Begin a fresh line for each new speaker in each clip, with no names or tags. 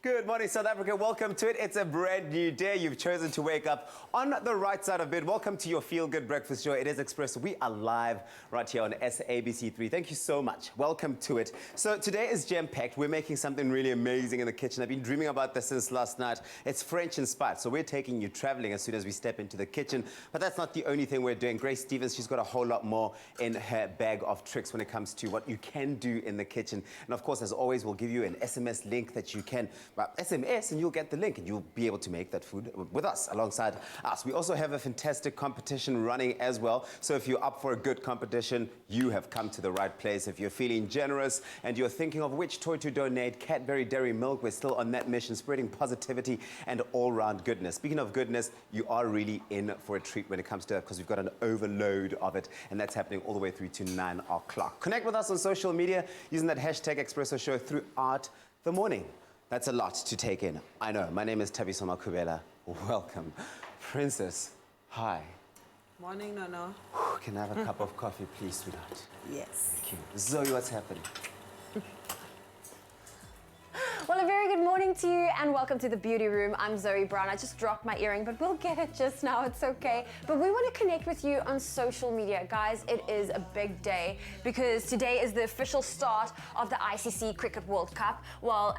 Good morning, South Africa. Welcome to it. It's a brand new day. You've chosen to wake up on the right side of bed. Welcome to your Feel Good Breakfast Show. It is Expresso. We are live right here on SABC3. Thank you so much. Welcome to it. So today is jam-packed. We're making something really amazing in the kitchen. I've been dreaming about this since last night. It's French inspired. So we're taking you traveling as soon as we step into the kitchen. But that's not the only thing we're doing. Grace Stevens, she's got a whole lot more in her bag of tricks when it comes to what you can do in the kitchen. And of course, as always, we'll give you an SMS link that you can SMS and you'll get the link and you'll be able to make that food with us, alongside us. We also have a fantastic competition running as well. So if you're up for a good competition, you have come to the right place. If you're feeling generous and you're thinking of which toy to donate, Cadbury Dairy Milk, we're still on that mission, spreading positivity and all-round goodness. Speaking of goodness, you are really in for a treat when it comes to that, because we've got an overload of it, and that's happening all the way through to 9 o'clock. Connect with us on social media using that hashtag Expresso Show throughout the morning. That's a lot to take in. I know. My name is Thabiso Makubela. Welcome. Princess, hi.
Morning, Nono.
Can I have a cup of coffee, please, sweetheart?
Yes.
Thank you. Zoe, what's happening?
Well, a very good morning to you and welcome to the Beauty Room. I'm Zoe Brown. I just dropped my earring, but we'll get it just now. It's okay. But we want to connect with you on social media. Guys, it is a big day because today is the official start of the ICC Cricket World Cup. Well,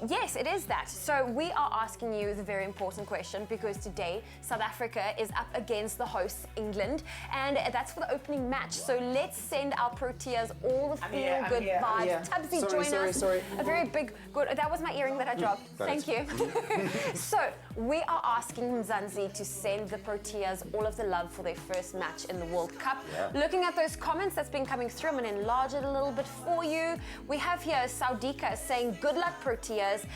yes, it is that. So we are asking you the very important question, because today South Africa is up against the hosts, England, and that's for the opening match. So let's send our Proteas all the feel-good vibes. Tabsy, join us. A very big... Good. That was my earring that I dropped. Thank you. So we are asking Mzansi to send the Proteas all of the love for their first match in the World Cup. Looking at those comments that's been coming through, I'm going to enlarge it a little bit for you. We have here Saudika saying, good luck, Proteas.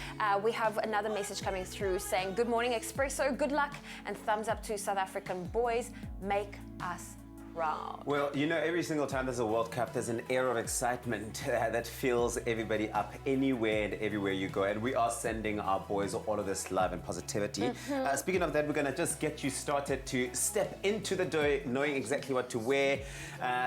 We have another message coming through saying, good morning, Expresso, good luck, and thumbs up to South African boys. Make us proud.
Well, you know, every single time there's a World Cup, there's an air of excitement that fills everybody up anywhere and everywhere you go. And we are sending our boys all of this love and positivity. Speaking of that, we're going to just get you started to step into the day knowing exactly what to wear,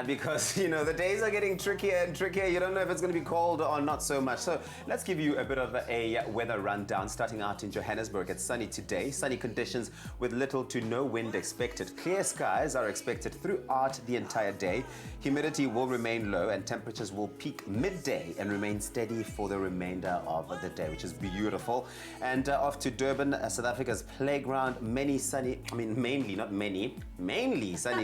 because, you know, the days are getting trickier and trickier. You don't know if it's going to be cold or not so much. So let's give you a bit of a weather rundown. Starting out in Johannesburg, it's sunny today. Sunny conditions with little to no wind expected. Clear skies are expected throughout the entire day. Humidity will remain low and temperatures will peak midday and remain steady for the remainder of the day, which is beautiful. And off to Durban, South Africa's playground. Mainly sunny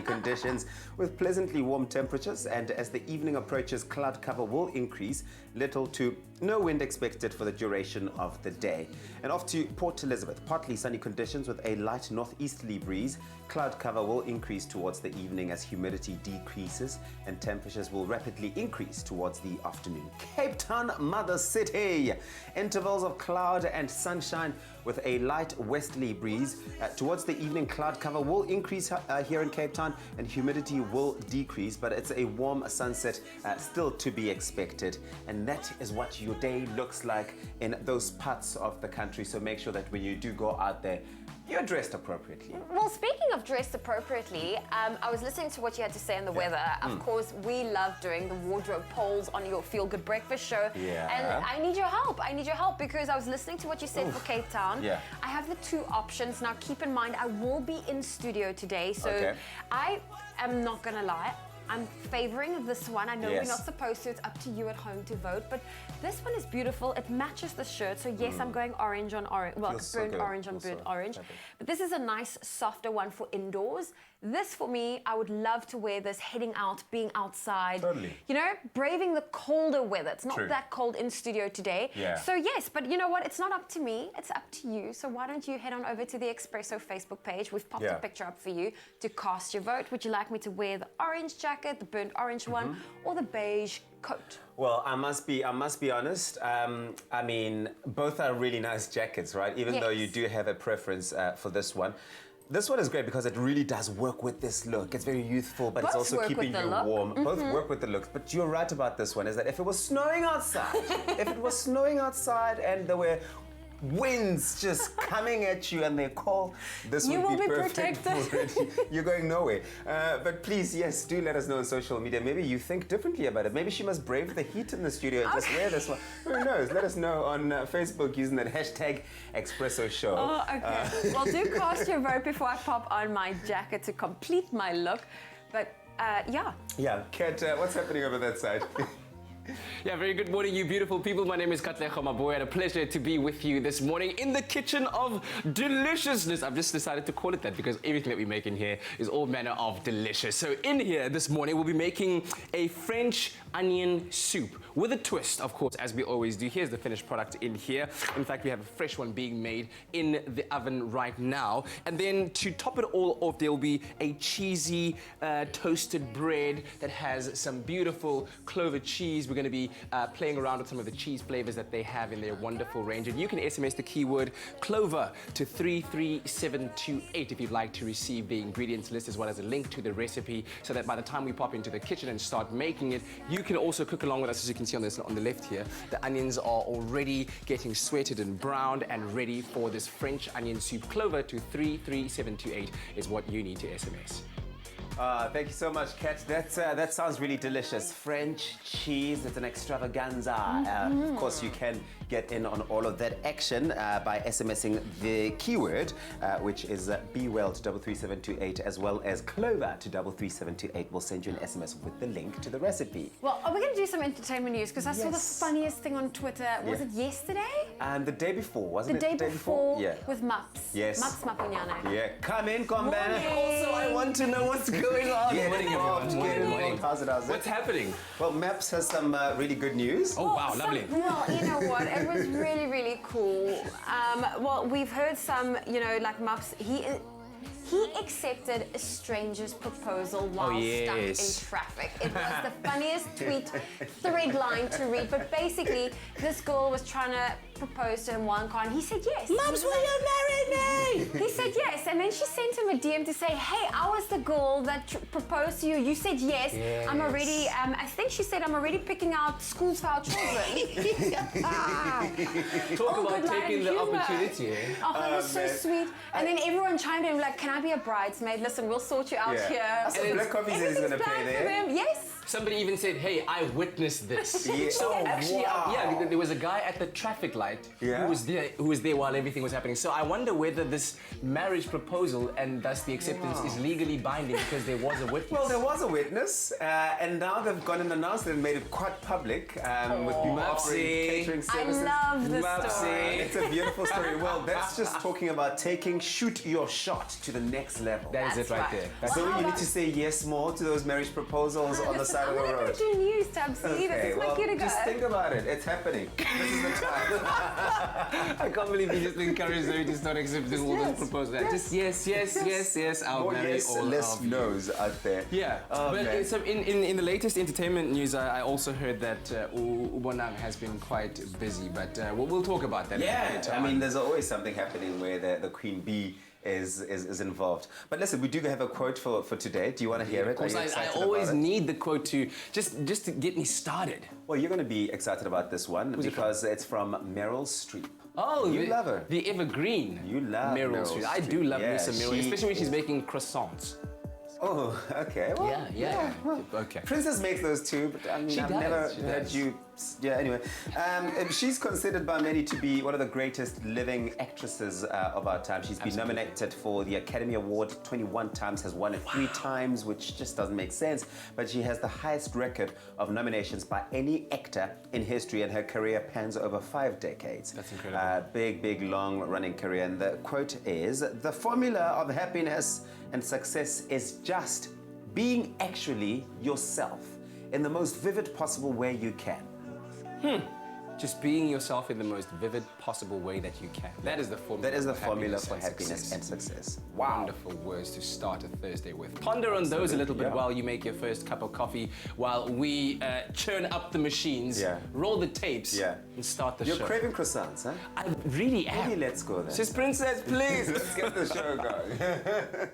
conditions with pleasantly warm temperatures. And as the evening approaches, cloud cover will increase. Little to no wind expected for the duration of the day. And off to Port Elizabeth, partly sunny conditions with a light northeasterly breeze. Cloud cover will increase towards the evening as humidity decreases and temperatures will rapidly increase towards the afternoon. Cape Town, Mother City. Intervals of cloud and sunshine with a light westerly breeze. Towards the evening, cloud cover will increase here in Cape Town and humidity will decrease, but it's a warm sunset still to be expected. And that is what your day looks like in those parts of the country. So make sure that when you do go out there, you're dressed appropriately.
Well, speaking of dressed appropriately, I was listening to what you had to say on the weather. Of course, we love doing the wardrobe polls on your Feel Good Breakfast Show. And I need your help. I need your help because I was listening to what you said for Cape Town. I have the two options. Now, keep in mind, I will be in studio today. So I am not going to lie. I'm favoring this one. I know we're not supposed to. It's up to you at home to vote. But this one is beautiful. It matches the shirt. So yes, I'm going orange on orange. Well, burnt orange on burnt orange. But this is a nice, softer one for indoors. This, for me, I would love to wear this heading out, being outside.
Totally.
You know, braving the colder weather. It's not that cold in studio today. So yes, but you know what? It's not up to me. It's up to you. So why don't you head on over to the Expresso Facebook page. We've popped a picture up for you to cast your vote. Would you like me to wear the orange jacket, the burnt orange one, or the beige coat?
Well, I must be honest. I mean, both are really nice jackets, right? Even though you do have a preference for this one. This one is great because it really does work with this look. It's very youthful, but it's also keeping you warm. Both work with the looks. But you're right about this one, is that if it was snowing outside, and there were winds just coming at you and they call, this
You
would
will be
perfect
protected.
for it. You're going nowhere. But please, yes, do let us know on social media. Maybe you think differently about it. Maybe she must brave the heat in the studio and just wear this one. Who knows? Let us know on Facebook using that hashtag Expresso Show.
Oh, okay. Well, do cast your vote before I pop on my jacket to complete my look. But yeah.
Yeah, Kat, what's happening over that side?
Yeah, very good morning, you beautiful people. My name is Katlego Maboy, and a pleasure to be with you this morning in the kitchen of deliciousness. I've just decided to call it that because everything that we make in here is all manner of delicious. So in here this morning, we'll be making a French onion soup with a twist, of course, as we always do. Here's the finished product in here. In fact, we have a fresh one being made in the oven right now. And then to top it all off, there will be a cheesy toasted bread that has some beautiful clover cheese. We're going to be playing around with some of the cheese flavors that they have in their wonderful range. And you can SMS the keyword clover to 33728 if you'd like to receive the ingredients list as well as a link to the recipe so that by the time we pop into the kitchen and start making it, you can also cook along with us. As you can see on the left here, the onions are already getting sweated and browned and ready for this French onion soup. Clover to 33728 is what you need to SMS.
Thank you so much, Kat. That sounds really delicious. French cheese, it's an extravaganza. Of course, you can get in on all of that action by SMSing the keyword, which is Be Well to 33728, as well as Clover to 33728. We'll send you an SMS with the link to the recipe.
Well, are we going to do some entertainment news? Because I saw the
Yes.
funniest thing on Twitter. Was it yesterday?
And the day before, wasn't
The
it?
day before
Yeah.
with Maps.
Yes.
Maps Mapunyane.
Yeah. Come in, Kombana.
Morning.
Also, I want to know what's going on.
Get
Morning,
involved,
everyone.
get
Morning.
involved. How's it?
What's happening?
Well, Maps has some really good news.
Oh, wow, lovely.
Well, you know what? It was really, really cool. Well, we've heard some, like Maps. He accepted a stranger's proposal while stuck in
yes.
traffic. It was the funniest tweet thread line to read. But basically, this girl was trying to propose to him one car, and he said yes.
Mums, will you marry me?
He said yes, and then she sent him a DM to say, hey, I was the girl that proposed to you. You said yes.
Yes.
I'm already, I think she said, I'm already picking out schools for our children.
Talk
Oh,
about
good line
taking
of
the
humor.
opportunity. Eh?
Oh, it was so
man.
sweet. And then everyone chimed in like, can I be a bridesmaid? Listen, we'll sort you out here.
So Black Coffee says he's going to pay
Planned for
there.
them. Yes.
Somebody even said, hey, I witnessed this.
Yeah.
So
Oh,
actually,
wow.
yeah, there was a guy at the traffic light
Yeah.
who was there while everything was happening. So I wonder whether this marriage proposal and thus the acceptance is legally binding because there was a witness.
Well, there was a witness, and now they've gone and announced it and made it quite public with people offering
Mopsy.
catering
I
services.
love this
Mopsy.
story.
It's a beautiful story. Well, that's just talking about shoot your shot to the next level.
That is
That's
it right there. That's
So
Well, how
you need
about-
to say yes more to those marriage proposals on the
Listen,
side of the
I'm gonna
road.
go do news, Tubbsy.
Okay,
This is my
well,
cue to go.
just think about it. It's happening. This is the time.
I can't believe you just encouraged Zoe to start accepting all
yes,
those proposals.
yes,
Just yes, I'll
More
marry
yes,
all
less
of you.
no's out there.
Yeah,
Oh,
but
man.
so in the latest entertainment news, I also heard that Ubonang has been quite busy, but we'll talk about that later
I
on.
mean, there's always something happening where the queen bee is involved. But listen, we do have a quote for today. Do you want to hear it?
Of course,
Are you
I
excited
always
about it?
need the quote to just to get me started.
Well, you're going to be excited about this one because it's from Meryl Streep.
Oh,
You love her.
The evergreen.
You love Meryl
Streep. I
Streep.
do love
Yeah,
me some Meryl,
she
especially when she's
is-
making croissants.
Oh, okay. Well,
Well, okay.
Princess makes those too, but I mean,
She
I've
does,
never
she
heard
does.
you. Yeah, anyway. She's considered by many to be one of the greatest living actresses of our time. She's been nominated for the Academy Award 21 times, has won it 3 times, which just doesn't make sense. But she has the highest record of nominations by any actor in history, and her career pans over 5 decades.
That's incredible.
Big, long running career. And the quote is, "The formula of happiness and success is just being actually yourself in the most vivid possible way you can."
Just being yourself in the most vivid possible way that you can. That is the formula.
That is the
for
formula for
and
happiness
success.
and success.
Wonderful words to start a Thursday with. Ponder on those a little bit
yeah.
while you make your first cup of coffee, while we churn up the machines,
Yeah.
roll the tapes,
Yeah.
and start the
You're
show.
craving croissants, huh?
I really am.
Maybe let's go then.
Says Princess, please.
Let's get the show going.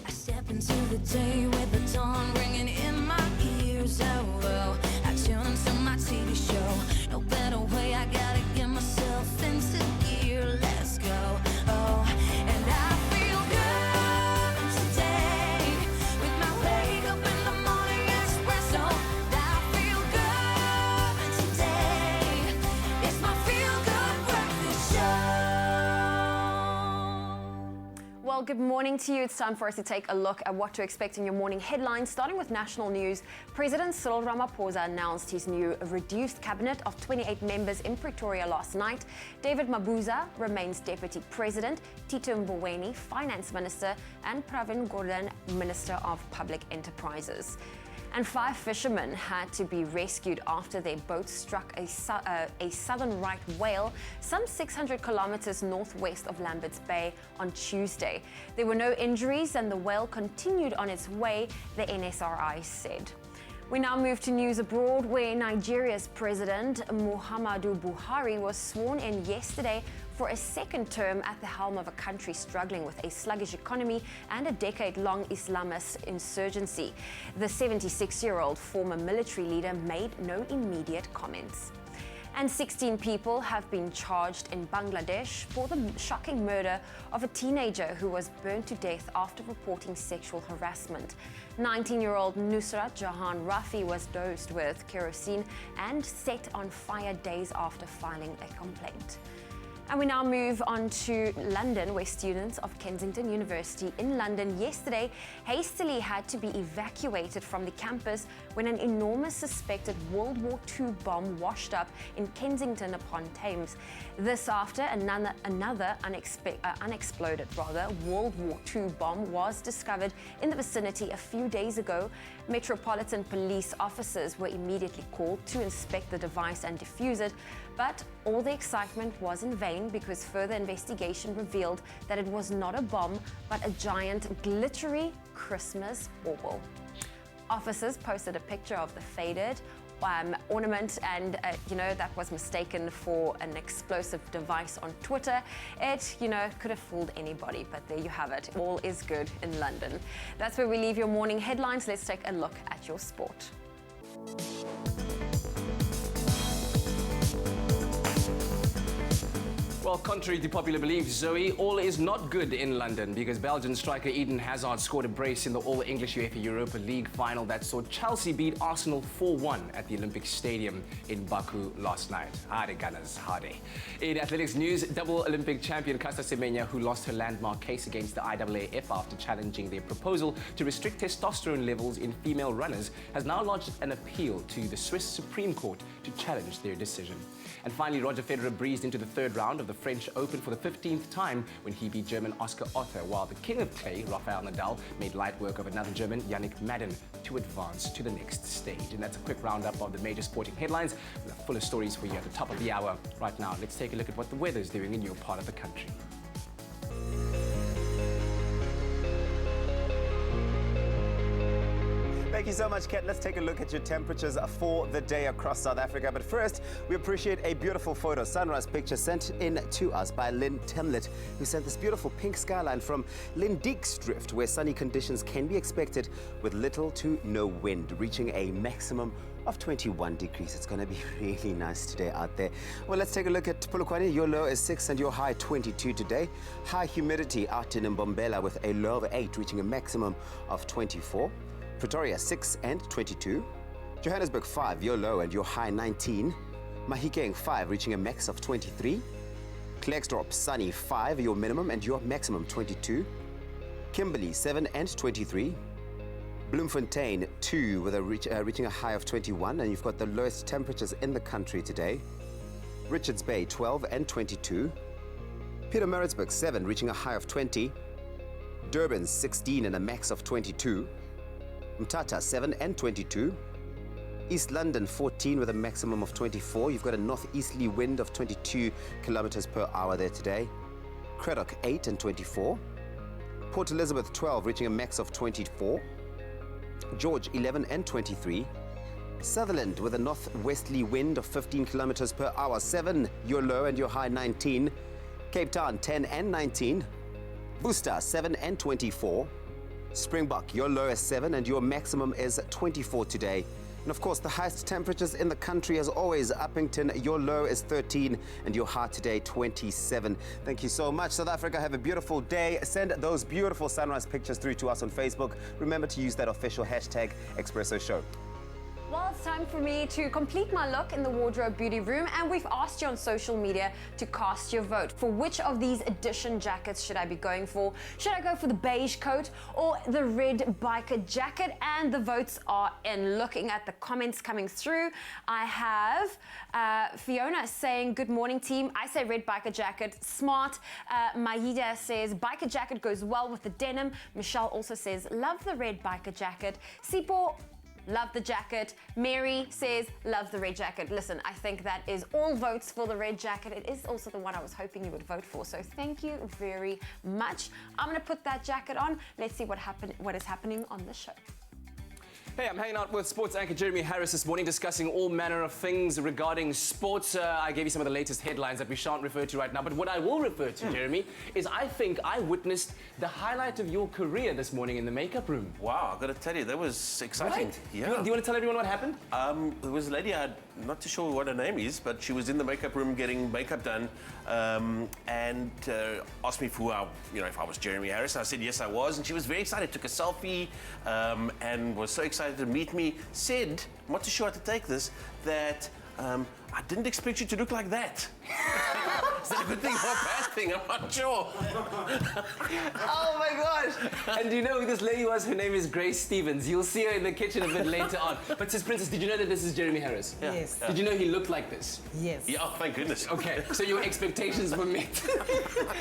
I step into the day with the dawn ringing in my ears. Oh, I tune into my TV show. No better way, I gotta get myself into gear.
good morning to you. It's time for us to take a look at what to expect in your morning headlines. Starting with national news, President Cyril Ramaphosa announced his new reduced cabinet of 28 members in Pretoria last night. David Mabuza remains Deputy President, Tito Mboweni, Finance Minister, and Pravin Gordhan, Minister of Public Enterprises. And 5 fishermen had to be rescued after their boat struck a southern right whale some 600 kilometers northwest of Lambert's Bay on Tuesday. There were no injuries and the whale continued on its way, the NSRI said. We now move to news abroad, where Nigeria's President Muhammadu Buhari was sworn in yesterday for a second term at the helm of a country struggling with a sluggish economy and a decade-long Islamist insurgency. The 76-year-old former military leader made no immediate comments. And 16 people have been charged in Bangladesh for the shocking murder of a teenager who was burned to death after reporting sexual harassment. 19-year-old Nusrat Jahan Rafi was dosed with kerosene and set on fire days after filing a complaint. And we now move on to London, where students of Kensington University in London yesterday hastily had to be evacuated from the campus when an enormous suspected World War II bomb washed up in Kensington upon Thames. This after another unexploded World War II bomb was discovered in the vicinity a few days ago. Metropolitan Police officers were immediately called to inspect the device and defuse it, but all the excitement was in vain because further investigation revealed that it was not a bomb, but a giant glittery Christmas bauble. Officers posted a picture of the faded ornament and, that was mistaken for an explosive device on Twitter. It, could have fooled anybody, but there you have it. All is good in London. That's where we leave your morning headlines. Let's take a look at your sport.
Well, contrary to popular belief, Zoe, all is not good in London because Belgian striker Eden Hazard scored a brace in the All-English UEFA Europa League final that saw Chelsea beat Arsenal 4-1 at the Olympic Stadium in Baku last night. Hade Gunners, hade. In athletics news, double Olympic champion Caster Semenya, who lost her landmark case against the IAAF after challenging their proposal to restrict testosterone levels in female runners, has now lodged an appeal to the Swiss Supreme Court to challenge their decision. And finally, Roger Federer breezed into the third round of the French Open for the 15th time when he beat German Oscar Otte, while the king of clay, Rafael Nadal, made light work of another German, Yannick Madden, to advance to the next stage. And that's a quick roundup of the major sporting headlines. We'll have fuller stories for you at the top of the hour. Right now, let's take a look at what the weather's doing in your part of the country.
Thank you so much, Kat. Let's take a look at your temperatures for the day across South Africa. But first, we appreciate a beautiful photo, sunrise picture sent in to us by Lynn Temlet, who sent this beautiful pink skyline from Lindeeksdrift, where sunny conditions can be expected with little to no wind, reaching a maximum of 21 degrees. It's going to be really nice today out there. Well, let's take a look at Polokwane. Your low is 6 and your high 22 today. High humidity out in Mbombela with a low of 8, reaching a maximum of 24. Pretoria 6 and 22. Johannesburg 5, your low and your high 19. Mahikeng 5, reaching a max of 23. Klerksdorp sunny 5, your minimum and your maximum 22. Kimberley 7 and 23. Bloemfontein 2 with a reaching a high of 21, and you've got the lowest temperatures in the country today. Richards Bay 12 and 22. Pietermaritzburg 7, reaching a high of 20. Durban 16 and a max of 22. Mthatha 7 and 22. East London 14 with a maximum of 24. You've got a northeasterly wind of 22 kilometers per hour there today. Craddock 8 and 24. Port Elizabeth 12, reaching a max of 24. George 11 and 23. Sutherland with a northwesterly wind of 15 kilometers per hour, 7, your low and your high 19. Cape Town 10 and 19. Worcester 7 and 24. Springbok, your low is 7 and your maximum is 24 today. And of course, the highest temperatures in the country as always. Uppington, your low is 13 and your high today 27. Thank you so much. South Africa, have a beautiful day. Send those beautiful sunrise pictures through to us on Facebook. Remember to use that official hashtag Expresso Show.
Well, it's time for me to complete my look in the wardrobe beauty room, and we've asked you on social media to cast your vote for which of these edition jackets should I be going for. Should I go for the beige coat or the red biker jacket? And the votes are in. Looking at the comments coming through, I have Fiona saying, good morning team. I say red biker jacket, smart. Mahida says biker jacket goes well with the denim. Michelle also says love the red biker jacket. Sipo, love the jacket. Mary says, love the red jacket. Listen, I think that is all votes for the red jacket. It is also the one I was hoping you would vote for. So thank you very much. I'm gonna put that jacket on. Let's see what is happening on the show.
Hey, I'm hanging out with sports anchor Jeremy Harris this morning, discussing all manner of things regarding sports. I gave you some of the latest headlines that we shan't refer to right now, but what I will refer to, Jeremy, is I think I witnessed the highlight of your career this morning in the makeup room.
Wow, I've got to tell you, that was exciting.
Right?
Yeah.
Do you want to tell everyone what happened?
There was a lady, I'm not too sure what her name is, but she was in the makeup room getting makeup done, and asked me for, if I was Jeremy Harris. I said yes, I was, and she was very excited. Took a selfie, and was so excited to meet me. Said, I'm not too sure how to take this, that I didn't expect you to look like that. Is that a good thing or a bad thing? I'm not sure.
Oh my gosh! And do you know who this lady was? Her name is Grace Stevens. You'll see her in the kitchen a bit later on. But Sis Princess, did you know that this is Jeremy Harris?
Yeah.
Yes.
Did you know he looked like this?
Yes.
Yeah, oh, thank goodness.
Okay, so your expectations were met.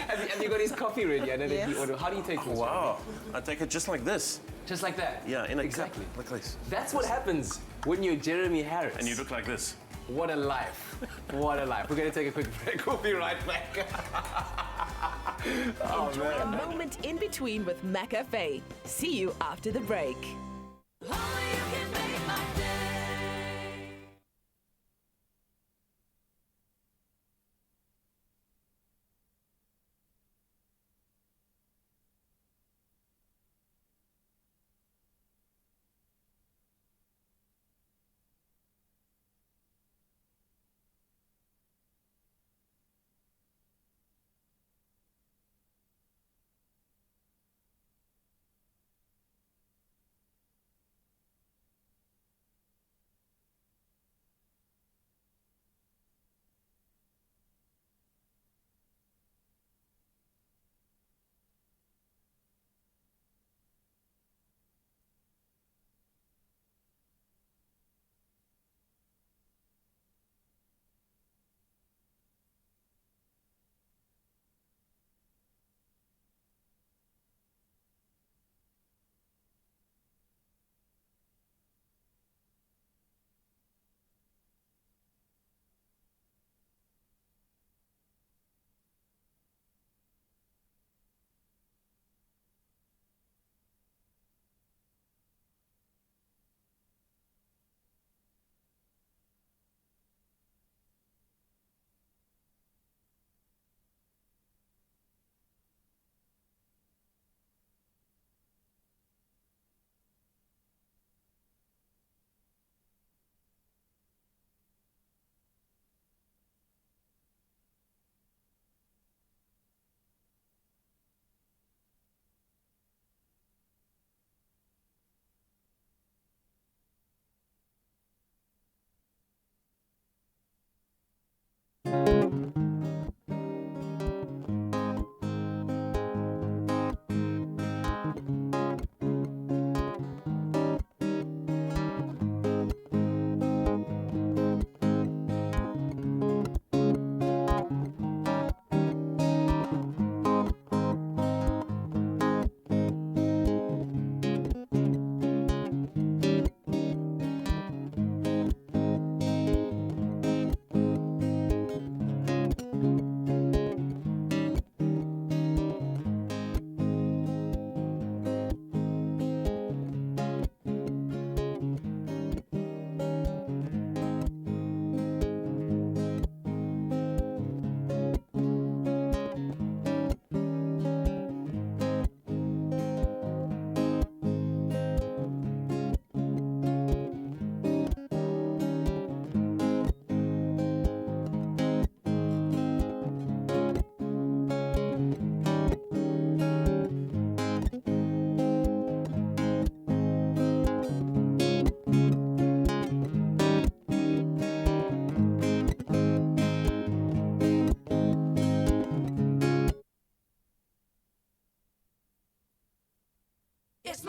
have you got his coffee ready? I know that he
Yes.
ordered. How do you take this?
Wow, I take it just like this.
Just like that?
Yeah, in a
exactly.
cup, like this.
That's what happens when you're Jeremy Harris.
And you look like this.
What a life. What a life. We're going to take a quick break. We'll be right back.
Enjoy a moment in between with McCafe. See you after the break.
Only you can make my day.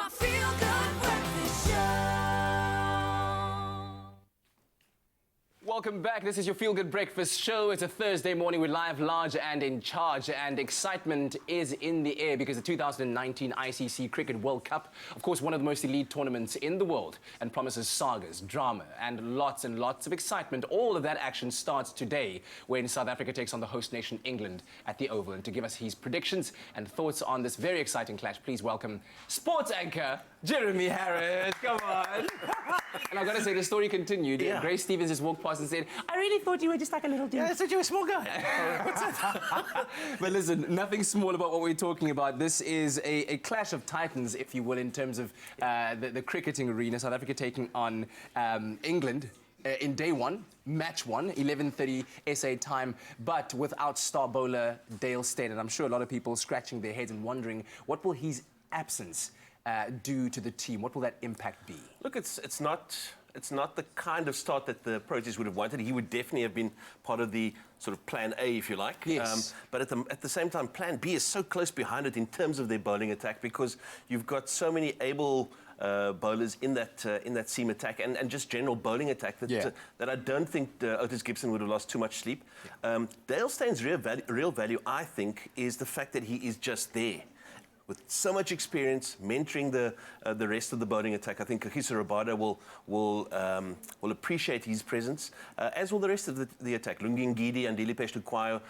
my feel-good breakfast show.
Welcome back. This is your Feel Good Breakfast Show. It's a Thursday morning. We're live, large and in charge. And excitement is in the air because the 2019 ICC Cricket World Cup, of course, one of the most elite tournaments in the world, and promises sagas, drama, and lots of excitement. All of that action starts today when South Africa takes on the host nation, England, at the Oval. And to give us his predictions and thoughts on this very exciting clash, please welcome sports anchor, Jeremy Harris. Come on. And I've got to say, the story continued.
Yeah.
Grace Stevens just walked past and said, I really thought you were just like a little dude.
I thought you were a small guy. What's that?
But listen, nothing small about what we're talking about. This is a clash of titans, if you will, in terms of the cricketing arena. South Africa taking on England in day one, match one, 11:30 SA time, but without star bowler Dale Steyn. And I'm sure a lot of people scratching their heads and wondering, what will his absence do to the team? What will that impact be?
Look, it's not the kind of start that the Proteas would have wanted. He would definitely have been part of the sort of plan A, if you like.
Yes.
But at the same time, plan B is so close behind it in terms of their bowling attack, because you've got so many able bowlers in that seam attack and just general bowling attack that I don't think Otis Gibson would have lost too much sleep. Dale Steyn's real value, I think, is the fact that he is just there. With so much experience, mentoring the rest of the bowling attack, I think Kagiso Rabada will appreciate his presence, as will the rest of the attack. Lungi Ngidi and Dilipesh Lukwayo,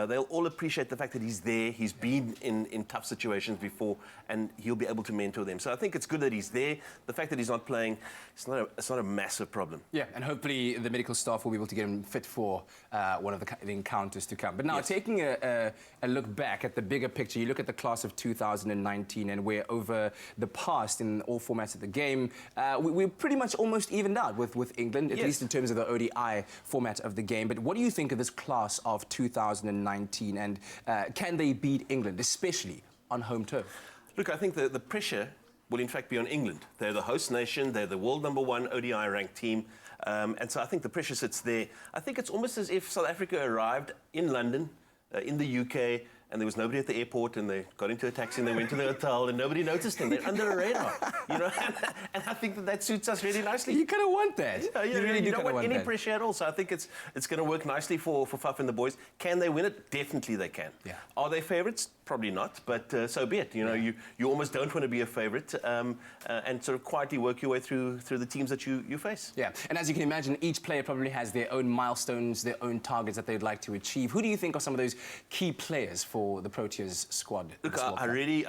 they'll all appreciate the fact that he's there. He's been in tough situations before, and he'll be able to mentor them. So I think it's good that he's there. The fact that he's not playing, it's not a massive problem.
Yeah, and hopefully the medical staff will be able to get him fit for one of the encounters to come. But now, taking a look back at the bigger picture, you look at the class of 2019, and where over the past in all formats of the game, we're pretty much almost evened out with England, at least in terms of the ODI format of the game. But what do you think of this class of 2019, and can they beat England, especially on home turf?
Look, I think the pressure will in fact be on England. They're the host nation, they're the world #1 ODI ranked team, and so I think the pressure sits there. I think it's almost as if South Africa arrived in London, in the UK, and there was nobody at the airport, and they got into a taxi and they went to the hotel, and nobody noticed them. They're under a radar, you know. And I think that suits us really nicely.
You kind of want that.
Yeah,
you really do
don't want any
that.
pressure at all. So I think it's going to work nicely for Faf and the boys. Can they win it? Definitely they can.
Yeah.
Are they favourites? Probably not, but so be it. You know, you almost don't want to be a favourite, and sort of quietly work your way through the teams that you face.
Yeah, and as you can imagine, each player probably has their own milestones, their own targets that they'd like to achieve. Who do you think are some of those key players for the Proteas squad?
Look, I really,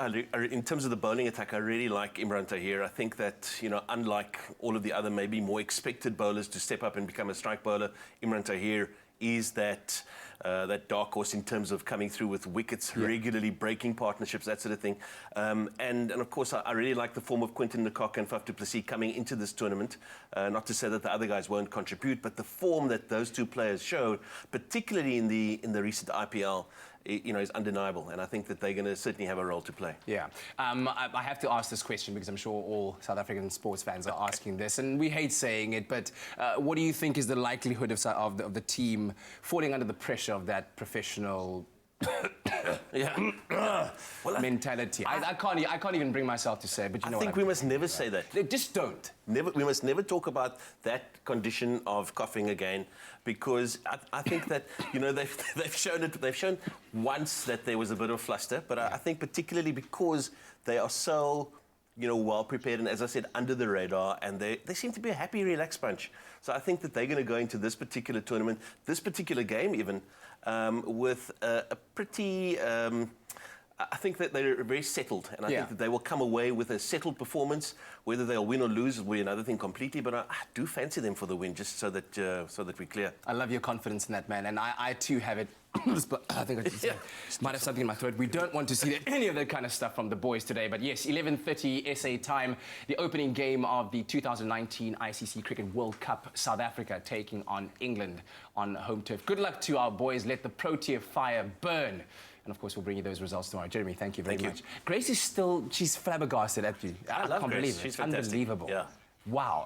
in terms of the bowling attack, I really like Imran Tahir. I think that, you know, unlike all of the other maybe more expected bowlers to step up and become a strike bowler, Imran Tahir is that dark horse in terms of coming through with wickets, regularly breaking partnerships, that sort of thing. And of course, I really like the form of Quinton de Kock and Faf du Plessis coming into this tournament. Not to say that the other guys won't contribute, but the form that those two players showed, particularly in the recent IPL, you know, is undeniable, and I think that they're going to certainly have a role to play.
Yeah. I have to ask this question because I'm sure all South African sports fans are asking this, and we hate saying it, but what do you think is the likelihood of the team falling under the pressure of that professional mentality? I can't even bring myself to say it, but you know what I think
we must never say that.
Just don't.
We must never talk about that condition of coughing again, because I think that, you know, they've shown it. They've shown once that there was a bit of fluster, but I think particularly because they are so, you know, well prepared and, as I said, under the radar, and they seem to be a happy, relaxed bunch. So I think that they're going to go into this particular tournament, this particular game even, with a pretty. I think that they're very settled, and I think that they will come away with a settled performance. Whether they'll win or lose will be another thing completely, but I do fancy them for the win, just so that we're clear.
I love your confidence in that, man, and I too have it. I think I just might have something in my throat. We don't want to see any of that kind of stuff from the boys today, but yes, 11:30 SA time, the opening game of the 2019 ICC Cricket World Cup, South Africa taking on England on home turf. Good luck to our boys. Let the Protea fire burn. And of course, we'll bring you those results tomorrow. Jeremy, thank you very much. Grace is she's flabbergasted at you. I can't believe it.
She's
Unbelievable.
Yeah.
Wow.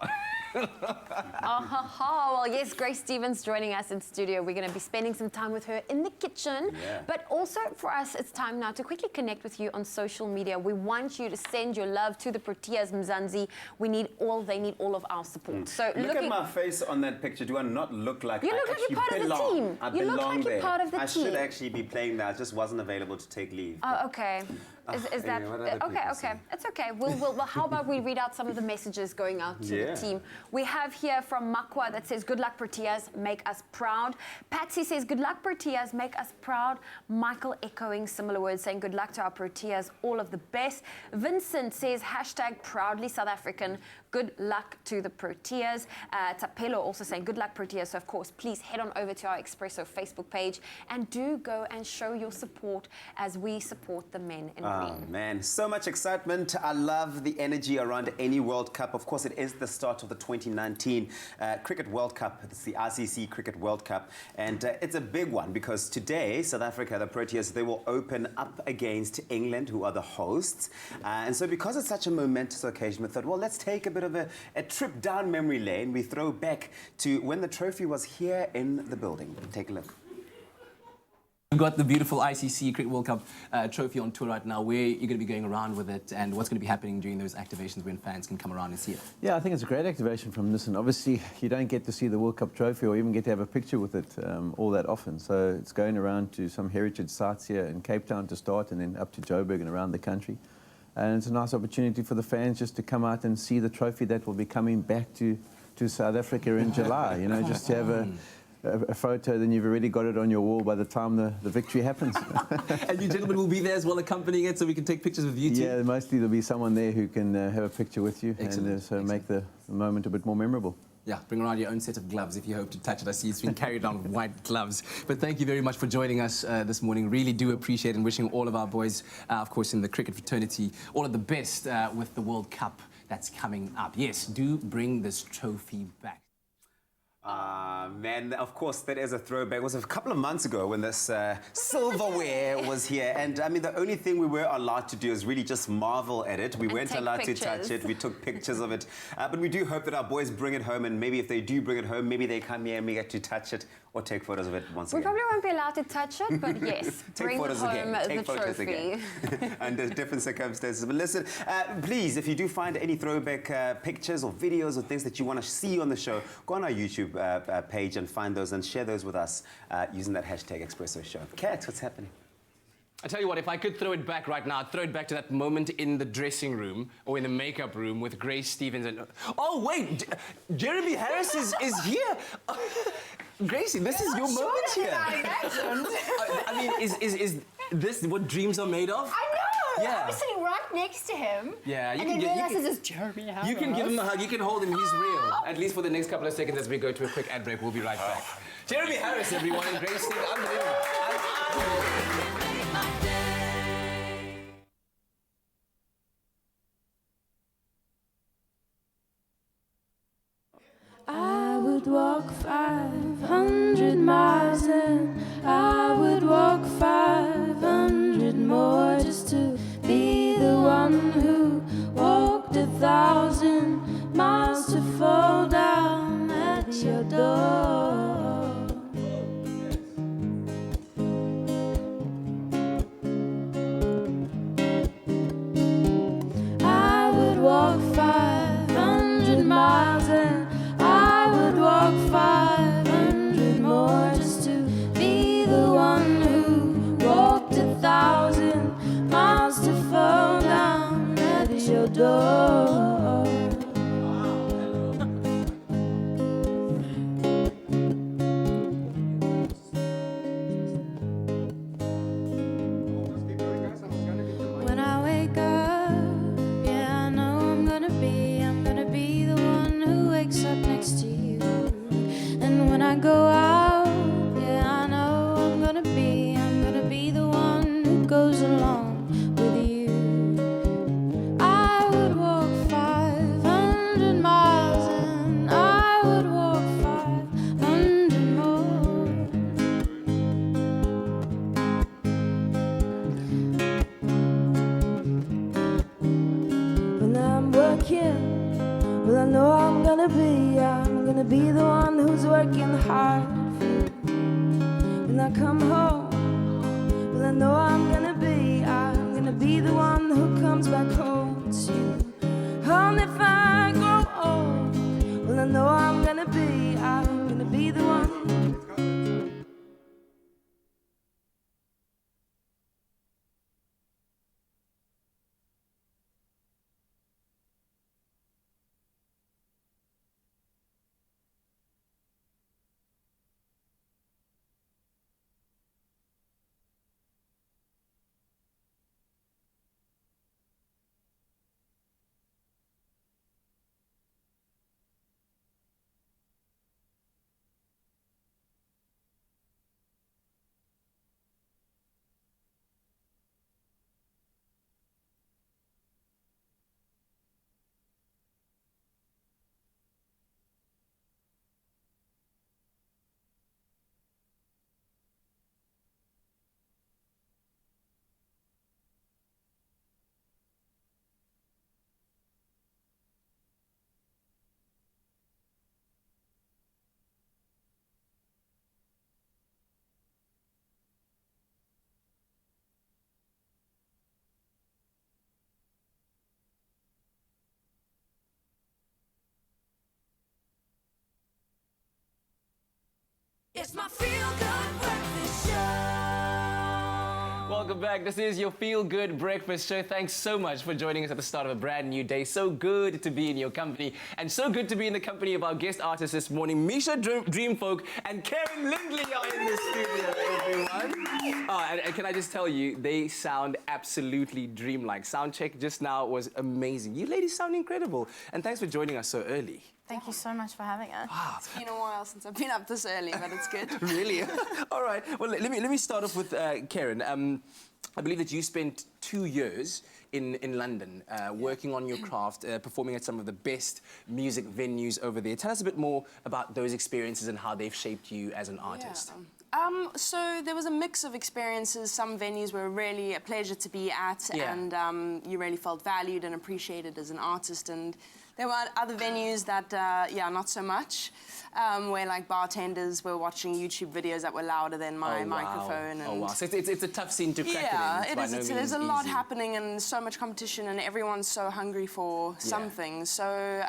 Well, yes, Grace Stevens joining us in studio. We're going to be spending some time with her in the kitchen.
Yeah.
But also for us, it's time now to quickly connect with you on social media. We want you to send your love to the Proteas Mzansi. They need all of our support. So
Look at my face on that picture. Do I not look like
You
I
look like
actually
you're part of the
belong?
team.
I
You look
belong
like you're
there.
part of the
I
team.
should actually be playing there. I just wasn't available to take leave.
Oh, okay. Is that
anyway, what other
okay?
people
Okay,
say?
it's okay. Well, how about we read out some of the messages going out to
Yeah.
the team? We have here from Makwa that says, "Good luck, Proteas, make us proud." Patsy says, "Good luck, Proteas, make us proud." Michael echoing similar words, saying, "Good luck to our Proteas, all of the best." Vincent says, #proudly South African. Good luck to the Proteas. Tapelo also saying, "Good luck, Proteas." So of course, please head on over to our Expresso Facebook page and do go and show your support as we support the men in
Oh
green.
man, so much excitement. I love the energy around any World Cup. Of course, it is the start of the 2019 Cricket World Cup. It's the ICC Cricket World Cup. And it's a big one because today, South Africa, the Proteas, they will open up against England, who are the hosts. And so because it's such a momentous occasion, we thought, well, let's take a bit of a trip down memory lane. We throw back to when the trophy was here in the building. Take a look.
We've got the beautiful ICC Cricket World Cup trophy on tour right now. Where you're going to be going around with it, and what's going to be happening during those activations when fans can come around and see it?
Yeah, I think it's a great activation from this, and obviously you don't get to see the World Cup trophy or even get to have a picture with it all that often. So it's going around to some heritage sites here in Cape Town to start, and then up to Joburg and around the country. And it's a nice opportunity for the fans just to come out and see the trophy that will be coming back to South Africa in July. You know, just to have a photo, then you've already got it on your wall by the time the victory happens.
And you gentlemen will be there as well, accompanying it, so we can take pictures with you too.
Yeah, mostly there'll be someone there who can have a picture with you.
Excellent.
And so make the moment a bit more memorable.
Yeah, bring around your own set of gloves if you hope to touch it. I see it's been carried on with white gloves. But thank you very much for joining us this morning. Really do appreciate and wishing all of our boys, of course, in the cricket fraternity, all of the best with the World Cup that's coming up. Yes, do bring this trophy back.
Man, of course, that is a throwback. It was a couple of months ago when this silverware was here. And I mean, the only thing we were allowed to do is really just marvel at it. We weren't
take
allowed to
pictures.
touch it. We took pictures of it. But we do hope that our boys bring it home. And maybe if they do bring it home, maybe they come here and we get to touch it or take photos of it once
We
again.
probably won't be allowed to touch it, but yes,
Take
bring
photos
home
again. Take
the
photos
trophy.
again. Under different circumstances. But listen, please, if you do find any throwback pictures or videos or things that you want to see on the show, go on our YouTube page and find those and share those with us using that hashtag Expresso Show. Kat, what's happening?
I tell you what, if I could throw it back right now, I'd throw it back to that moment in the dressing room or in the makeup room with Grace Stevens and... Oh, wait! Jeremy Harris is here! Gracie, this is your moment here. I mean, is this what dreams are made of?
I know!
Yeah.
I was sitting right next to him.
Yeah, you
and
can
then
get...
realised this is Jeremy Harris.
You can give him a hug, you can hold him, he's real. At least for the next couple of seconds as we go to a quick ad break, we'll be right back. Jeremy Harris, everyone, and Grace Stevens, unbelievable.
I would walk 500 miles and I would walk 500 more just to be the one who walked 1,000 miles to fall down at your door. I would walk 500 miles and I would walk 500 more just to be the one who walked 1,000 miles to fall down at your door. When I wake up, yeah, I know I'm gonna be the one who wakes up next to you. And when I go out, yeah, I know I'm gonna be the one who goes along with you. I would walk 500 miles and I would walk 500 more. When I'm working, well, I know I'm gonna gonna be. I'm gonna be the one who's working hard for. When I come home, well, I know I'm gonna be the one who comes back home to you. And if I grow old, well, I know I'm gonna be the one.
It's my feel-good breakfast show.
Welcome back. This is your Feel Good Breakfast Show. Thanks so much for joining us at the start of a brand new day. So good to be in your company, and so good to be in the company of our guest artists this morning. Misha Dreamfolk and Karen Lindley are in the studio, everyone. And can I just tell you, they sound absolutely dreamlike. Sound check just now was amazing. You ladies sound incredible, and thanks for joining us so early.
Thank you so much for having us.
It's been a while since I've been up this early, but it's good.
Really? All right. Well, let me start off with Karen. I believe that you spent 2 years in London working on your craft, performing at some of the best music venues over there. Tell us a bit more about those experiences and how they've shaped you as an artist.
So there was a mix of experiences. Some venues were really a pleasure to be at, and you really felt valued and appreciated as an artist. And there were other venues that, not so much, where like bartenders were watching YouTube videos that were louder than my microphone. And
So it's a tough scene to crack
it is. There's a lot happening and so much competition, and everyone's so hungry for something. So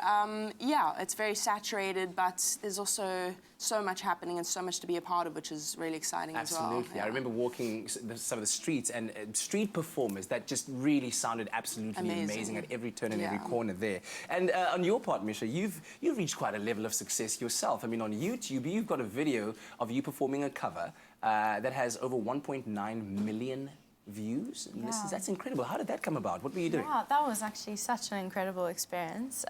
it's very saturated, but there's also so much happening and so much to be a part of, which is really exciting as well.
Absolutely. I remember walking some of the streets and street performers that just really sounded absolutely amazing at every turn and every corner there. And on your part, Misha, you've reached quite a level of success yourself. I mean, on YouTube, you've got a video of you performing a cover that has over 1.9 million views. And that's incredible. How did that come about? What were you doing?
Wow, that was actually such an incredible experience.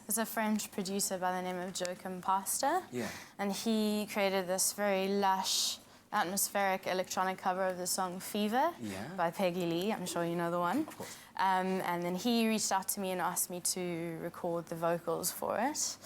There's a French producer by the name of Joachim Pasta, and he created this very lush, atmospheric electronic cover of the song Fever by Peggy Lee. I'm sure you know the one.
Of course.
And then he reached out to me and asked me to record the vocals for it.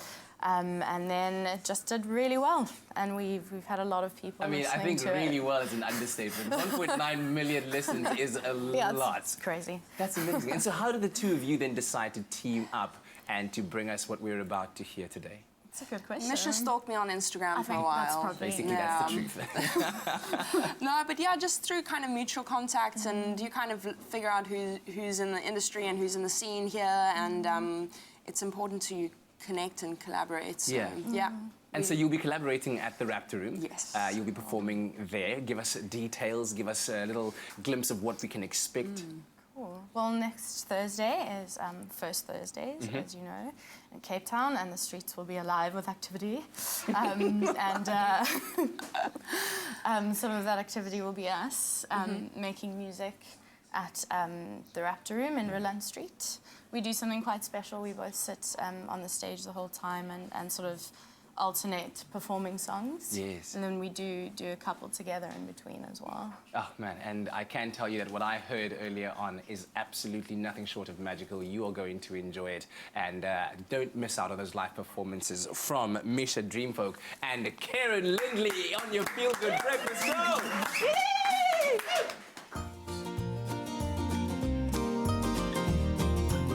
And then it just did really well, and we've had a lot of people listening to it.
I think really well is an understatement. 1.9 million listens is a lot.
It's crazy.
That's amazing. And so how did the two of you then decide to team up and to bring us what we're about to hear today?
It's a good question.
Misha stalked me on Instagram for a while.
That's probably,
basically, that's the truth.
No, but just through kind of mutual contacts, and you kind of figure out who's in the industry and who's in the scene here, and it's important to connect and collaborate. So,
And so you'll be collaborating at the Raptor Room.
Yes.
You'll be performing there. Give us details, give us a little glimpse of what we can expect.
Cool. Well, next Thursday is First Thursdays, as you know, in Cape Town, and the streets will be alive with activity. And some of that activity will be us making music at the Raptor Room in Roland Street. We do something quite special. We both sit on the stage the whole time and sort of alternate performing songs.
Yes.
And then we do a couple together in between as well.
Oh, man, and I can tell you that what I heard earlier on is absolutely nothing short of magical. You are going to enjoy it. And don't miss out on those live performances from Misha Dreamfolk and Karen Lindley on your Feel Good Breakfast Show.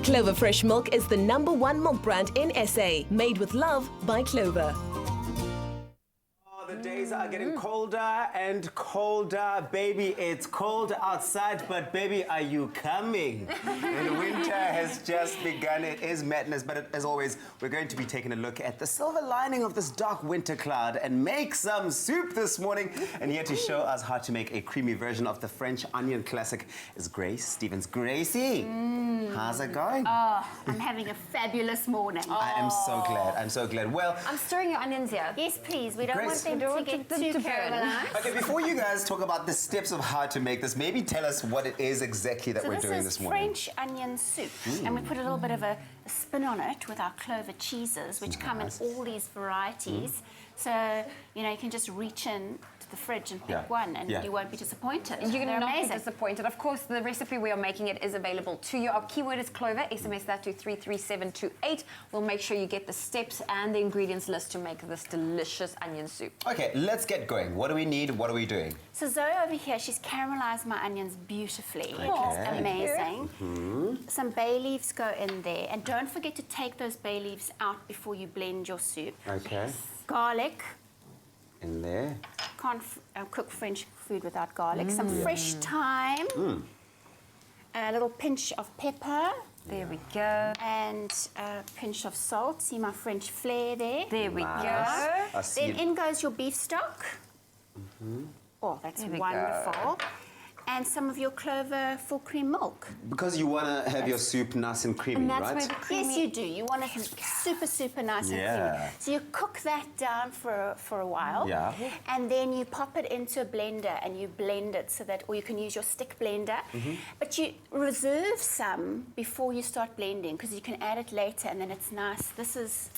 Clover Fresh Milk is the #1 milk brand in SA, made with love by Clover.
The days are getting colder and colder. Baby, it's cold outside, but baby, are you coming? And winter has just begun. It is madness, but as always, we're going to be taking a look at the silver lining of this dark winter cloud and make some soup this morning. And here to show us how to make a creamy version of the French onion classic is Grace Stevens. Gracie, how's it going?
Oh, I'm having a fabulous morning.
I am so glad. I'm so glad. Well,
I'm stirring your onions here.
Yes, please. We don't
Grace,
want them to get too caramelized.
okay, before you guys talk about the steps of how to make this, maybe tell us what it is exactly that we're doing this morning.
This is French onion soup, and we put a little bit of a spin on it with our clover cheeses, which come in all these varieties. So, you know, you can just reach in to the fridge and pick one, and you won't be disappointed.
You're
They're
not be
amazing.
disappointed. Of course, the recipe we are making it is available to you. Our keyword is clover. SMS that to 33728. We'll make sure you get the steps and the ingredients list to make this delicious onion soup.
Okay, let's get going. What do we need? What are we doing?
So Zoe over here, she's caramelized my onions beautifully.
Okay.
It's amazing. Some bay leaves go in there, and don't forget to take those bay leaves out before you blend your soup.
Okay.
Garlic.
In there.
Can't cook French food without garlic. Some fresh thyme. A little pinch of pepper.
There we go.
And a pinch of salt. See my French flair there?
There we
I
go.
see.
Then in goes your beef stock. Oh, that's
There we
wonderful. And some of your clover full cream milk.
Because you want to have your soup nice and creamy,
And that's
right?
where the creamy...
Yes, you do. You want it super nice and creamy. So you cook that down for a while.
Yeah.
And then you pop it into a blender and you blend it so that, or you can use your stick blender. But you reserve some before you start blending because you can add it later and then it's nice. This is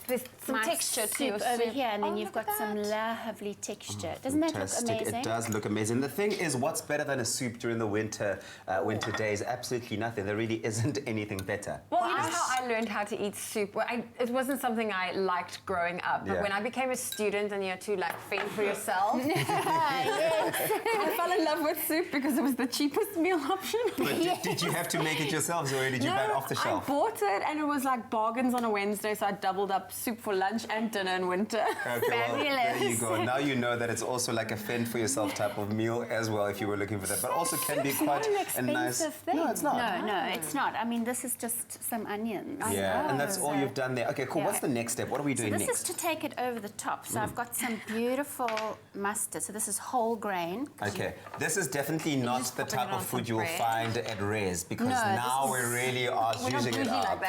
some
my
texture to
soup
your
over
soup.
here, and then
Oh,
you've
look
got
at
some
that.
lovely texture. Doesn't that look
Fantastic.
amazing?
It does look amazing. The thing is, what's better than a soup during the winter days? Absolutely nothing. There really isn't anything better.
Well, you know how I learned how to eat soup? Well, it wasn't something I liked growing up, but when I became a student and you had to like fend for yourself, I fell in love with soup because it was the cheapest meal option.
But did you have to make it yourselves or did you buy it off the shelf?
I bought it and it was like bargains on a Wednesday, so I doubled up soup for lunch and dinner in winter.
Okay, well, there you go. Now you know that it's also like a fend for yourself type of meal as well if you were looking for that, but also can be quite a nice...
thing.
No, it's not.
No, it's not. I mean, this is just some onions.
Yeah, and that's all you've done there. Okay, cool. What's the next step? What are we doing
this
next?
is to take it over the top. So I've got some beautiful mustard. So this is whole grain.
Okay, this is definitely not the type of food you will find at Res because now we really are using it up.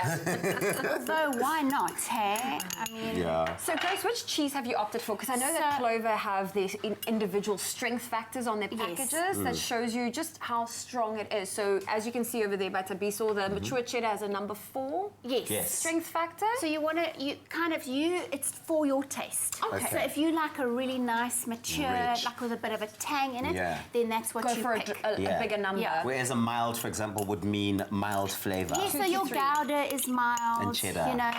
Although, why not, hey? I mean...
So, Grace, which cheese have you opted for? Because I know that Clover have these individual strength factors on their packages that shows you just how strong it is. So, as you can see over there by Tabiso, the mature cheddar has a number 4 strength factor.
So you want to, it's for your taste.
Okay.
So if you like a really nice, mature, like with a bit of a tang in it, then that's what you
go
pick.
for a bigger number.
Whereas a mild, for example, would mean mild flavour.
Yeah, so your Gouda is mild.
And cheddar.
You know,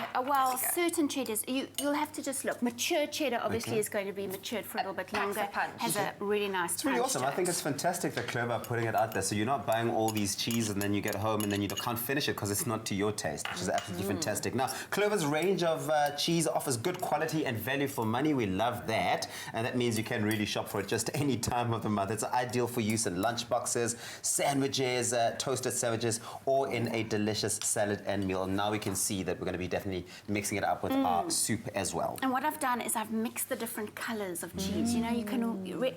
certain cheddars, you'll have to just look. Mature cheddar obviously is going to be matured for a little bit longer. Has a really nice
It's really awesome. I think it's fantastic that Clover are putting it out there. So you're not buying all these cheese and then you get home and then you can't finish it because it's not to your taste, which is absolutely fantastic. Now, Clover's range of cheese offers good quality and value for money. We love that. And that means you can really shop for it just any time of the month. It's ideal for use in lunch boxes, sandwiches, toasted sandwiches, or in a delicious salad and meal. And now we can see that we're going to be definitely mixing it up with our soup as well.
And what I've done is I've mixed the different colours of cheese. You know, you can,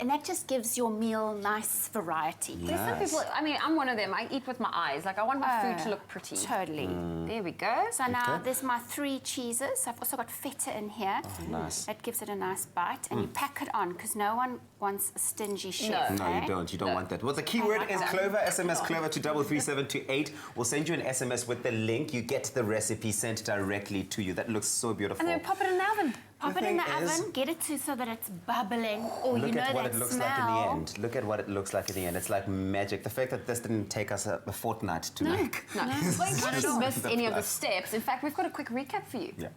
and that just gives your meal nice variety.
There's some people, I mean, I'm one of them. I eat with my eyes. Like, I want my food to look pretty.
Totally.
There we go.
So now there's my 3 cheeses. I've also got feta in here.
Oh, nice.
That gives it a nice bite. And you pack it on because no one wants a stingy chef.
No, you don't. You don't want that. Well, the keyword is Clover. SMS Clover to 33728. We'll send you an SMS with the link. You get the recipe sent directly to you. That looks so beautiful.
And then pop it in the oven.
Pop it in the oven, get it so that it's bubbling. Oh,
Look
you know
at what
that
it looks
smell.
like in the end. Look at what it looks like in the end. It's like magic. The fact that this didn't take us a fortnight to make.
No. Well, in case you missed any of the steps, in fact, we've got a quick recap for you.
Yeah.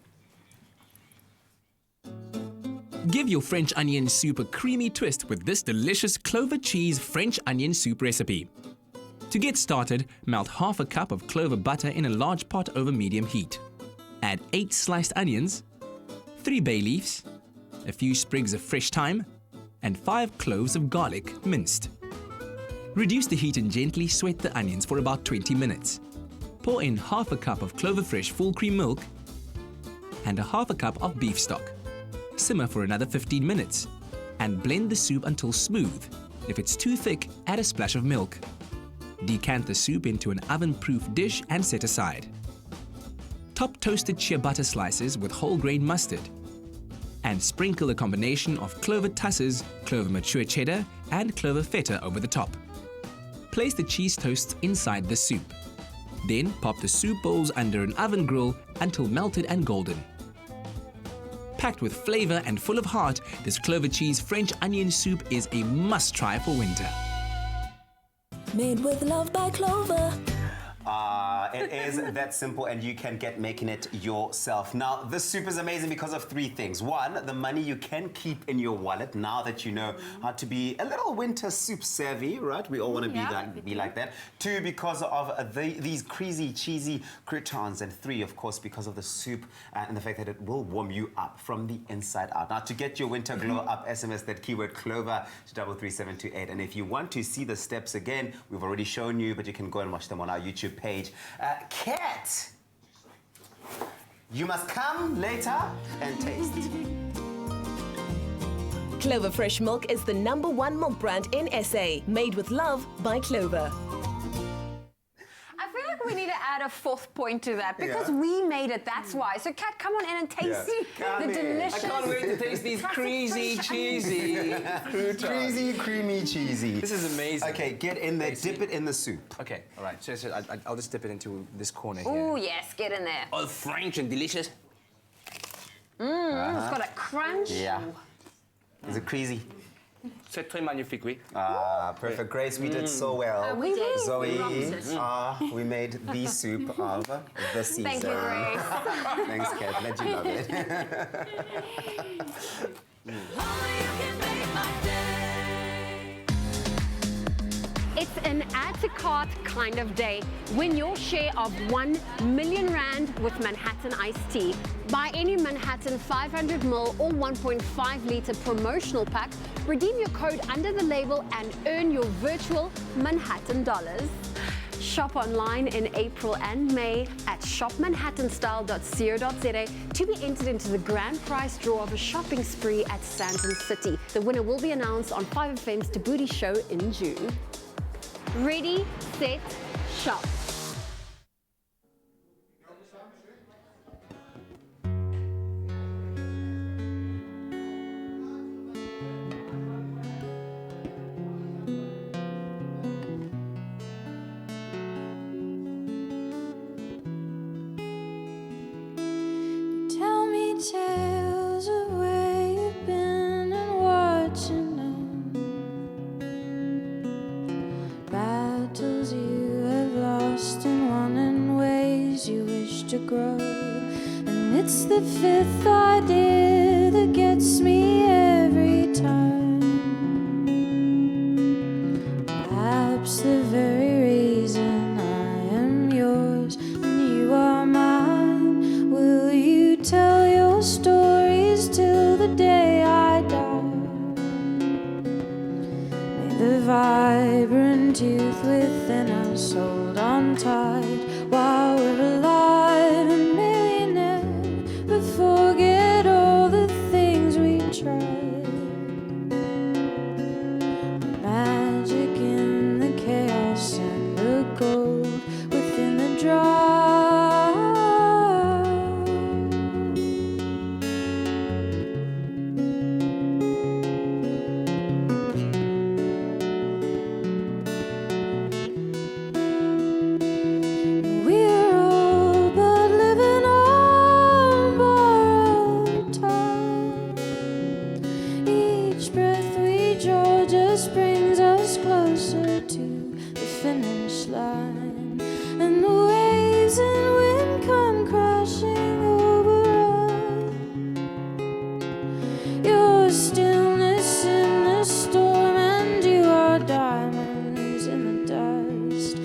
Give your French onion soup a creamy twist with this delicious clover cheese French onion soup recipe. To get started, melt half a cup of clover butter in a large pot over medium heat. Add 8 sliced onions, 3 bay leaves, a few sprigs of fresh thyme, and 5 cloves of garlic minced. Reduce the heat and gently sweat the onions for about 20 minutes. Pour in half a cup of clover fresh full cream milk and a half a cup of beef stock. Simmer for another 15 minutes and blend the soup until smooth. If it's too thick, add a splash of milk. Decant the soup into an oven-proof dish and set aside. Top toasted shea butter slices with whole grain mustard and sprinkle a combination of clover tusses, clover mature cheddar and clover feta over the top. Place the cheese toasts inside the soup. Then pop the soup bowls under an oven grill until melted and golden. Packed with flavor and full of heart, this clover cheese French onion soup is a must-try for winter.
Made with love by Clover.
It is that simple, and you can get making it yourself. Now, this soup is amazing because of 3 things. 1, the money you can keep in your wallet now that you know how to be a little winter soup savvy, right? We all want to be like that. 2, because of these crazy, cheesy croutons. And 3, of course, because of the soup and the fact that it will warm you up from the inside out. Now, to get your winter glow up, SMS that keyword Clover to 33728. And if you want to see the steps again, we've already shown you, but you can go and watch them on our YouTube page. Kat, you must come later and taste.
Clover Fresh Milk is the #1 milk brand in SA, made with love by Clover.
I feel like we need to add a 4th point to that because we made it, that's why. So Kat, come on in and taste the delicious...
I can't wait to taste these crazy, cheesy croutons.
Crazy, creamy, cheesy.
This is amazing.
Okay, get in there, dip it in the soup.
Okay, all right. So I'll just dip it into this corner here.
Oh, yes, get in there.
All French and delicious.
It's got a crunch.
Yeah. Is it crazy?
C'est très magnifique, oui.
Perfect. Grace, we did so well.
We did.
Zoe, we made the soup of the season.
Thank you, Grace.
Thanks, Kat. Glad you love it.
It's an add to cart kind of day. Win your share of 1 million rand with Manhattan iced tea. Buy any Manhattan 500ml or 1.5 litre promotional pack, redeem your code under the label and earn your virtual Manhattan dollars. Shop online in April and May at shopmanhattanstyle.co.za to be entered into the grand prize draw of a shopping spree at Sandton City. The winner will be announced on 5FM's Tabooty show in June. Ready, set, shop.
Tell me tales of where you've been and what you know. Battles you have lost and won in ways you wish to grow. And it's the 5th idea that gets me every time. Perhaps the very reason I am yours and you are mine. Will you tell your stories till the day I die? May the vibrant youth within us hold on tight while we're alive, and may we never forget all the things we tried. The magic in the chaos and the gold within the dry. We're all but living on borrowed time. Each breath we draw just brings us closer to the finish line. And the waves and wind come crashing over us. Your stillness in the storm, and you are diamonds in the dust.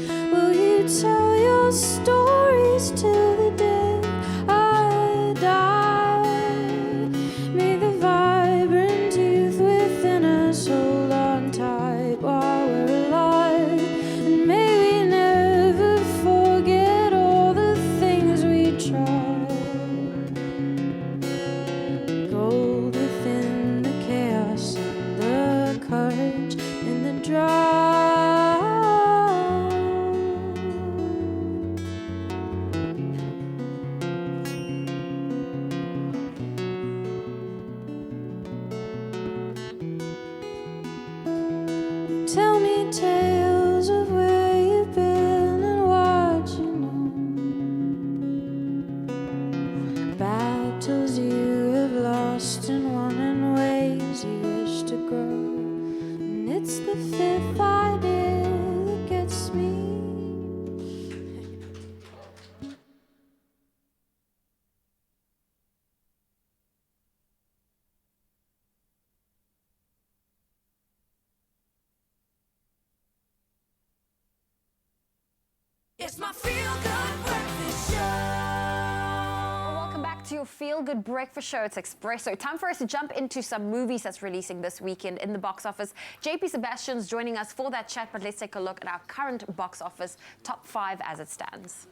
It's the fifth idea that gets me.
It's my feel-good breakfast show.
Welcome back to your feel-good breakfast show. It's Expresso. Time for us to jump into some movies that's releasing this weekend in the box office. JP Sebastian's joining us for that chat, but let's take a look at our current box office top 5 as it stands.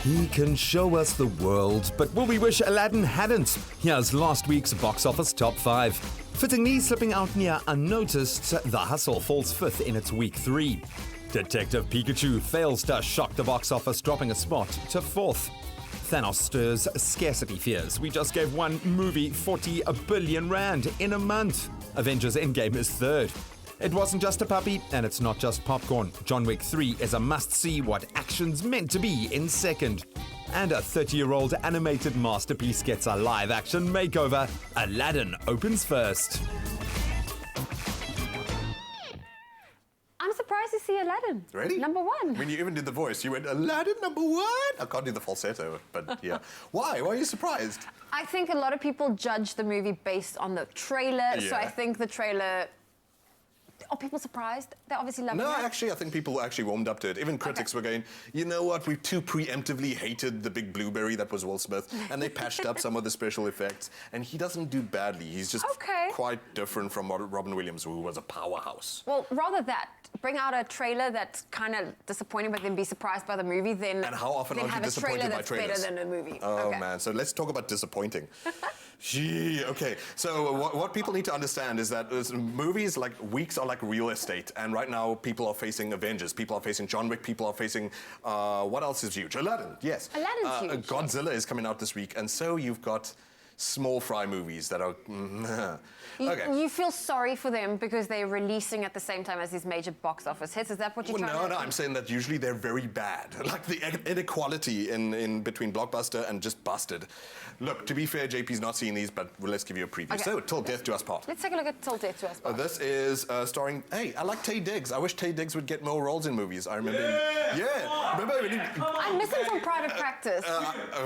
He can show us the world, but will we wish Aladdin hadn't? Here's last week's box office top 5. Fittingly slipping out near unnoticed, The Hustle falls 5th in its week 3. Detective Pikachu fails to shock the box office, dropping a spot to 4th. Thanos stirs scarcity fears. We just gave one movie 40 billion rand in a month. Avengers Endgame is 3rd. It wasn't just a puppy, and it's not just popcorn. John Wick 3 is a must-see what action's meant to be in 2nd. And a 30-year-old animated masterpiece gets a live-action makeover. Aladdin opens 1st.
I'm surprised to see Aladdin.
Really?
Number 1.
When you even did the voice, you went, Aladdin number 1? I can't do the falsetto, but yeah. Why? Why are you surprised?
I think a lot of people judge the movie based on the trailer, so I think the trailer... Are people surprised? They're obviously loving it.
No, actually, I think people actually warmed up to it. Even critics were going, you know what, we too preemptively hated the big blueberry that was Will Smith, and they patched up some of the special effects, and he doesn't do badly. He's just quite different from Robin Williams, who was a powerhouse.
Well, rather that, bring out a trailer that's kind of disappointing, but then be surprised by the movie, then
And how often are you disappointed by trailers?
Better than a movie.
Oh, man. So let's talk about disappointing. Gee, okay. So what people need to understand is that movies, like weeks, are like real estate. And right now, people are facing Avengers. People are facing John Wick. People are facing, what else is huge? Aladdin, yes.
Aladdin's huge.
Godzilla is coming out this week. And so you've got small fry movies that are...
You feel sorry for them because they're releasing at the same time as these major box office hits. Is that what you're trying to...
No, I'm saying that usually they're very bad. Like the inequality in between Blockbuster and just busted. Look, to be fair, JP's not seen these, but let's give you a preview.
Okay.
So, Till Death Do Us Part.
Let's take a look at Till Death Do Us Part.
This is starring... Hey, I like Taye Diggs. I wish Taye Diggs would get more roles in movies. I remember... Remember when he...
I'm missing from Private Practice.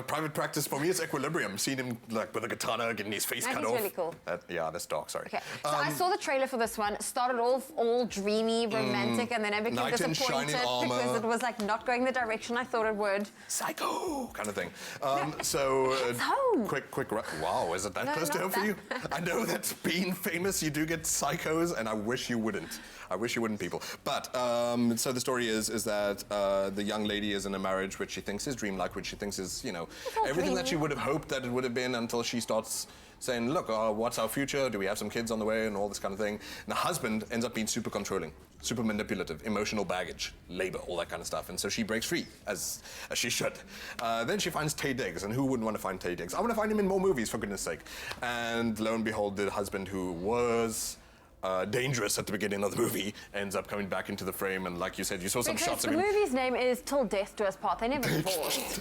Private Practice, for me, it's Equilibrium. Seeing him like with a katana, getting his face cut off.
That's really cool.
Yeah, that's dark, sorry.
Okay, so I saw the trailer for this one. It started off all dreamy, romantic, and then I became disappointed because it was like not going the direction I thought it would.
Psycho kind of thing. So
it's home.
Quick. Wow, is it that close to home for you? I know that being famous, you do get psychos, and I wish you wouldn't. I wish you wouldn't, people. But so the story is that the young lady is in a marriage which she thinks is dreamlike, which she thinks is, you know, everything that she would have hoped that it would have been until she starts saying, look, what's our future? Do we have some kids on the way? And all this kind of thing. And the husband ends up being super controlling, super manipulative, emotional baggage, labor, all that kind of stuff. And so she breaks free, as she should. Then she finds Taye Diggs, and who wouldn't want to find Taye Diggs? I want to find him in more movies, for goodness sake. And lo and behold, the husband who was... dangerous at the beginning of the movie ends up coming back into the frame, and like you said, you saw some shots of him.
The movie's name is Till Death Do Us Part. They never divorced.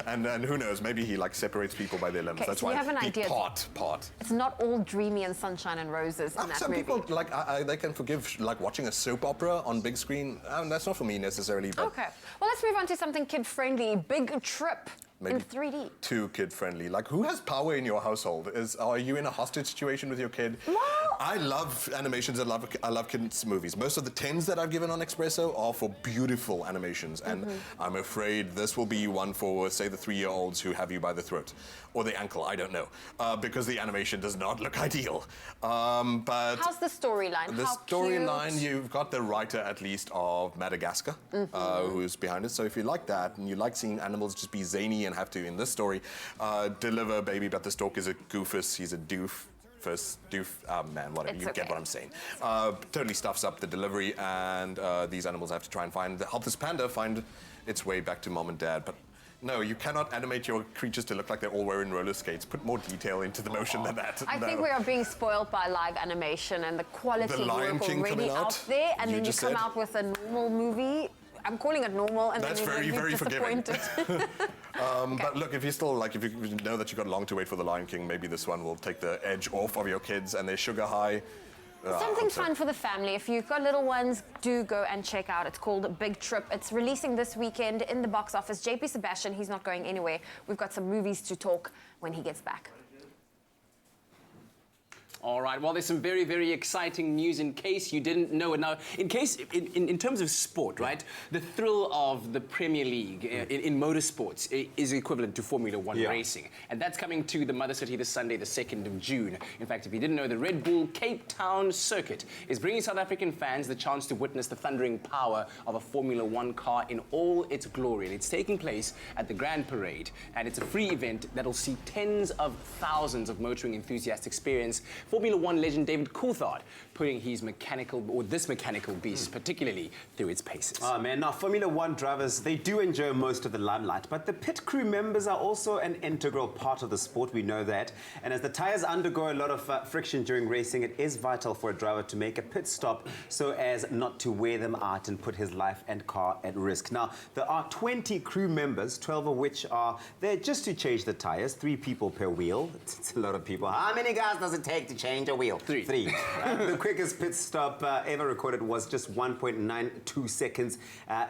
and who knows? Maybe he like separates people by their limbs.
Okay,
That's
so
why
you have an idea.
Part.
It's not all dreamy and sunshine and roses in that
some
movie.
people like they can forgive like watching a soap opera on big screen. That's not for me necessarily. But
okay. Well, let's move on to something kid-friendly. Big Trip.
Maybe
in 3D.
Too kid-friendly. Like, who has power in your household? Are you in a hostage situation with your kid?
Well,
I love animations. I love kids' movies. Most of the 10s that I've given on Expresso are for beautiful animations, and I'm afraid this will be one for, say, the 3-year-olds who have you by the throat or the ankle. I don't know, because the animation does not look ideal. But
how's the storyline?
The storyline, you've got the writer at least of Madagascar, who's behind it. So if you like that and you like seeing animals just be zany and have to, in this story, deliver a baby, but the stork is a goofus, he's a doof. Man, whatever, you get what I'm saying. Totally stuffs up the delivery, and these animals have to try and help this panda find its way back to mom and dad. But no, you cannot animate your creatures to look like they're all wearing roller skates. Put more detail into the motion than that.
I think we are being spoiled by live animation and the quality of work already out there, and then you come out with a normal movie. I'm calling it normal, and
that's
then you're
very
disappointed.
But look, if you still if you know that you've got long to wait for the Lion King, maybe this one will take the edge off of your kids and their sugar high.
Something fun for the family. If you've got little ones, do go and check out. It's called Big Trip. It's releasing this weekend in the box office. JP Sebastian, he's not going anywhere. We've got some movies to talk when he gets back.
All right, well, there's some very, very exciting news in case you didn't know it. Now, in terms of sport, right, the thrill of the Premier League in motorsports is equivalent to Formula One racing. And that's coming to the Mother City this Sunday, the 2nd of June. In fact, if you didn't know, the Red Bull Cape Town circuit is bringing South African fans the chance to witness the thundering power of a Formula One car in all its glory. And it's taking place at the Grand Parade. And it's a free event that'll see tens of thousands of motoring enthusiasts experience Formula One legend David Coulthard putting this mechanical beast particularly through its paces.
Oh man, now Formula One drivers, they do enjoy most of the limelight, but the pit crew members are also an integral part of the sport, we know that. And as the tires undergo a lot of friction during racing, it is vital for a driver to make a pit stop so as not to wear them out and put his life and car at risk. Now, there are 20 crew members, 12 of which are there just to change the tires, 3 people per wheel. It's a lot of people. How many guys does it take to change a wheel? 3. The quickest pit stop ever recorded was just 1.92 seconds.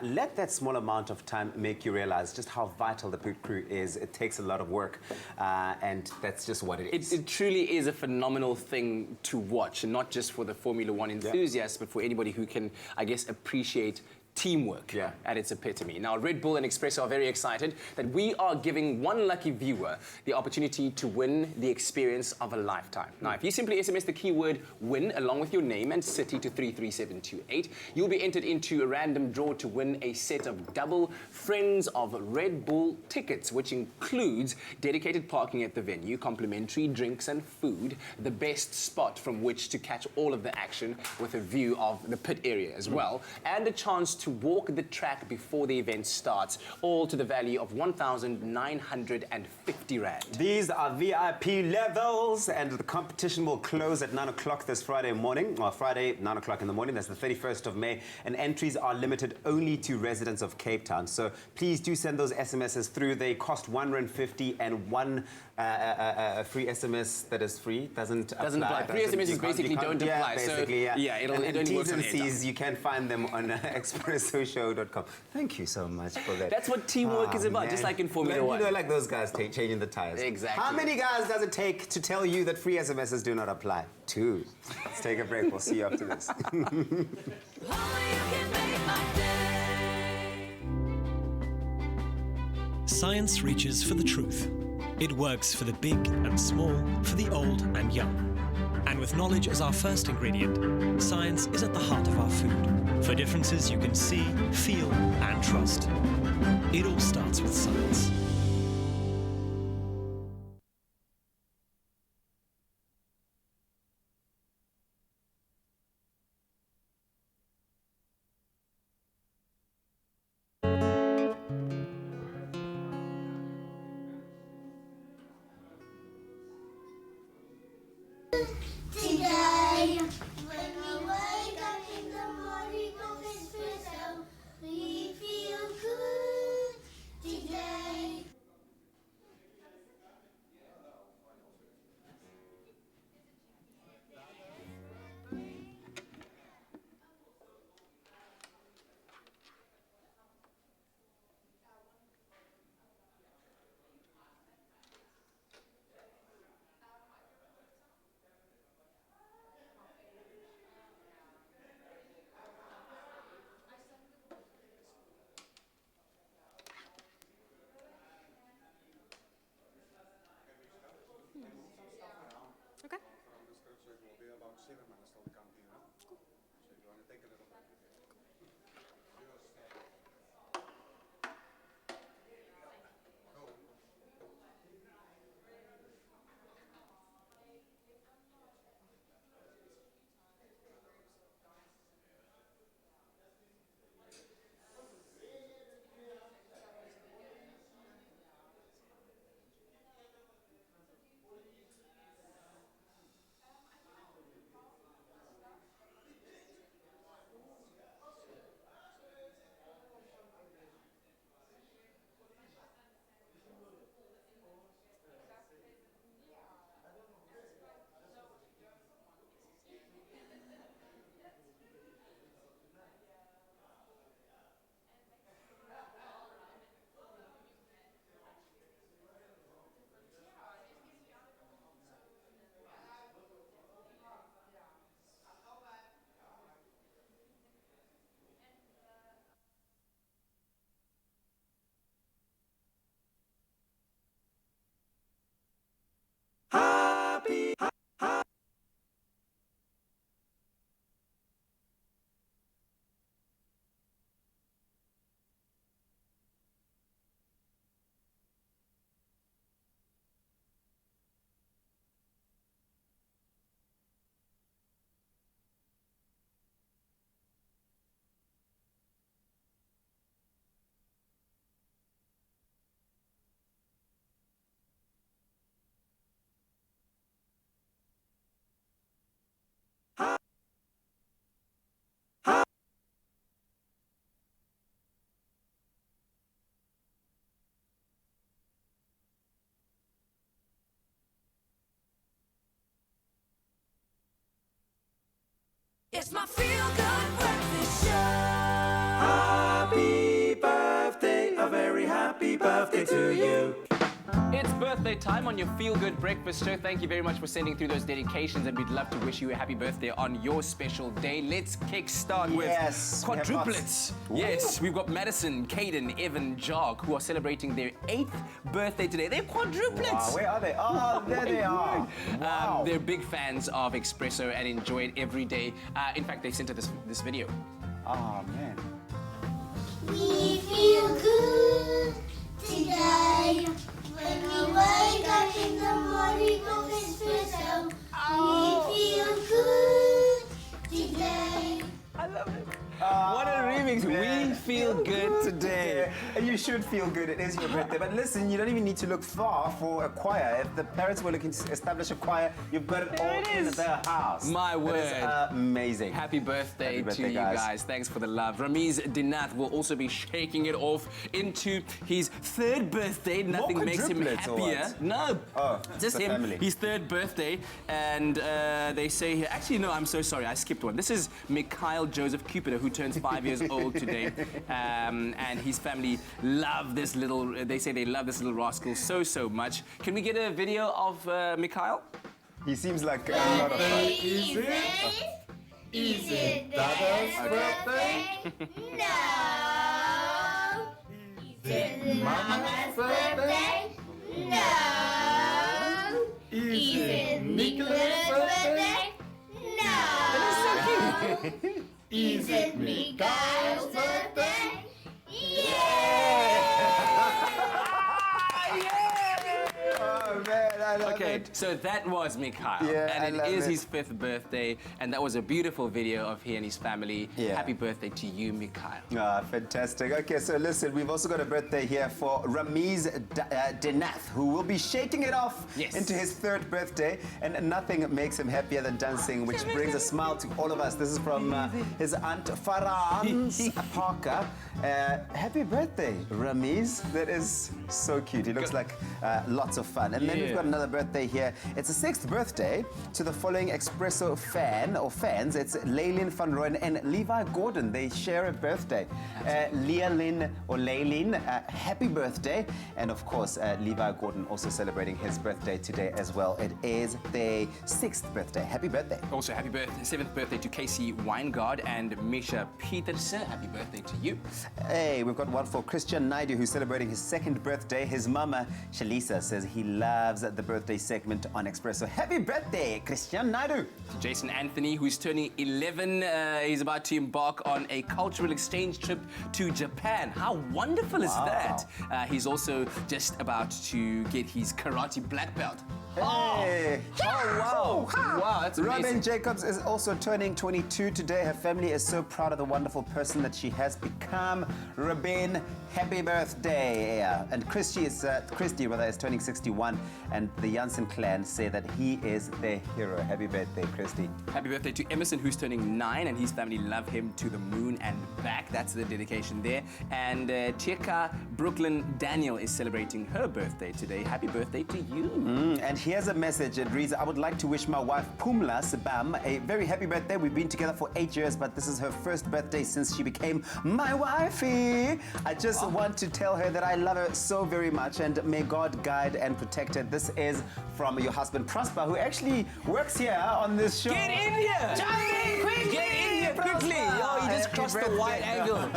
Let that small amount of time make you realize just how vital the pit crew is. It takes a lot of work, and that's just what it is.
It truly is a phenomenal thing to watch, and not just for the Formula One enthusiasts, but for anybody who can, I guess, appreciate teamwork at its epitome. Now, Red Bull and Expresso are very excited that we are giving one lucky viewer the opportunity to win the experience of a lifetime. Now, if you simply SMS the keyword WIN along with your name and city to 33728, you'll be entered into a random draw to win a set of double Friends of Red Bull tickets, which includes dedicated parking at the venue, complimentary drinks and food, the best spot from which to catch all of the action with a view of the pit area as well, and a chance to walk the track before the event starts, all to the value of 1,950 Rand.
These are VIP levels, and the competition will close at 9 o'clock this Friday morning, or Friday, 9 o'clock in the morning. That's the 31st of May, and entries are limited only to residents of Cape Town. So please do send those SMSs through. They cost R1.50, and one free SMS that is free doesn't apply.
Free SMSs basically don't apply.
Basically,
it only works on
T's, you can find them on expressoshow.com. Thank you so much for that.
That's what teamwork is about, just like in Formula One.
You know, like those guys changing the tires.
Exactly.
How many guys does it take to tell you that free SMSs do not apply? 2. Let's take a break. We'll see you after this.
Science reaches for the truth. It works for the big and small, for the old and young. And with knowledge as our first ingredient, science is at the heart of our food. For differences you can see, feel, and trust. It all starts with science.
Today, when we wake up in the morning with espresso, we feel good. Today, It's my feel-good breakfast show.
Happy birthday, a very happy birthday to you.
It's birthday time on your Feel Good Breakfast Show. Thank you very much for sending through those dedications, and we'd love to wish you a happy birthday on your special day. Let's kickstart with quadruplets. Yes, we've got Madison, Caden, Evan, Jog, who are celebrating their 8th birthday today. They're quadruplets.
Wow, where are they? Oh, there they are. Wow.
They're big fans of Expresso and enjoy it every day. In fact, they sent us this video.
Oh, man.
We feel good today. When we wake up in the morning with Expresso, we feel good today.
I love it. What a remix.
Man.
We feel good today.
And you should feel good. It is your birthday. But listen, you don't even need to look far for a choir. If the parents were looking to establish a choir, you've got it all in their house.
My word.
That is amazing.
Happy birthday,
to
you guys. Thanks for the love. Ramiz Dinath will also be shaking it off into his 3rd birthday. Nothing makes him happier. No.
Oh,
just him.
family.
His 3rd birthday. And they say here, actually, no, I'm so sorry. I skipped one. This is Mikhail Joseph Cupido, who turns 5 years old today. And his family love this little, they say they love this little rascal so much. Can we get a video of Mikhail?
He seems like a lot of fun.
Is it Dada's birthday? No. Is it Mama's birthday? No. Is it Nicholas' birthday? No. Is it Mikhail's birthday?
Oh, man, I love it.
So that was Mikhail.
Yeah,
and
I
it is
love
his 5th birthday, and that was a beautiful video of he and his family.
Yeah.
Happy birthday to you, Mikhail.
Ah, fantastic. Okay, so listen, we've also got a birthday here for Ramiz Dinath, who will be shaking it off into his 3rd birthday, and nothing makes him happier than dancing, which brings a smile to all of us. This is from his aunt Farah Parker. Happy birthday, Ramiz. That is so cute. He looks like lots of fun. And then we've got another birthday here. It's the 6th birthday to the following Expresso fan or fans. It's Laylin van Rooyen and Levi Gordon. They share a birthday. Lealyn or Laylin, happy birthday. And of course, Levi Gordon also celebrating his birthday today as well. It is their 6th birthday. Happy birthday.
Also, happy birthday, 7th birthday to Casey Weingard and Misha Peterson. Happy birthday to you.
Hey, we've got one for Christian Naidu, who's celebrating his 2nd birthday. His mama, Shalisa, says he loves the birthday segment on Expresso. Happy birthday, Christian Naidu.
To Jason Anthony, who's turning 11. He's about to embark on a cultural exchange trip to Japan. How wonderful is that? He's also just about to get his karate black belt.
Hey.
Oh, wow. Wow, that's amazing.
Robin Jacobs is also turning 22 today. Her family is so proud of the wonderful person that she has become. Robin, happy birthday. And Christy is turning 61, and the Janssen clan say that he is their hero. Happy birthday, Christy.
Happy birthday to Emerson, who's turning 9, and his family love him to the moon and back. That's the dedication there. And Chika Brooklyn Daniel is celebrating her birthday today. Happy birthday to you.
And here's a message. It reads, I would like to wish my wife, Pumla Sabam, a very happy birthday. We've been together for 8 years, but this is her 1st birthday since she became my wifey. I just want to tell her that I love her so very much, and may God guide and protect her. This is from your husband, Prosper, who actually works here on this show.
Get in here!
Jump in quickly!
Get in here quickly! Yo, you just crossed the wide angle.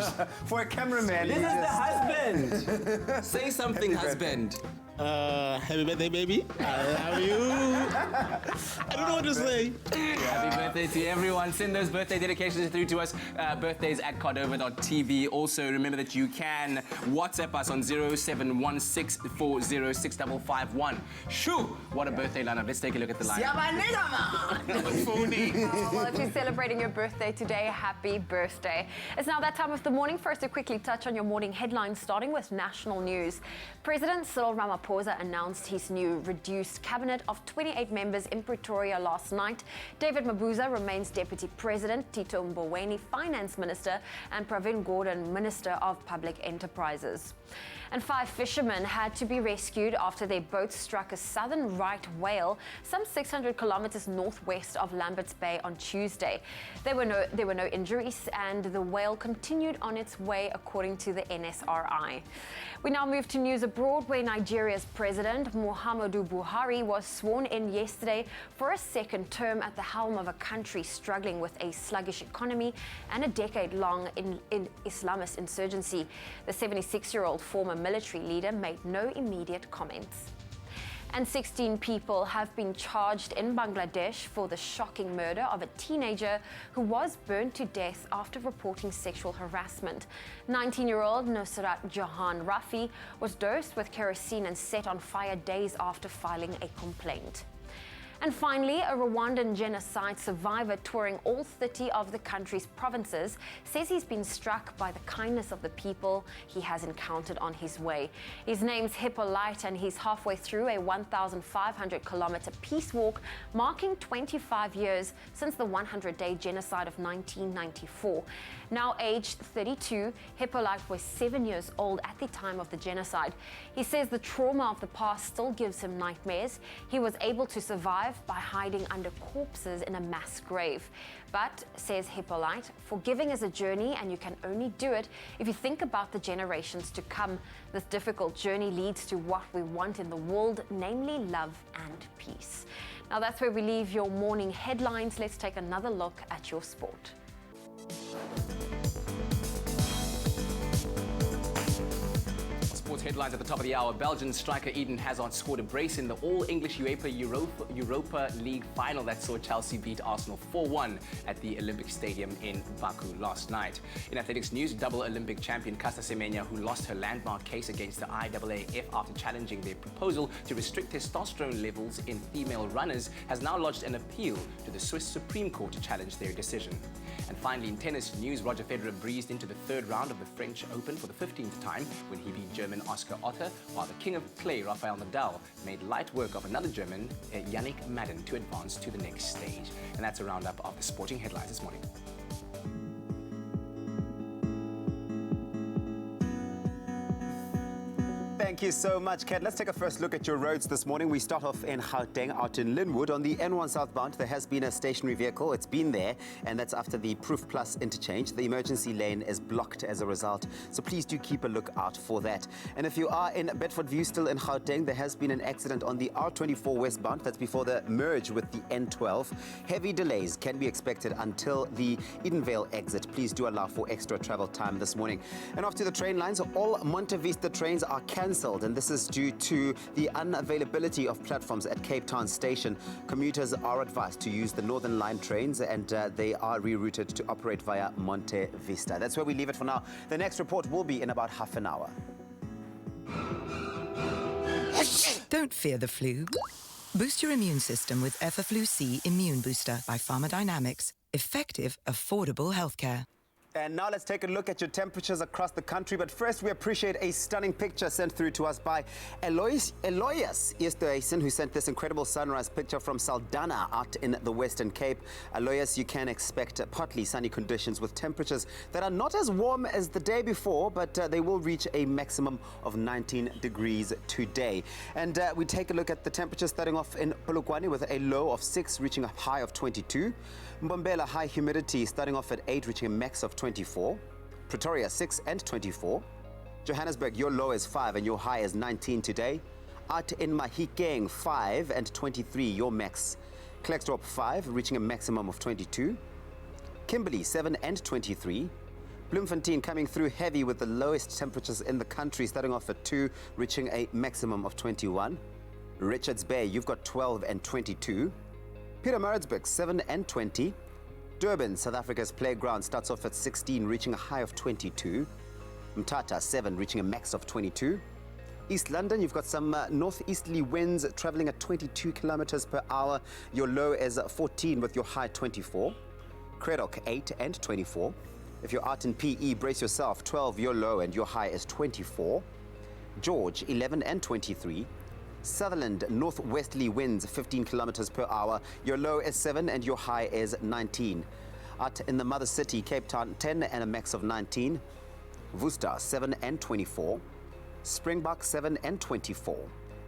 For a cameraman.
This is the husband. Say something, husband.
Happy birthday, baby. I love you. I don't know what to say.
Happy birthday to everyone. Send those birthday dedications through to us. Birthdays at cordova.tv. Also, remember that you can WhatsApp us on 0716406551. Shoo! What a birthday lineup. Let's take a look at the lineup.
Well, if you're celebrating your birthday today, happy birthday. It's now that time of the morning. First, to quickly touch on your morning headlines, starting with national news. President Cyril Ramaphosa Ramaphosa announced his new reduced cabinet of 28 members in Pretoria last night. David Mabuza remains Deputy President, Tito Mboweni Finance Minister, and Pravin Gordhan Minister of Public Enterprises. And 5 fishermen had to be rescued after their boat struck a southern right whale some 600 kilometers northwest of Lambert's Bay on Tuesday. There were no injuries, and the whale continued on its way, according to the NSRI. We now move to news abroad, where Nigeria's President Muhammadu Buhari was sworn in yesterday for a second term at the helm of a country struggling with a sluggish economy and a decade-long Islamist insurgency. The 76-year-old former military leader made no immediate comments. And 16 people have been charged in Bangladesh for the shocking murder of a teenager who was burned to death after reporting sexual harassment. 19-year-old Nusrat Jahan Rafi was dosed with kerosene and set on fire days after filing a complaint. And finally, a Rwandan genocide survivor touring all 30 of the country's provinces says he's been struck by the kindness of the people he has encountered on his way. His name's Hippolyte, and he's halfway through a 1,500-kilometer peace walk, marking 25 years since the 100-day genocide of 1994. Now aged 32, Hippolyte was 7 years old at the time of the genocide. He says the trauma of the past still gives him nightmares. He was able to survive by hiding under corpses in a mass grave. But, says Hippolyte, forgiving is a journey, and you can only do it if you think about the generations to come. This difficult journey leads to what we want in the world, namely love and peace. Now that's where we leave your morning headlines. Let's take another look at your sport.
Sports headlines at the top of the hour. Belgian striker Eden Hazard scored a brace in the All-English Europa League final that saw Chelsea beat Arsenal 4-1 at the Olympic Stadium in Baku last night. In athletics news, double Olympic champion Caster Semenya, who lost her landmark case against the IAAF after challenging their proposal to restrict testosterone levels in female runners, has now lodged an appeal to the Swiss Supreme Court to challenge their decision. And finally, in tennis news, Roger Federer breezed into the third round of the French Open for the 15th time when he beat German Oscar Otter, while the king of clay, Rafael Nadal, made light work of another German, Yannick Madden, to advance to the next stage. And that's a roundup of the sporting headlines this morning.
Thank you so much, Kat. Let's take a first look at your roads this morning. We start off in Gauteng, out in Linwood. On the N1 southbound, there has been a stationary vehicle. It's been there, and that's after the Proof Plus interchange. The emergency lane is blocked as a result, so please do keep a lookout for that. And if you are in Bedfordview, still in Gauteng, there has been an accident on the R24 westbound. That's before the merge with the N12. Heavy delays can be expected until the Edenvale exit. Please do allow for extra travel time this morning. And off to the train lines, all Monte Vista trains are cancelled, and this is due to the unavailability of platforms at Cape Town Station. Commuters are advised to use the Northern Line trains, and they are rerouted to operate via Monte Vista. That's where we leave it for now. The next report will be in about half an hour.
Don't fear the flu. Boost your immune system with Effaflu C Immune Booster by Pharmadynamics. Effective, affordable healthcare.
And now let's take a look at your temperatures across the country. But first, we appreciate a stunning picture sent through to us by Eloias Esterhuisen, who sent this incredible sunrise picture from Saldanha out in the Western Cape. Eloias, you can expect partly sunny conditions with temperatures that are not as warm as the day before, but they will reach a maximum of 19 degrees today. And we take a look at the temperatures starting off in Polokwane with a low of 6, reaching a high of 22. Mbombela, high humidity starting off at 8, reaching a max of 24. Pretoria, 6 and 24. Johannesburg, your low is 5 and your high is 19 today. Out in Mahikeng, 5 and 23, your max. Klerksdorp, 5, reaching a maximum of 22. Kimberley, 7 and 23. Bloemfontein coming through heavy with the lowest temperatures in the country, starting off at 2, reaching a maximum of 21. Richards Bay, you've got 12 and 22. Pietermaritzburg, 7 and 20. Durban, South Africa's playground, starts off at 16, reaching a high of 22. Mthatha, 7, reaching a max of 22. East London, you've got some northeasterly winds traveling at 22 kilometers per hour. Your low is 14 with your high 24. Craddock, 8 and 24. If you're out in PE, brace yourself, 12 your low and your high is 24. George, 11 and 23. Sutherland, northwesterly winds 15 kilometers per hour. Your low is 7 and your high is 19. Out in the mother city, Cape Town, 10 and a max of 19. Worcester, 7 and 24. Springbok, 7 and 24.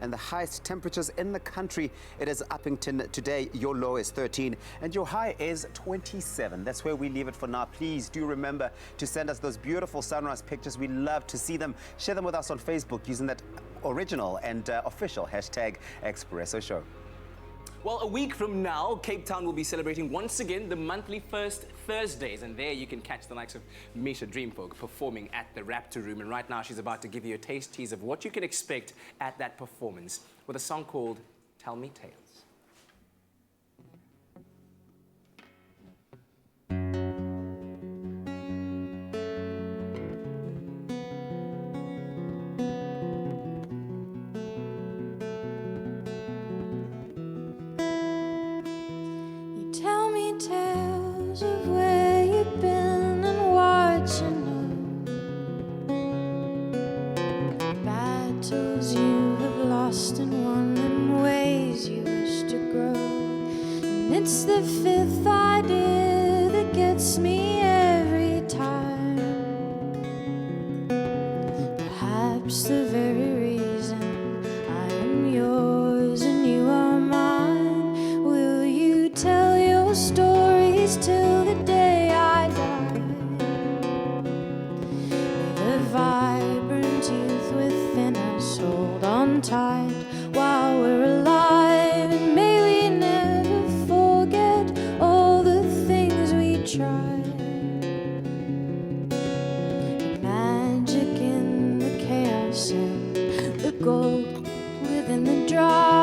And the highest temperatures in the country, it is Uppington today. Your low is 13 and your high is 27. That's where we leave it for now. Please do remember to send us those beautiful sunrise pictures. We love to see them. Share them with us on Facebook using that original and official hashtag Expresso Show.
Well, a week from now, Cape Town will be celebrating once again the monthly First Thursdays, and there you can catch the likes of Misha Dreamfolk performing at the Raptor Room. And right now, she's about to give you a tease of what you can expect at that performance with a song called Tell Me Tales.
Tell me tales of where you've been and what you know. Battles you have lost and won in ways you wish to grow. And it's the fifth idea that gets me every time. Perhaps the very reason I am yours and you are mine. Will you tell your stories till the day I die? May the vibrant youth within us hold on tight while we're alive, and may we never forget all the things we tried. Magic in the chaos and the gold within the dry.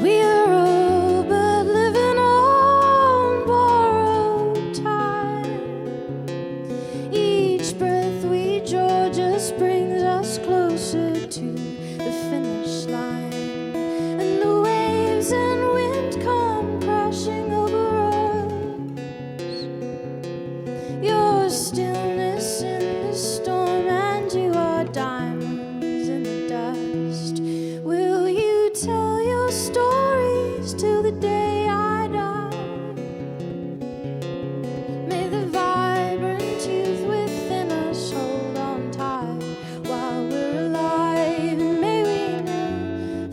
We are all but living on borrowed time. Each breath we draw just brings us closer to the finish line. And the waves and wind come crashing over us. Your stillness in the storm, and you are diamonds in the dust. Will you tell your stories till the day I die? May the vibrant youth within us hold on tight while we're alive, and may we never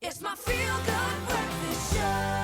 It's my feel-good breakfast show.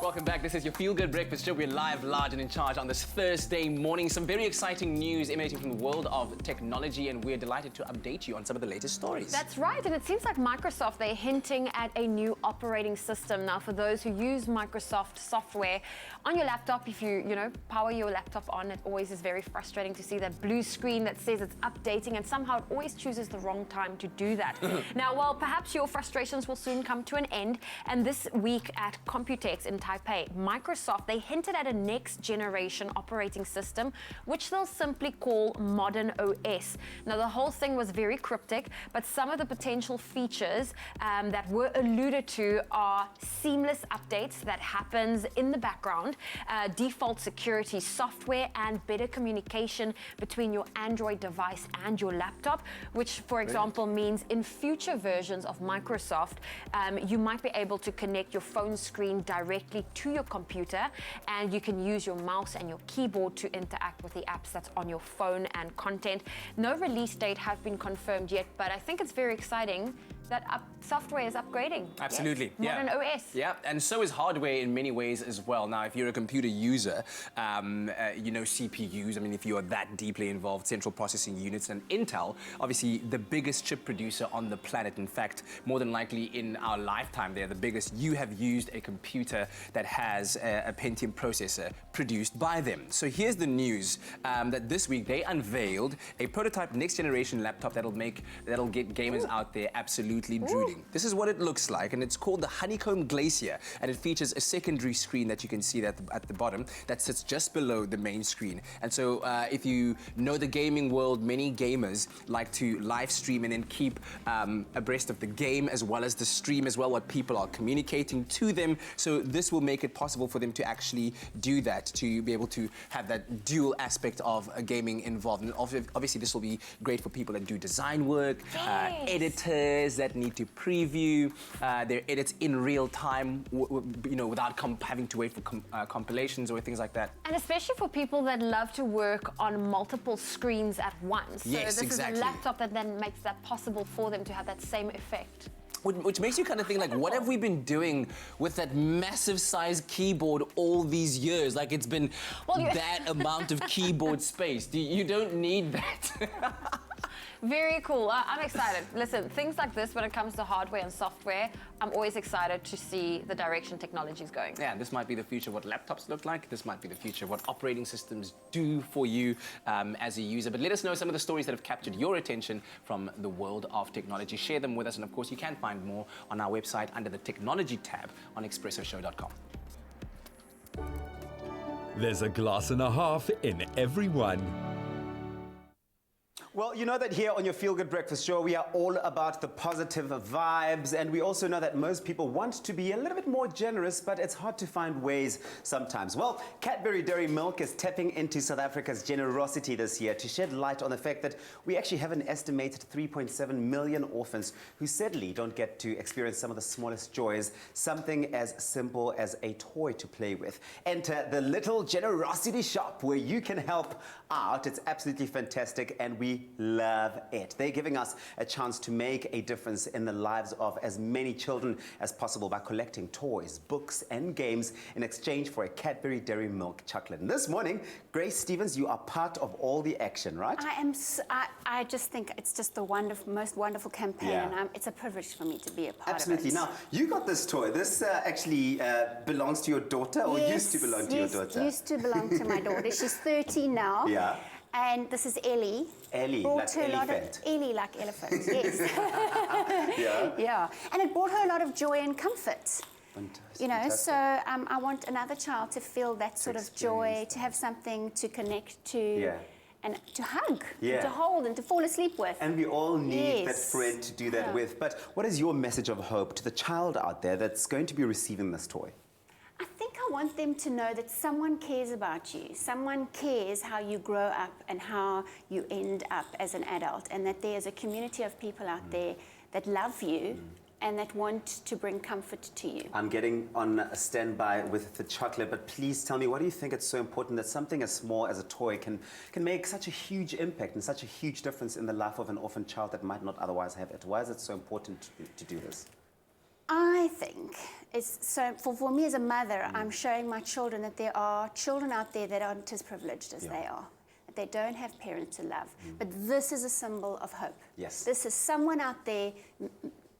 Welcome back. This is your Feel Good Breakfast Show. We're live, large and in charge on this Thursday morning. Some very exciting news emanating from the world of technology, and we're delighted to update you on some of the latest stories.
That's right, and it seems like Microsoft, they're hinting at a new operating system. Now, for those who use Microsoft software on your laptop, if you power your laptop on, it always is very frustrating to see that blue screen that says it's updating, and somehow it always chooses the wrong time to do that. Now, while perhaps your frustrations will soon come to an end, and this week at Computex in Taipei, Microsoft, they hinted at a next generation operating system, which they'll simply call Modern OS. Now, the whole thing was very cryptic, but some of the potential features that were alluded to are seamless updates that happens in the background, default security software, and better communication between your Android device and your laptop, which, for example, means in future versions of Microsoft, you might be able to connect your phone screen directly to your computer, and you can use your mouse and your keyboard to interact with the apps that's on your phone and content. No release date has been confirmed yet, but I think it's very exciting that software is upgrading.
Absolutely.
Yes. Modern OS.
Yeah, and so is hardware in many ways as well. Now, if you're a computer user, CPUs, I mean, if you're that deeply involved, central processing units, and Intel, obviously the biggest chip producer on the planet. In fact, more than likely in our lifetime, they're the biggest. You have used a computer that has a Pentium processor produced by them. So here's the news that this week they unveiled a prototype next generation laptop that'll get gamers out there absolutely drooling. This is what it looks like, and it's called the Honeycomb Glacier, and it features a secondary screen that you can see at the bottom that sits just below the main screen. And so if you know the gaming world, many gamers like to live stream and then keep abreast of the game as well as the stream as well, what people are communicating to them. So this will make it possible for them to actually do that, to be able to have that dual aspect of gaming involved. And obviously this will be great for people that do design work, editors that need to preview their edits in real time, without having to wait for compilations or things like that.
And especially for people that love to work on multiple screens at once. So
Yes,
this
exactly.
is a laptop that then makes that possible for them to have that same effect.
Which makes you kind of think, like, what have we been doing with that massive size keyboard all these years? Like, it's been that amount of keyboard space. You don't need that.
Very cool. I'm excited. Listen, things like this, when it comes to hardware and software, I'm always excited to see the direction technology is going.
Yeah, this might be the future of what laptops look like. This might be the future of what operating systems do for you as a user. But let us know some of the stories that have captured your attention from the world of technology. Share them with us. And of course, you can find more on our website under the technology tab on expressoshow.com.
There's a glass and a half in everyone.
Well, you know that here on your Feel Good Breakfast Show, we are all about the positive vibes, and we also know that most people want to be a little bit more generous, but it's hard to find ways sometimes. Well, Cadbury Dairy Milk is tapping into South Africa's generosity this year to shed light on the fact that we actually have an estimated 3.7 million orphans who sadly don't get to experience some of the smallest joys, something as simple as a toy to play with. Enter the Little Generosity Shop, where you can help out. It's absolutely fantastic, and we love it. They're giving us a chance to make a difference in the lives of as many children as possible by collecting toys, books, and games in exchange for a Cadbury Dairy Milk chocolate. And this morning, Grace Stevens, you are part of all the action, right?
I just think it's just the most wonderful campaign, and it's a privilege for me to be a part
Absolutely.
of it.
Now, you got this toy. This actually belongs to your daughter, or used to belong to your daughter?
Used to belong to my daughter. She's 13 now.
Yeah.
And this is Ellie.
Ellie,
brought
like
her
elephant.
Ellie, like elephant, yes.
Yeah.
Yeah. And it brought her a lot of joy and comfort.
Fantastic.
So I want another child to feel that sort of joy, to have something to connect to, and to hug, and to hold, and to fall asleep with.
And we all need that friend to do that with. But what is your message of hope to the child out there that's going to be receiving this toy?
I think I want them to know that someone cares about you. Someone cares how you grow up and how you end up as an adult, and that there's a community of people out there that love you and that want to bring comfort to you.
I'm getting on a standby with the chocolate, but please tell me, why do you think it's so important that something as small as a toy can make such a huge impact and such a huge difference in the life of an orphan child that might not otherwise have it? Why is it so important to do this?
I think it's so, for me as a mother, I'm showing my children that there are children out there that aren't as privileged as they are. That they don't have parents to love. But this is a symbol of hope.
Yes.
This is someone out there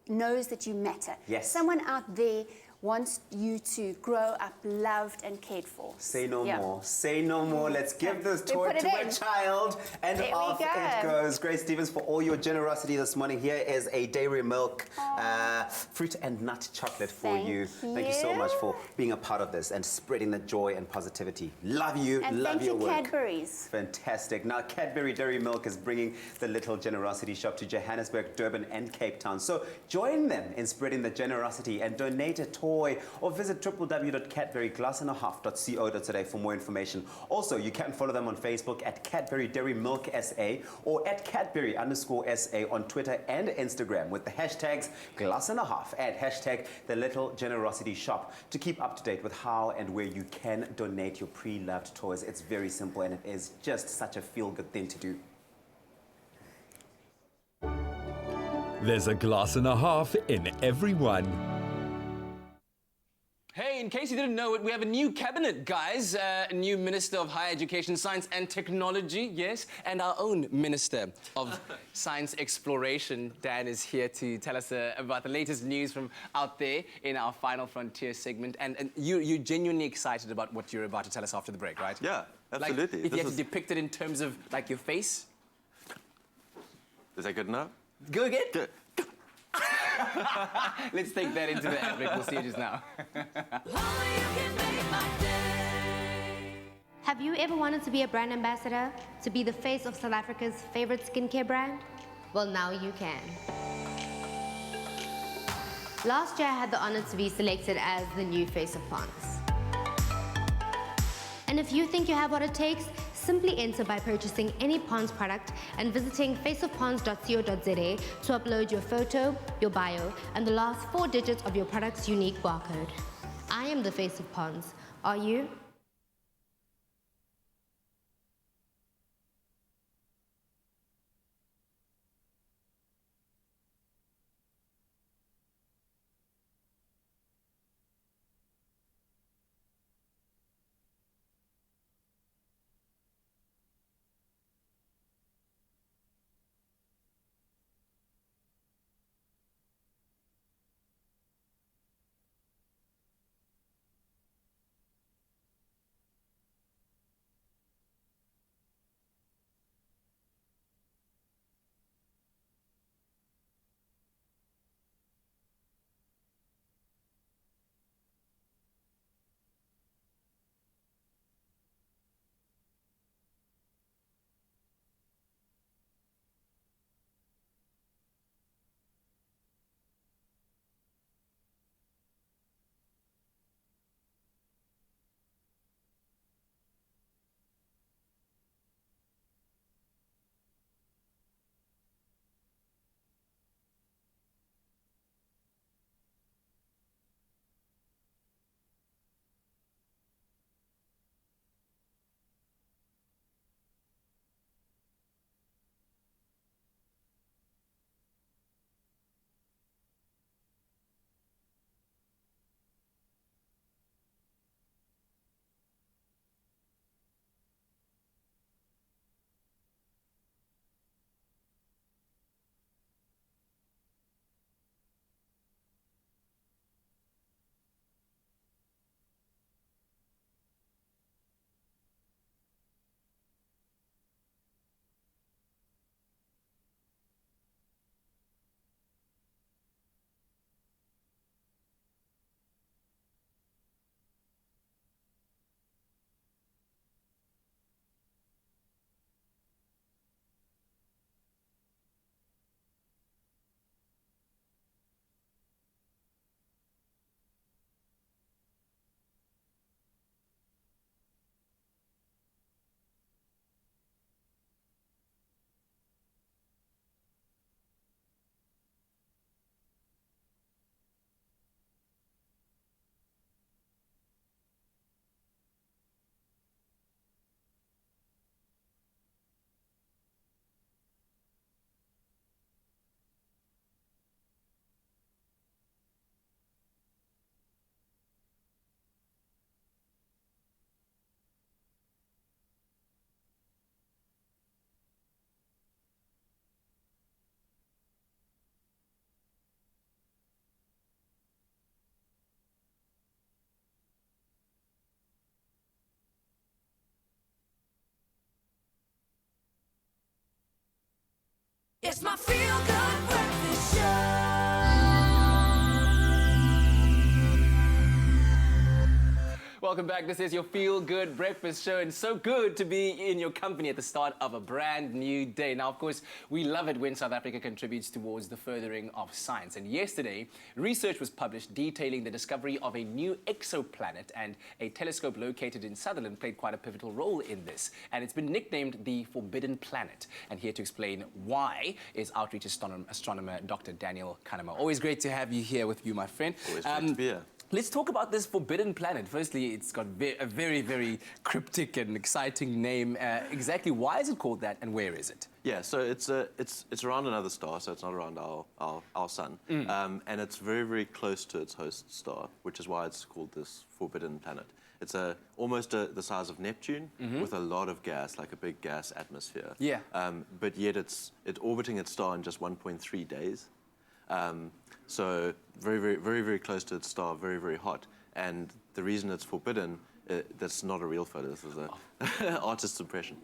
knows that you matter.
Yes.
Someone out there wants you to grow up loved and cared for.
Say no more. Say no more. Let's give this toy to a child. And
there
off it goes. Grace Stevens, for all your generosity this morning, here is a dairy milk fruit and nut chocolate for you. Thank you so much for being a part of this and spreading the joy and positivity. Love you.
And
love your work.
Cadbury's.
Fantastic. Now, Cadbury Dairy Milk is bringing the Little Generosity Shop to Johannesburg, Durban, and Cape Town. So join them in spreading the generosity and donate a toy, or visit www.cadburyglassandahaf.co.za for more information. Also, you can follow them on Facebook at Cadbury Dairy Milk SA or at Cadbury_SA on Twitter and Instagram with the hashtags #glassandahaf and hashtag the Little Generosity Shop to keep up to date with how and where you can donate your pre-loved toys. It's very simple and it is just such a feel-good thing to do.
There's a glass and a half in everyone.
Hey, in case you didn't know it, we have a new cabinet, guys. A new Minister of Higher Education, Science and Technology, yes, and our own Minister of Science Exploration. Dan is here to tell us about the latest news from out there in our Final Frontier segment. And you're genuinely excited about what you're about to tell us after the break, right?
Yeah, absolutely.
Like, if you had to depict it in terms of, like, your face?
Is that good enough?
Go again? Good. Let's take that into the ad break. We'll see you just now.
Have you ever wanted to be a brand ambassador? To be the face of South Africa's favorite skincare brand? Well, now you can. Last year, I had the honor to be selected as the new face of Ponds. And if you think you have what it takes, simply enter by purchasing any Ponds product and visiting faceofponds.co.za to upload your photo, your bio, and the last 4 digits of your product's unique barcode. I am the face of Ponds. Are you?
It's my feel-good breakfast show.
Welcome back. This is your Feel Good Breakfast Show, and so good to be in your company at the start of a brand new day. Now, of course, we love it when South Africa contributes towards the furthering of science. And yesterday, research was published detailing the discovery of a new exoplanet, and a telescope located in Sutherland played quite a pivotal role in this. And it's been nicknamed the Forbidden Planet. And here to explain why is Outreach astronomer Dr. Daniel Kahnemer. Always great to have you here with you, my friend.
Always great to be here.
Let's talk about this forbidden planet. Firstly, it's got a very, very cryptic and exciting name. Exactly why is it called that, and where is it?
Yeah, so it's around another star, so it's not around our sun. And it's very, very close to its host star, which is why it's called this forbidden planet. It's almost the size of Neptune with a lot of gas, like a big gas atmosphere.
Yeah.
But yet it's orbiting its star in just 1.3 days. So very, very, very, very close to its star, very, very hot. And the reason it's forbidden, that's not a real photo, this is an artist's impression,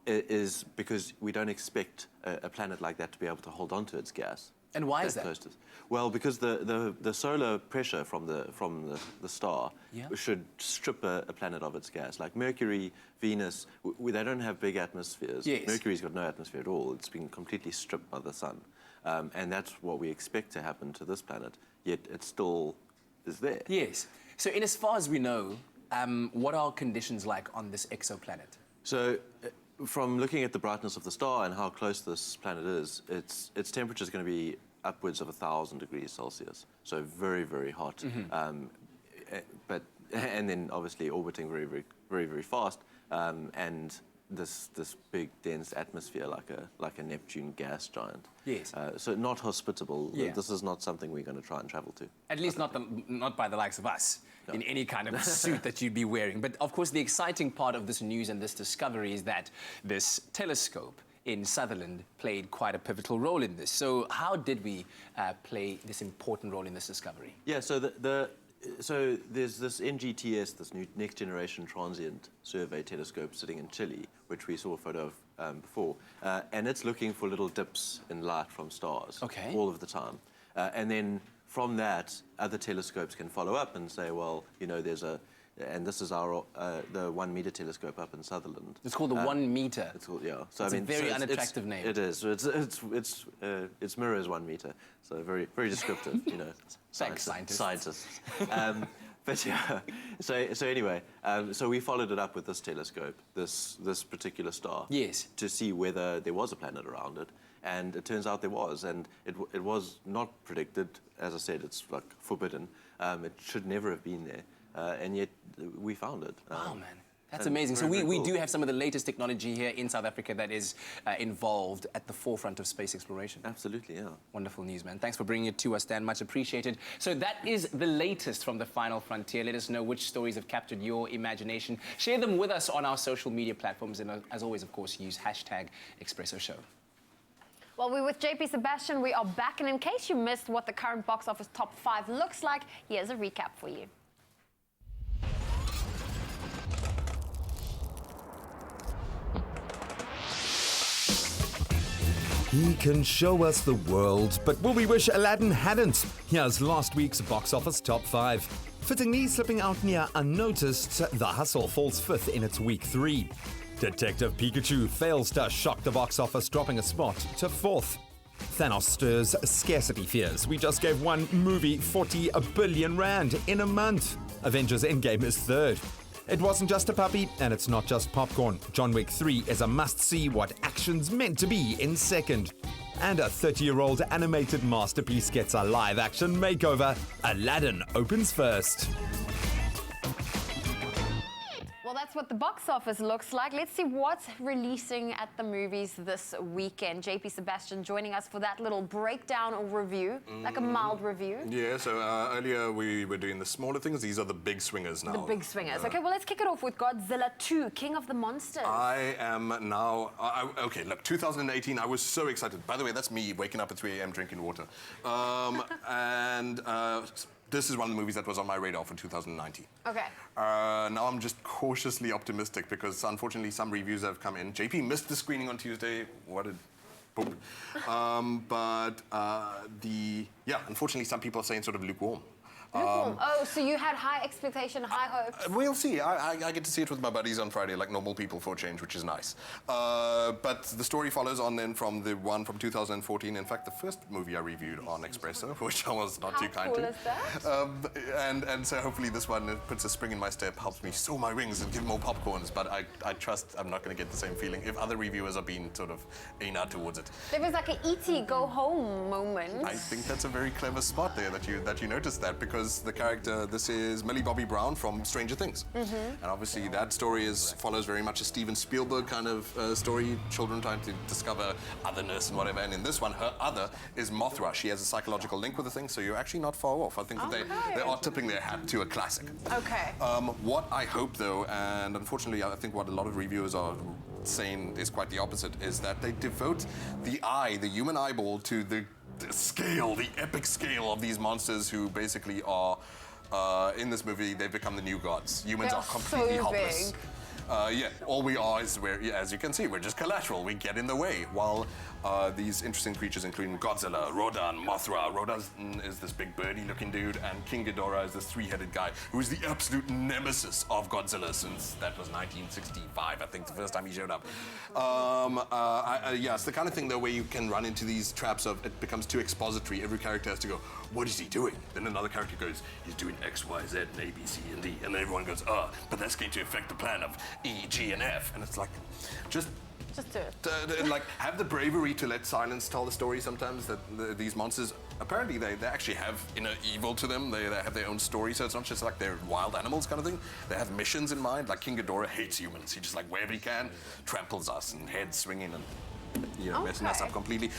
is because we don't expect a planet like that to be able to hold on to its gas.
And why is that?
Close to it. Well, because the solar pressure from the star should strip a planet of its gas. Like Mercury, Venus, they don't have big atmospheres.
Yes.
Mercury's got no atmosphere at all. It's been completely stripped by the sun. And that's what we expect to happen to this planet, yet it still is there.
Yes. So in as far as we know, what are conditions like on this exoplanet?
So from looking at the brightness of the star and how close this planet is, its temperature is going to be upwards of 1,000 degrees Celsius. So very, very hot. And then obviously orbiting very, very, very, very fast. And this big dense atmosphere like a Neptune gas giant.
Yes.
So not hospitable.
Yeah.
This is not something we're going to try and travel to.
At least not by the likes of us, in any kind of suit that you'd be wearing. But of course, the exciting part of this news and this discovery is that this telescope in Sutherland played quite a pivotal role in this. So how did we play this important role in this discovery?
Yeah, so so there's this NGTS, this new Next Generation Transient Survey Telescope sitting in Chile, which we saw a photo of before, and it's looking for little dips in light from stars all of the time. And then from that, other telescopes can follow up and say, well, you know, and this is our the 1 meter telescope up in Sutherland.
It's called the 1 meter.
It's called, yeah. So
it's a very unattractive name.
It is. So its mirror is 1 meter. So very, very descriptive. You know.
Thanks, scientists.
But yeah. So anyway, so we followed it up with this telescope, this particular star.
Yes.
To see whether there was a planet around it. And it turns out there was, and it was not predicted. As I said, it's like forbidden. It should never have been there. And yet we found it.
Oh, man. That's amazing. So we do have some of the latest technology here in South Africa that is involved at the forefront of space exploration.
Absolutely, yeah.
Wonderful news, man. Thanks for bringing it to us, Dan. Much appreciated. So that is the latest from the final frontier. Let us know which stories have captured your imagination. Share them with us on our social media platforms. And as always, of course, use #Expresso Show.
Well, we're with JP Sebastian. We are back. And in case you missed what the current box office top 5 looks like, here's a recap for you.
He can show us the world, but will we wish Aladdin hadn't? Here's last week's box office top 5. Fittingly slipping out near unnoticed, The Hustle falls 5th in its week 3. Detective Pikachu fails to shock the box office, dropping a spot to 4th. Thanos stirs scarcity fears. We just gave one movie 40 billion rand in a month. Avengers Endgame is 3rd. It wasn't just a puppy, and it's not just popcorn. John Wick 3 is a must-see what action's meant to be in 2nd. And a 30-year-old animated masterpiece gets a live-action makeover. Aladdin opens 1st.
Well, that's what the box office looks like. Let's see what's releasing at the movies this weekend. JP Sebastian joining us for that little breakdown or review, like a mild review.
Yeah, so earlier we were doing the smaller things. These are the big swingers now.
The big swingers. Okay, well, let's kick it off with Godzilla 2, King of the Monsters.
I am now... okay, look, 2018, I was so excited. By the way, that's me waking up at 3 a.m. drinking water. This is one of the movies that was on my radar for 2019.
Okay.
Now I'm just cautiously optimistic because unfortunately some reviews have come in. JP missed the screening on Tuesday. What a poop. Unfortunately, some people are saying sort of lukewarm.
Oh, so you had high expectation, high hopes.
We'll see. I get to see it with my buddies on Friday, like normal people for a change, which is nice. But the story follows on then from the one from 2014. In fact, the first movie I reviewed on Expresso, which I was not too kind to.
How cool is that?
And so hopefully this one puts a spring in my step, helps me soar my wings and give more popcorns. But I trust I'm not going to get the same feeling if other reviewers are being sort of anal towards it.
There was like an E.T. go home moment.
I think that's a very clever spot there that you noticed that, because the character, this is Millie Bobby Brown from Stranger Things. And obviously that story follows very much a Steven Spielberg kind of story, children trying to discover otherness and whatever. And in this one, her other is Mothra. She has a psychological link with the thing, so you're actually not far off. I think that they are tipping their hat to a classic.
Okay.
What I hope though, and unfortunately I think what a lot of reviewers are saying is quite the opposite, is that they devote the eye, the human eyeball, to the scale, the epic scale of these monsters who basically are, in this movie, they've become the new gods. Humans are completely helpless. All we are is, as you can see, we're just collateral. We get in the way, while these interesting creatures, including Godzilla, Rodan, Mothra. Rodan is this big birdie-looking dude, and King Ghidorah is this three-headed guy who is the absolute nemesis of Godzilla since that was 1965, I think, the first time he showed up. It's the kind of thing, though, where you can run into these traps of it becomes too expository. Every character has to go, what is he doing? Then another character goes, he's doing X, Y, Z, and A, B, C, and D. And then everyone goes, but that's going to affect the plan of E, G, and F. And it's like, just
do it.
Like, have the bravery to let silence tell the story sometimes, that these monsters, apparently they actually have inner evil to them. They have their own story, so it's not just like they're wild animals kind of thing. They have missions in mind. Like King Ghidorah hates humans. He just, like, wherever he can, tramples us and heads swinging and messing us up completely.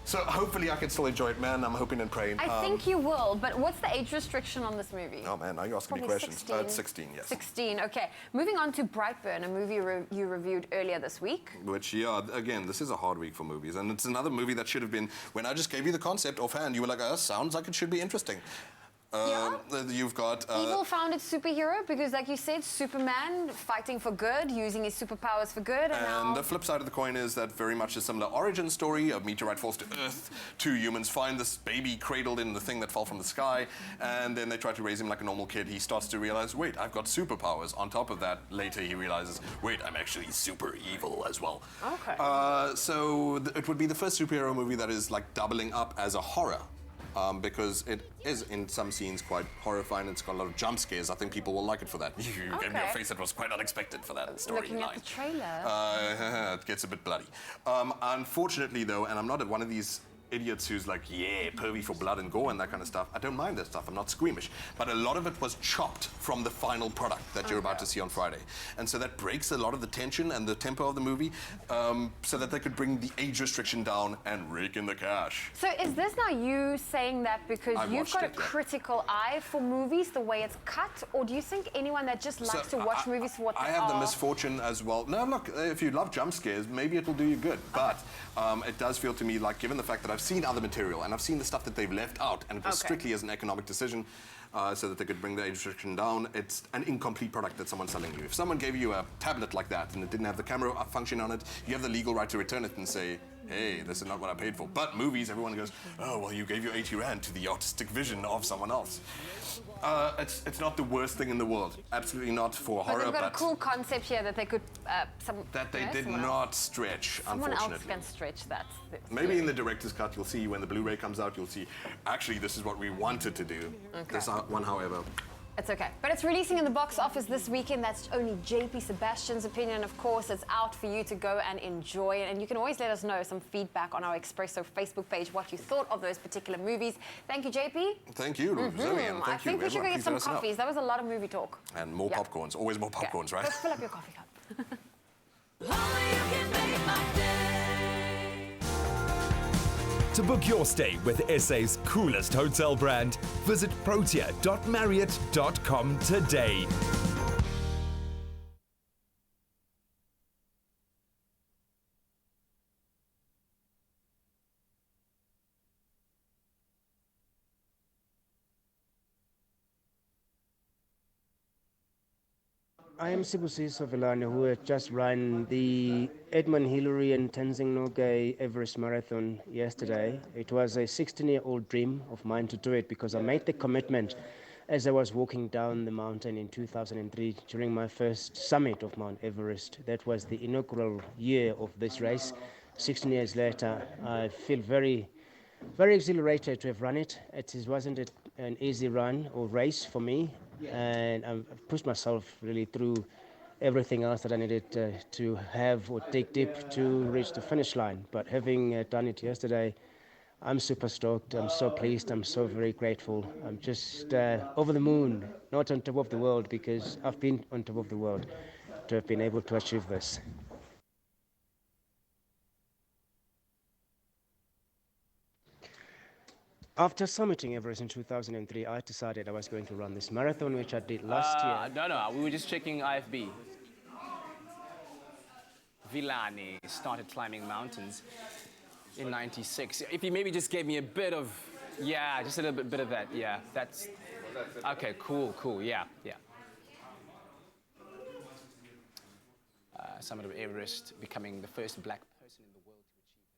So hopefully I can still enjoy it, man. I'm hoping and praying.
I think you will, but what's the age restriction on this movie?
Oh man, now you're asking me questions.
16.
It's 16, yes.
16, okay. Moving on to Brightburn, a movie you reviewed earlier this week.
Which, again, this is a hard week for movies. And it's another movie that should have been, when I just gave you the concept offhand, you were like, sounds like it should be interesting. You've got...
Evil founded superhero, because like you said, Superman fighting for good, using his superpowers for good, and now...
the flip side of the coin is that very much a similar origin story. A meteorite falls to Earth. Two humans find this baby cradled in the thing that fell from the sky, and then they try to raise him like a normal kid. He starts to realize, wait, I've got superpowers. On top of that, later he realizes, wait, I'm actually super evil as well.
Okay.
It would be the first superhero movie that is like doubling up as a horror. Because it is, in some scenes, quite horrifying. It's got a lot of jump scares. I think people will like it for that. You gave me a face that was quite unexpected for that storyline.
Looking at the trailer.
It gets a bit bloody. Unfortunately, though, and I'm not one of these idiots who's like, pervy for blood and gore and that kind of stuff. I don't mind that stuff. I'm not squeamish. But a lot of it was chopped from the final product that you're about to see on Friday. And so that breaks a lot of the tension and the tempo of the movie, so that they could bring the age restriction down and rake in the cash.
So is this now you saying that because you've got a critical eye for movies, the way it's cut, or do you think anyone that just likes to watch movies for what they are...
I have the misfortune as well. No, look, if you love jump scares, maybe it'll do you good. But it does feel to me like, given the fact that I've seen other material and I've seen the stuff that they've left out, and it was strictly as an economic decision, so that they could bring the age restriction down, it's an incomplete product that someone's selling you. If someone gave you a tablet like that and it didn't have the camera function on it, you have the legal right to return it and say, hey, this is not what I paid for. But movies, everyone goes, oh, well, you gave your 80 Rand to the artistic vision of someone else. It's not the worst thing in the world. Absolutely not for horror,
but... they've got a cool concept here that they could...
that they did not stretch,
someone
unfortunately.
Someone else can stretch that.
Maybe in the director's cut, you'll see when the Blu-ray comes out, you'll see, actually, this is what we wanted to do.
Okay.
This one, however...
It's okay. But it's releasing in the box office this weekend. That's only JP Sebastian's opinion. Of course, it's out for you to go and enjoy. And you can always let us know some feedback on our Expresso Facebook page, what you thought of those particular movies. Thank you, JP.
Thank you, Zoe, and
I think we should go get some coffees. That was a lot of movie talk.
And more popcorns. Always more popcorns, right?
Let's fill up your coffee cup.
To book your stay with SA's coolest hotel brand, visit protea.marriott.com today.
I am Sibusiso Vilane, who had just run the Edmund Hillary and Tenzing Norgay Everest Marathon yesterday. It was a 16-year-old dream of mine to do it because I made the commitment as I was walking down the mountain in 2003 during my first summit of Mount Everest. That was the inaugural year of this race. 16 years later, I feel very exhilarated to have run it. Wasn't an easy run or race for me, and I've pushed myself really through everything else that I needed to have or dig deep to reach the finish line. But having done it yesterday, I'm super stoked. I'm so pleased. I'm so very grateful. I'm just over the moon, not on top of the world, because I've been on top of the world to have been able to achieve this. After summiting Everest in 2003, I decided I was going to run this marathon, which I did last year.
No, we were just checking IFB. Villani started climbing mountains in '96. If you maybe just gave me a bit of, yeah, just a little bit of that, yeah, that's, okay, cool, yeah. Summit of Everest, becoming the first black person in the world to achieve this.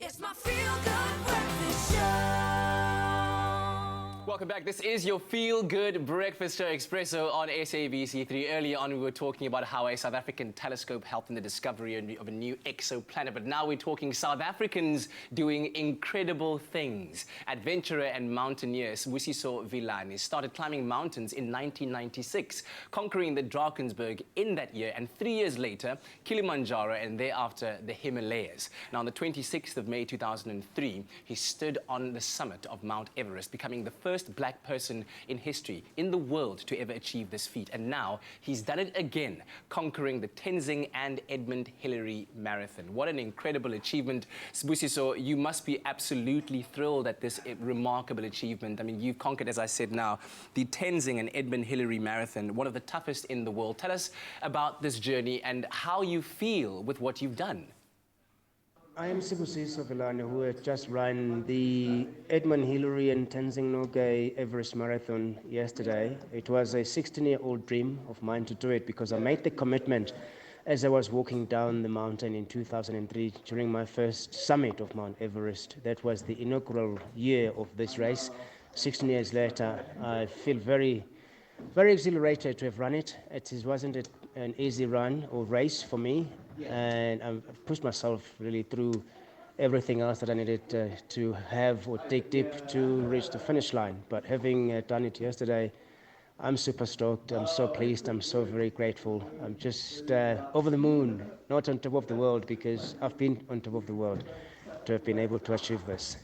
It's my feel-good breakfast show.
Welcome back. This is your feel-good breakfast show, Expresso, on SABC3. Earlier on, we were talking about how a South African telescope helped in the discovery of a new exoplanet. But now we're talking South Africans doing incredible things. Adventurer and mountaineer Sibusiso Vilane started climbing mountains in 1996, conquering the Drakensberg in that year, and 3 years later, Kilimanjaro, and thereafter the Himalayas. Now, on the 26th of May 2003, he stood on the summit of Mount Everest, becoming the first black person in history, in the world, to ever achieve this feat. And now he's done it again, conquering the Tenzing and Edmund Hillary Marathon. What an incredible achievement. Sibusiso, you must be absolutely thrilled at this remarkable achievement. I mean, you've conquered, as I said now, the Tenzing and Edmund Hillary Marathon, one of the toughest in the world. Tell us about this journey and how you feel with what you've done.
I am Sibusiso Vilane, who had just run the Edmund Hillary and Tenzing Norgay Everest Marathon yesterday. It was a 16-year-old dream of mine to do it because I made the commitment as I was walking down the mountain in 2003 during my first summit of Mount Everest. That was the inaugural year of this race. 16 years later, I feel very exhilarated to have run it. Wasn't an easy run or race for me, and I've pushed myself really through everything else that I needed to have or dig deep to reach the finish line. But having done it yesterday, I'm super stoked. I'm so pleased. I'm so very grateful. I'm just over the moon, not on top of the world, because I've been on top of the world to have been able to achieve this.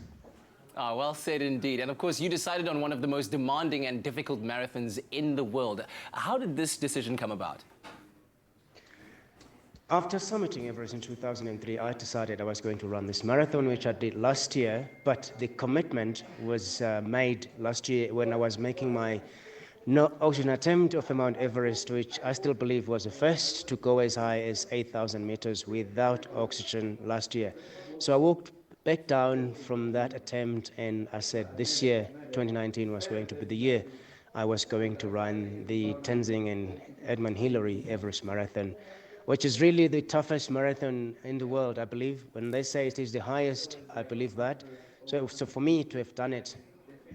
Ah, well said indeed. And of course, you decided on one of the most demanding and difficult marathons in the world. How did this decision come about?
After summiting Everest in 2003, I decided I was going to run this marathon, which I did last year, but the commitment was made last year when I was making my no-oxygen attempt of Mount Everest, which I still believe was the first to go as high as 8,000 meters without oxygen last year. So I walked back down from that attempt, and I said this year, 2019, was going to be the year I was going to run the Tenzing and Edmund Hillary Everest Marathon, which is really the toughest marathon in the world, I believe. When they say it is the highest, I believe that. So for me to have done it,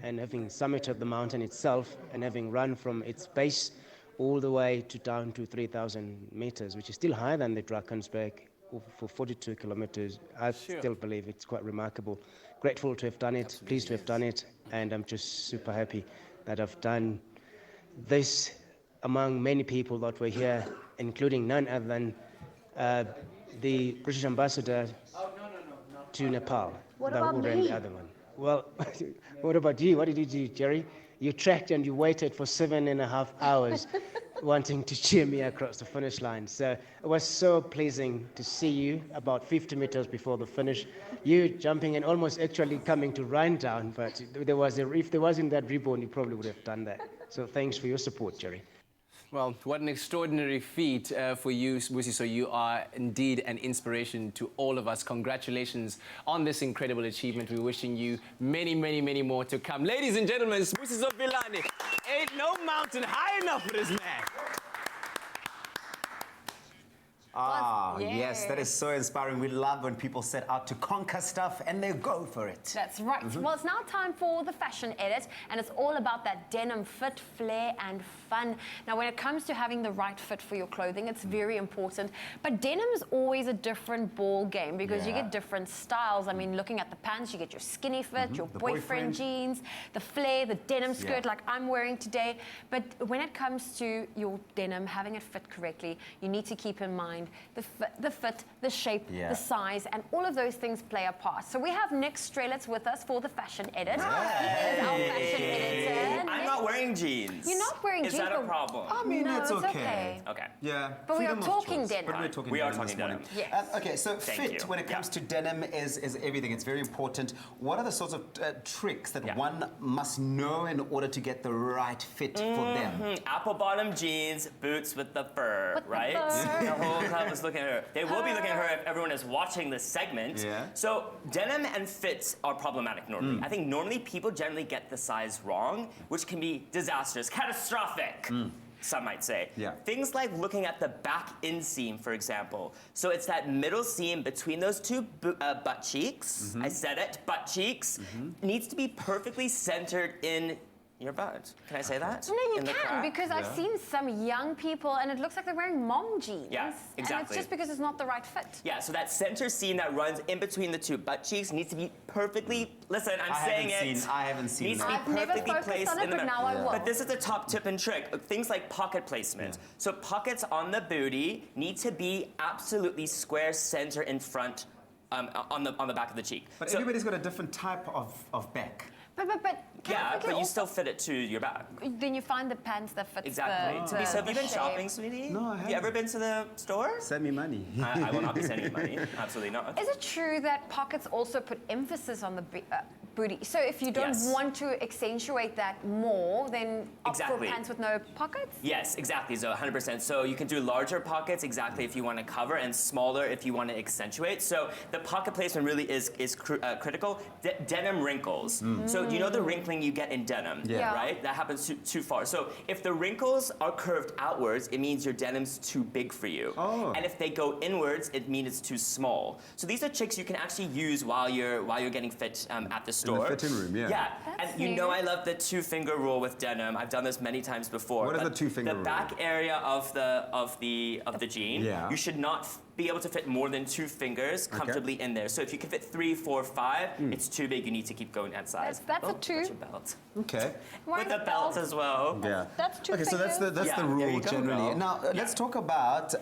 and having summited the mountain itself, and having run from its base all the way down to 3,000 meters, which is still higher than the Drakensberg, for 42 kilometers, I still believe it's quite remarkable. Grateful to have done it, pleased to have done it, and I'm just super happy that I've done this among many people that were here, including none other than the British ambassador to Nepal.
What
that
about
who ran
me?
the other one. Well, what about you? What did you do, Jerry? You trekked and you waited for 7.5 hours wanting to cheer me across the finish line. So it was so pleasing to see you about 50 meters before the finish. You jumping and almost actually coming to run down, but if there wasn't that ribbon, you probably would have done that. So thanks for your support, Jerry.
Well, what an extraordinary feat for you, Busi. So you are indeed an inspiration to all of us. Congratulations on this incredible achievement. We're wishing you many, many, many more to come. Ladies and gentlemen, Busi Zobilani. Ain't no mountain high enough for this man.
Ah, yes, that is so inspiring. We love when people set out to conquer stuff and they go for it.
That's right. Well, it's now time for the fashion edit, and it's all about that denim fit, flair, and fun. Now, when it comes to having the right fit for your clothing, it's very important. But denim is always a different ball game because you get different styles. I mean, looking at the pants, you get your skinny fit, your boyfriend jeans, the flair, the denim skirt like I'm wearing today. But when it comes to your denim, having it fit correctly, you need to keep in mind the fit, the shape, the size, and all of those things play a part. So we have Nick Strelitz with us for the fashion edit. He is our fashion editor.
I'm not wearing jeans.
You're not wearing jeans.
Is that a problem?
I mean,
No,
it's
it's
okay.
Okay.
Yeah.
But we are
freedom of
talking
choice.
denim.
But we're talking
We are
denim
talking
this morning.
denim.
Yes.
Okay, so
Thank
fit
you.
when it comes to denim is everything. It's very important. What are the sorts of tricks that one must know in order to get the right fit for them?
Apple bottom jeans, boots with the fur,
With the
right?
fur.
The whole club is looking at her. They will be looking at her if everyone is watching this segment.
Yeah.
So denim and fits are problematic normally. I think normally people generally get the size wrong, which can be disastrous, catastrophic. Some might say.
Yeah.
Things like looking at the back inseam, for example. So it's that middle seam between those two butt cheeks. I said it, butt cheeks. Needs to be perfectly centered in your butt. Can I say that?
No, you
In the
can,
crack?
because I've seen some young people and it looks like they're wearing mom jeans.
Yeah, exactly.
And it's just because it's not the right fit.
Yeah, so that center seam that runs in between the two butt cheeks needs to be perfectly, listen, I'm saying it.
I haven't seen
Needs to
that.
be
I've never
perfectly
focused
placed
on it,
in the
but
middle.
now I will.
But this is a top tip and trick. Things like pocket placement. So pockets on the booty need to be absolutely square center in front on the back of the cheek.
But
So-
everybody's got a different type of back.
But
yeah, but you still fit it to your back.
Then you find the pants that fit
Exactly.
the
So have you been
shape.
shopping, sweetie?
No, I
Have you
haven't.
ever been to the store?
Send me money.
I will not be sending you money. Absolutely not.
Is it true that pockets also put emphasis on the booty? So if you don't
Yes.
want to accentuate that more, then opt
Exactly.
for pants with no pockets?
Yes, exactly. So 100%. So you can do larger pockets exactly if you want to cover, and smaller if you want to accentuate. So the pocket placement really is critical. Denim wrinkles. So you know the wrinkling you get in denim,
Yeah.
right? That happens too far. So if the wrinkles are curved outwards, it means your denim's too big for you.
Oh.
And if they go inwards, it means it's too small. So these are tricks you can actually use while you're getting fit at the store.
fitting room, yeah.
Yeah,
That's
and you know
new.
I love the 2-finger rule with denim. I've done this many times before.
What is
but
the 2-finger
The
rule?
back area of the jean.
Yeah.
You should not be able to fit more than 2 fingers comfortably in there. So if you can fit 3, 4, 5, it's too big. You need to keep going that size.
That's a
Oh,
2.
that's your belt.
Okay.
Wearing
With the
a
belt
belt.
as well.
Yeah.
That's 2
Okay, so that's the
Yeah,
the
there
rule
you go,
generally.
girl.
Now let's talk about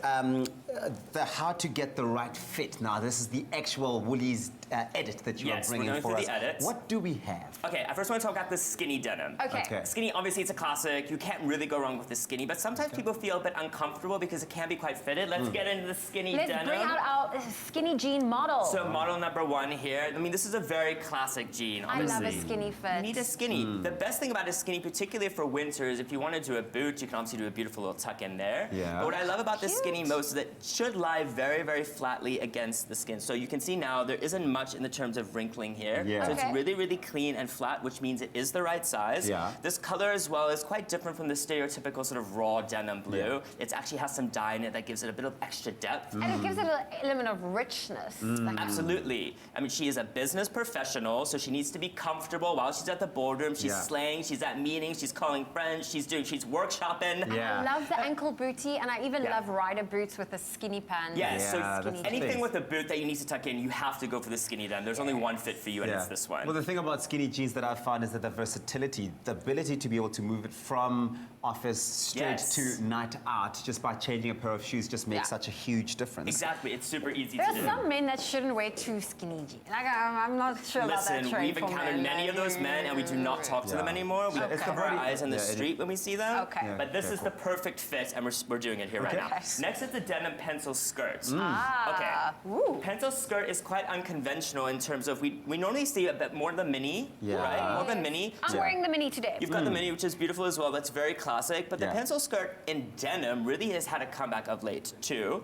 the how to get the right fit. Now this is the actual Woolies edit that you
Yes,
are
we're
bringing
going
for
through
us.
the edits.
What do we have?
Okay, I first want to talk about the skinny denim.
Okay.
Skinny, obviously, it's a classic. You can't really go wrong with the skinny, but sometimes people feel a bit uncomfortable because it can be quite fitted. Let's get into the skinny
Let's
denim.
bring out our skinny jean model.
So model number 1 here. I mean, this is a very classic jean,
I
honestly.
love a skinny fit.
You need a skinny. The best thing about a skinny, particularly for winter, is if you want to do a boot, you can obviously do a beautiful little tuck in there.
Yeah.
But what I love about the skinny most is that it should lie very, very flatly against the skin. So you can see now there isn't much in the terms of wrinkling here.
Yeah.
So
Okay.
it's really, really clean and flat, which means it is the right size.
Yeah.
This color as well is quite different from the stereotypical sort of raw denim blue.
Yeah.
It actually has some dye in it that gives it a bit of extra depth.
And it gives it an element of richness. Like,
Absolutely. I mean, she is a business professional, so she needs to be comfortable while she's at the boardroom. She's
Yeah.
slaying, she's at meetings, she's calling friends, she's workshopping.
Yeah.
I love the ankle booty, and I even love rider boots with the skinny pants.
Yes,
Yeah,
so
that's the
anything
thing.
with a boot that you need to tuck in, you have to go for the skinny denim. There's only one fit for you, and it's this one.
Well, the thing about skinny jeans that I've found is that the versatility, the ability to be able to move it from office straight
Yes.
to night out just by changing a pair of shoes just makes such a huge difference. difference.
Exactly, it's super easy
There
to
are
do.
some men that shouldn't wear too skinny jeans. Like, I'm not sure about that
Listen,
trend
we've
for
encountered
men.
many of those men, and we do not talk to them anymore. We cover our eyes on the street when we see them.
Okay. Yeah,
but this is the perfect fit, and we're doing it here right now. Next is the denim pencil skirt. Okay. Pencil skirt is quite unconventional in terms of we normally see a bit more of the mini, right? More of a mini.
I'm wearing the mini today.
You've got the mini, which is beautiful as well. That's very classic. But the pencil skirt in denim really has had a comeback of late too.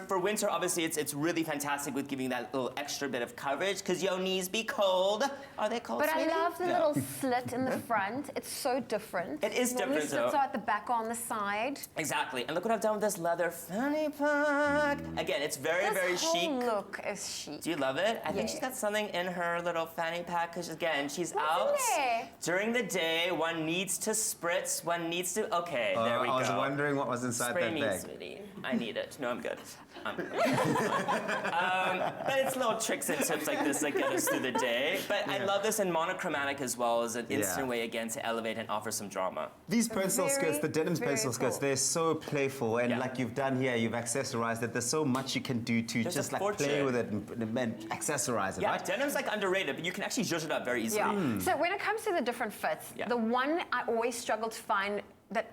For winter, obviously, it's really fantastic with giving that little extra bit of coverage because your knees be cold. Are they cold?
But
sweetie?
I love the little slit in the front. It's so different.
It is
Normally
different,
slits
though.
are at the back or on the side.
Exactly. And look what I've done with this leather fanny pack. Again, it's very, very chic.
This whole look is chic.
Do you love it? I think she's got something in her little fanny pack because, again, she's out. During the day, one needs to spritz, one needs to... Okay, there we go.
I was wondering what was inside
Spray
that
me,
bag.
sweetie. I need it. No, I'm good. But it's little tricks and tips like this that get us through the day. But I love this in monochromatic as well as an instant way, again, to elevate and offer some drama.
These pencil skirts, the denim pencil skirts, they're so playful. And like you've done here, you've accessorized it. There's so much you can do to just like play with it and accessorize it,
Yeah,
right?
denim's like underrated, but you can actually zhuzh it up very easily.
Yeah. So when it comes to the different fits, the one I always struggle to find that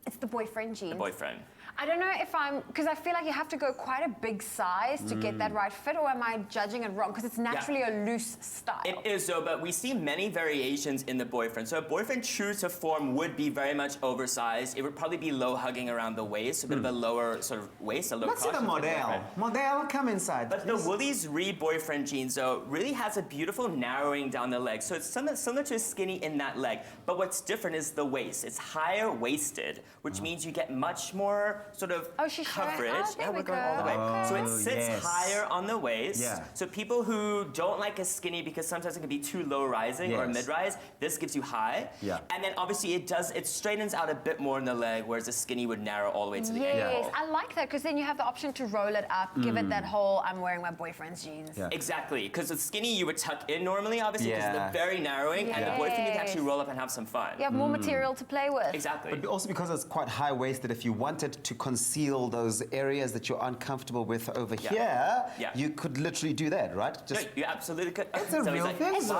it's the boyfriend jeans.
The boyfriend.
I don't know if because I feel like you have to go quite a big size to get that right fit, or am I judging it wrong? Because it's naturally a loose style.
It is though, but we see many variations in the boyfriend. So a boyfriend true to form would be very much oversized. It would probably be low hugging around the waist, a bit of a lower sort of waist, a low
Let's see the model. Model, come inside.
But the Woolies Re boyfriend jeans though really has a beautiful narrowing down the leg. So it's similar to a skinny in that leg. But what's different is the waist. It's higher waisted, which means you get much more sort of coverage. We're going all the way. So it sits higher on the waist. So people who don't like a skinny because sometimes it can be too low rising or mid-rise, this gives you high. And then obviously it straightens out a bit more in the leg, whereas a skinny would narrow all the way to the ankle.
Yes, I like that because then you have the option to roll it up, give it that whole I'm wearing my boyfriend's jeans.
Exactly, because the skinny you would tuck in normally, obviously, because they're very narrowing, and the boyfriend you can actually roll up and have some fun.
You have more material to play with.
Exactly.
But also because it's quite high-waisted, if you wanted to conceal those areas that you're uncomfortable with over here, you could literally do that, right?
Just you absolutely could.
It's a real thing, Zoe.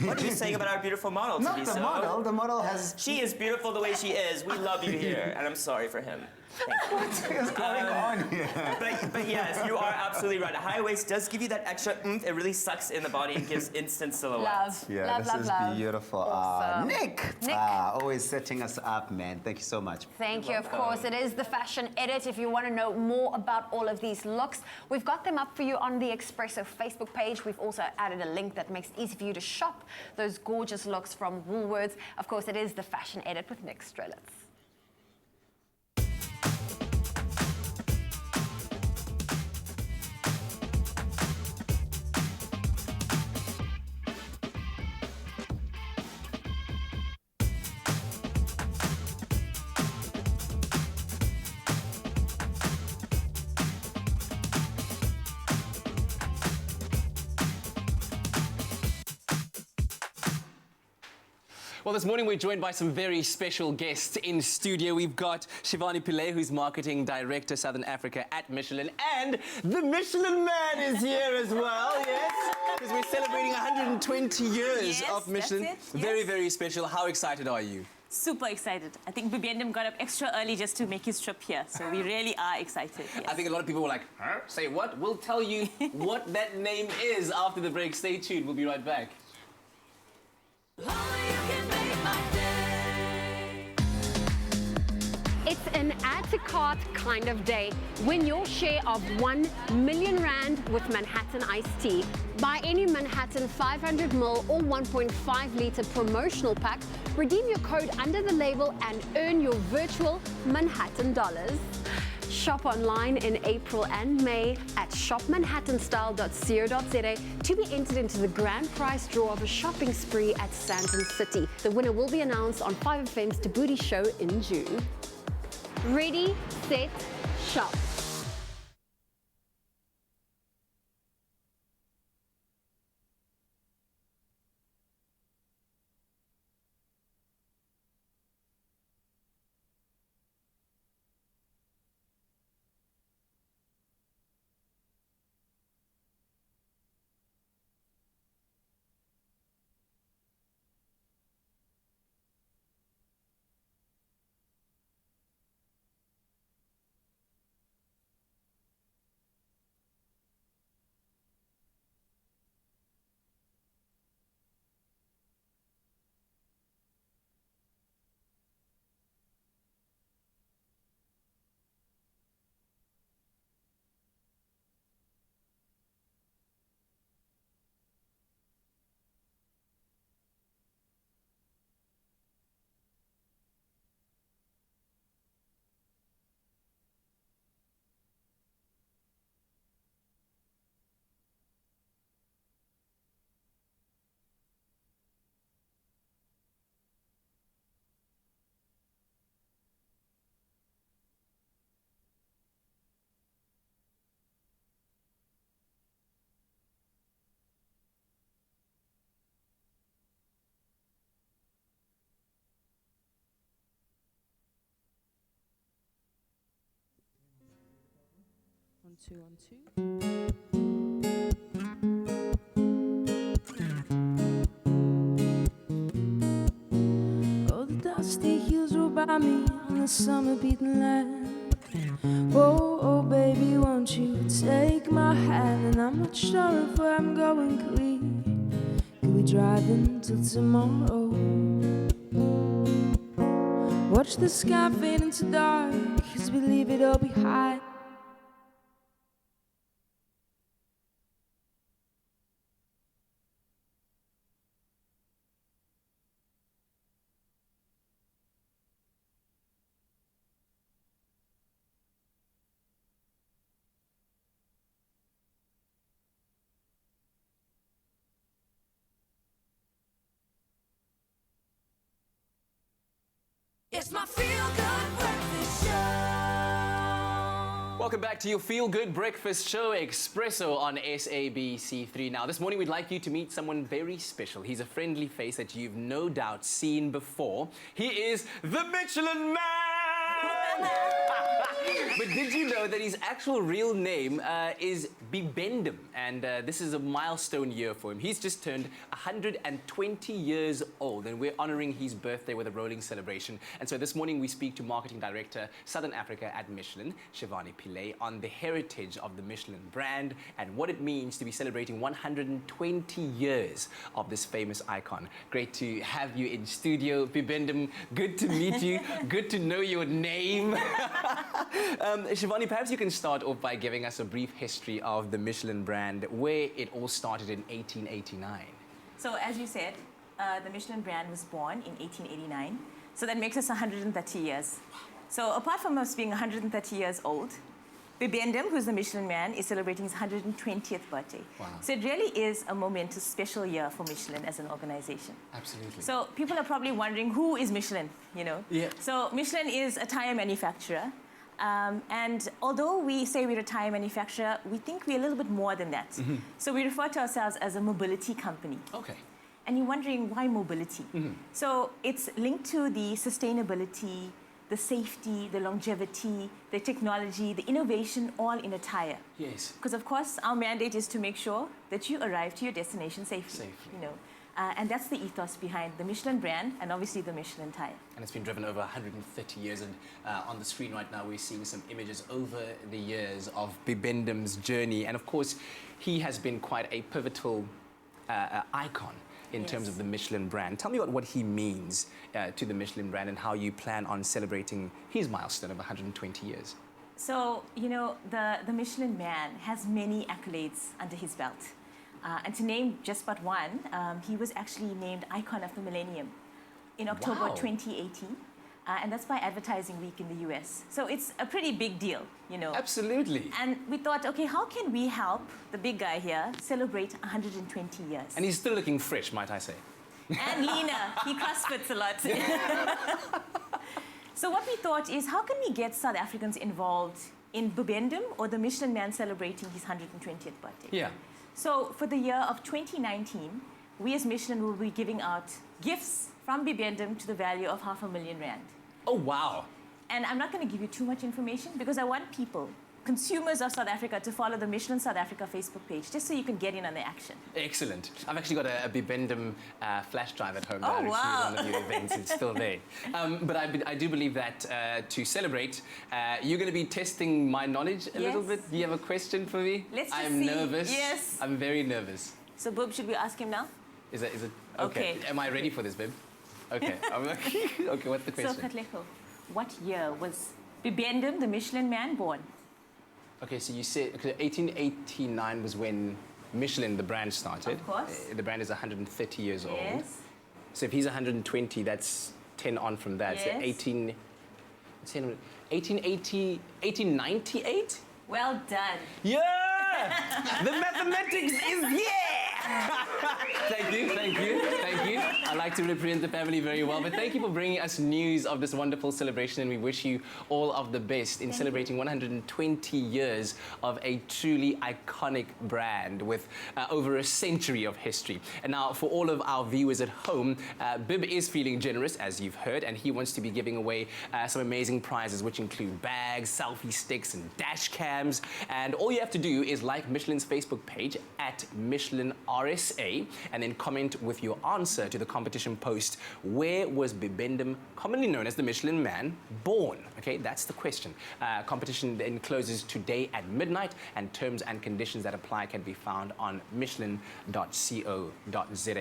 What are you saying about our beautiful model,
Not
Teresa?
the model. The model has...
She is beautiful the way she is. We love you here, and I'm sorry for him.
What is going on here?
But yes, you are absolutely right. A high waist does give you that extra oomph. It really sucks in the body and gives instant silhouette.
Love.
Yeah,
love,
this
love,
is
love.
beautiful.
Awesome.
Nick, always setting us up, man. Thank you so much.
Thank you, of course. It is the Fashion Edit. If you want to know more about all of these looks, we've got them up for you on the Expresso Facebook page. We've also added a link that makes it easy for you to shop those gorgeous looks from Woolworths. Of course, it is the Fashion Edit with Nick Strelitz.
Well, this morning we're joined by some very special guests in studio. We've got Shivani Pillay, who's Marketing Director, Southern Africa at Michelin, and the Michelin Man is here as well, yes? Because we're celebrating 120 years of Michelin.
That's it, yes.
Very, very special. How excited are you?
Super excited. I think Bibendum got up extra early just to make his trip here, so we really are excited. Yes.
I think a lot of people were like, huh? Say what? We'll tell you what that name is after the break. Stay tuned. We'll be right back.
It's an add to cart kind of day. Win your share of 1 million rand with Manhattan iced tea. Buy any Manhattan 500ml or 1.5 litre promotional pack, redeem your code under the label and earn your virtual Manhattan dollars. Shop online in April and May at shopmanhattanstyle.co.za to be entered into the grand prize draw of a shopping spree at Sandton City. The winner will be announced on 5FM's Debooty show in June. Ready, set, shop.
1, 2, 1, 2. Oh, the dusty hills roll by me on the summer-beaten land. Oh, oh, baby, won't you take my hand? And I'm not sure of where I'm going. Could we drive until tomorrow? Watch the sky fade into dark as we leave it all behind.
It's my feel-good breakfast show.
Welcome back to your feel-good breakfast show, Expresso on SABC3. Now, this morning we'd like you to meet someone very special. He's a friendly face that you've no doubt seen before. He is the Michelin Man! But did you know that his actual real name is Bibendum? And this is a milestone year for him. He's just turned 120 years old, and we're honoring his birthday with a rolling celebration. And so this morning we speak to Marketing Director, Southern Africa at Michelin, Shivani Pillay, on the heritage of the Michelin brand and what it means to be celebrating 120 years of this famous icon. Great to have you in studio, Bibendum. Good to meet you. Good to know your name. Shivani, perhaps you can start off by giving us a brief history of the Michelin brand, where it all started in 1889.
So as you said, the Michelin brand was born in 1889. So that makes us 130 years. So apart from us being 130 years old, Bibendum, who's the Michelin Man, is celebrating his 120th birthday.
Wow.
So it really is a momentous, special year for Michelin as an organization.
Absolutely.
So people are probably wondering, who is Michelin, you know?
Yeah.
So Michelin is a tire manufacturer. And although we say we're a tire manufacturer, we think we're a little bit more than that.
Mm-hmm.
So we refer to ourselves as a mobility company.
Okay.
And you're wondering, why mobility?
Mm-hmm.
So it's linked to the sustainability, the safety, the longevity, the technology, the innovation, all in a tire.
Yes.
Because of course, our mandate is to make sure that you arrive to your destination safely. You know, and that's the ethos behind the Michelin brand and obviously the Michelin tire.
And it's been driven over 130 years, and on the screen right now we're seeing some images over the years of Bibendum's journey, and of course he has been quite a pivotal icon in terms of the Michelin brand. Tell me what he means to the Michelin brand and how you plan on celebrating his milestone of 120 years.
So, you know, the Michelin Man has many accolades under his belt. And to name just but one, he was actually named Icon of the Millennium in October 2018. And that's by Advertising Week in the US. So it's a pretty big deal, you know.
Absolutely.
And we thought, okay, how can we help the big guy here celebrate 120 years?
And he's still looking fresh, might I say.
And leaner. He crossfits a lot. So what we thought is, how can we get South Africans involved in Bibendum or the Michelin Man celebrating his 120th birthday?
Yeah.
So for the year of 2019, we as Michelin will be giving out gifts from Bibendum to the value of R500,000.
Oh, wow.
And I'm not going to give you too much information because I want people, consumers of South Africa, to follow the Michelin South Africa Facebook page, just so you can get in on the action.
Excellent. I've actually got a Bibendum flash drive at home that I
wow.
received at one of your events. It's still there. But I do believe that to celebrate, you're going to be testing my knowledge a little bit. Do you have a question for me?
Let's just
I'm
see.
nervous.
Yes.
I'm very nervous.
So, Boob, should we ask him now?
Is it okay? Am I ready for this, Bib? Okay. Okay, what's the question?
So, Katlego, what year was Bibendum, the Michelin Man, born?
Okay, so you said 1889 was when Michelin, the brand, started.
Of course.
The brand is 130 years old.
Yes.
So if he's 120, that's 10 on from that.
Yes.
So 1898?
Well done.
Yeah! The mathematics is here! Thank you. I like to represent the family very well. But thank you for bringing us news of this wonderful celebration, and we wish you all of the best in celebrating 120 years of a truly iconic brand with over a century of history. And now, for all of our viewers at home, Bib is feeling generous, as you've heard, and he wants to be giving away some amazing prizes, which include bags, selfie sticks, and dash cams. And all you have to do is like Michelin's Facebook page at Michelin RSA, and then comment with your answer to the competition post. Where was Bibendum, commonly known as the Michelin Man, born? Okay, that's the question. Competition then closes today at midnight, and terms and conditions that apply can be found on michelin.co.za.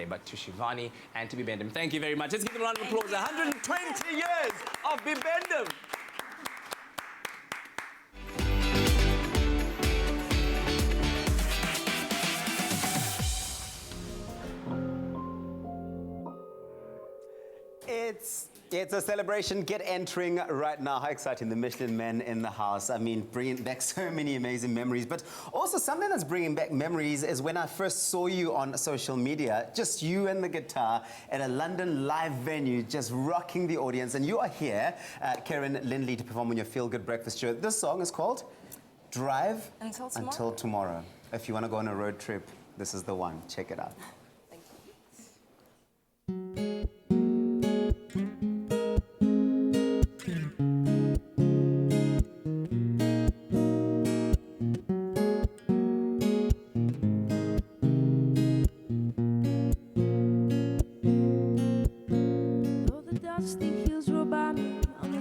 But to Shivani and to Bibendum, thank you very much. Let's give them a round of applause. 120 years of Bibendum.
It's a celebration. Get entering right now. How exciting, the Michelin Men in the house. I mean, bringing back so many amazing memories. But also something that's bringing back memories is when I first saw you on social media, just you and the guitar at a London live venue, just rocking the audience. And you are here, Karen Lindley, to perform on your Feel Good Breakfast show. This song is called Drive Until Tomorrow. If you want to go on a road trip, this is the one. Check it out.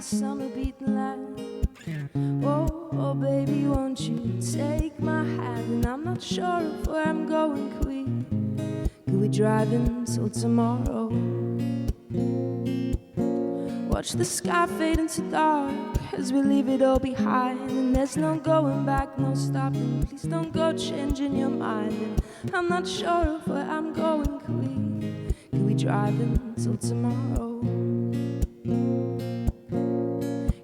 Summer beaten land. Oh, oh, baby, won't you take my hand? And I'm not sure of where I'm going. Could we drive until tomorrow? Watch the sky fade into dark as we leave it all behind. And there's no going back, no stopping. Please don't go changing your mind. And I'm not sure of where I'm going. Could we drive until tomorrow?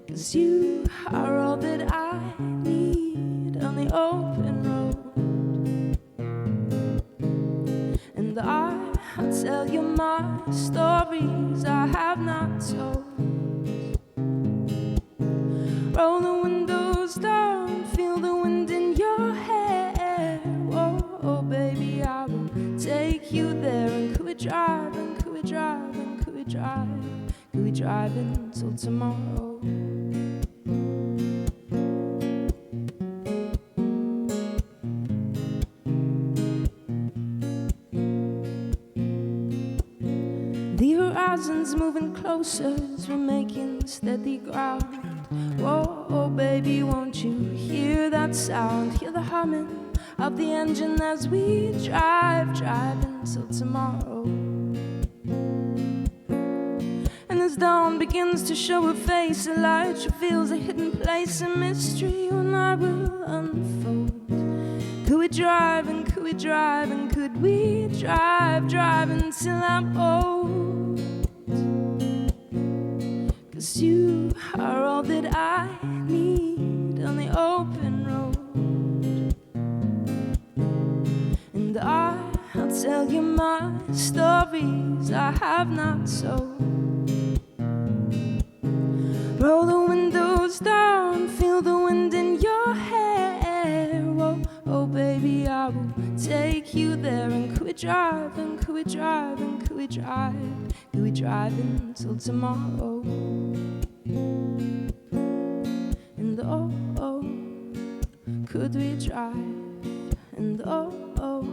'Cause you are all that I need on the open road. And I'll tell you my stories I have not told. Roll the windows down, feel the wind in your hair. Oh, oh baby, I will take you there. And could we drive, and could we drive, and could we drive? Could we drive until tomorrow? The horizon's moving closer as we're making steady ground. Whoa, oh baby, won't you hear that sound? Hear the humming of the engine as we drive until tomorrow. And as dawn begins to show her face, a light reveals a hidden place, a mystery when I will unfold. Could we drive, and could we drive, and could we drive until I'm old? 'Cause you are all that I need on the open road. And I'll tell you my stories I have not told. Roll the windows down, feel the wind in your hair. Oh, oh baby, I will take you there. And could we drive, and could we drive, and could we drive? Could we drive until tomorrow? And oh, oh, could we drive? And oh, oh,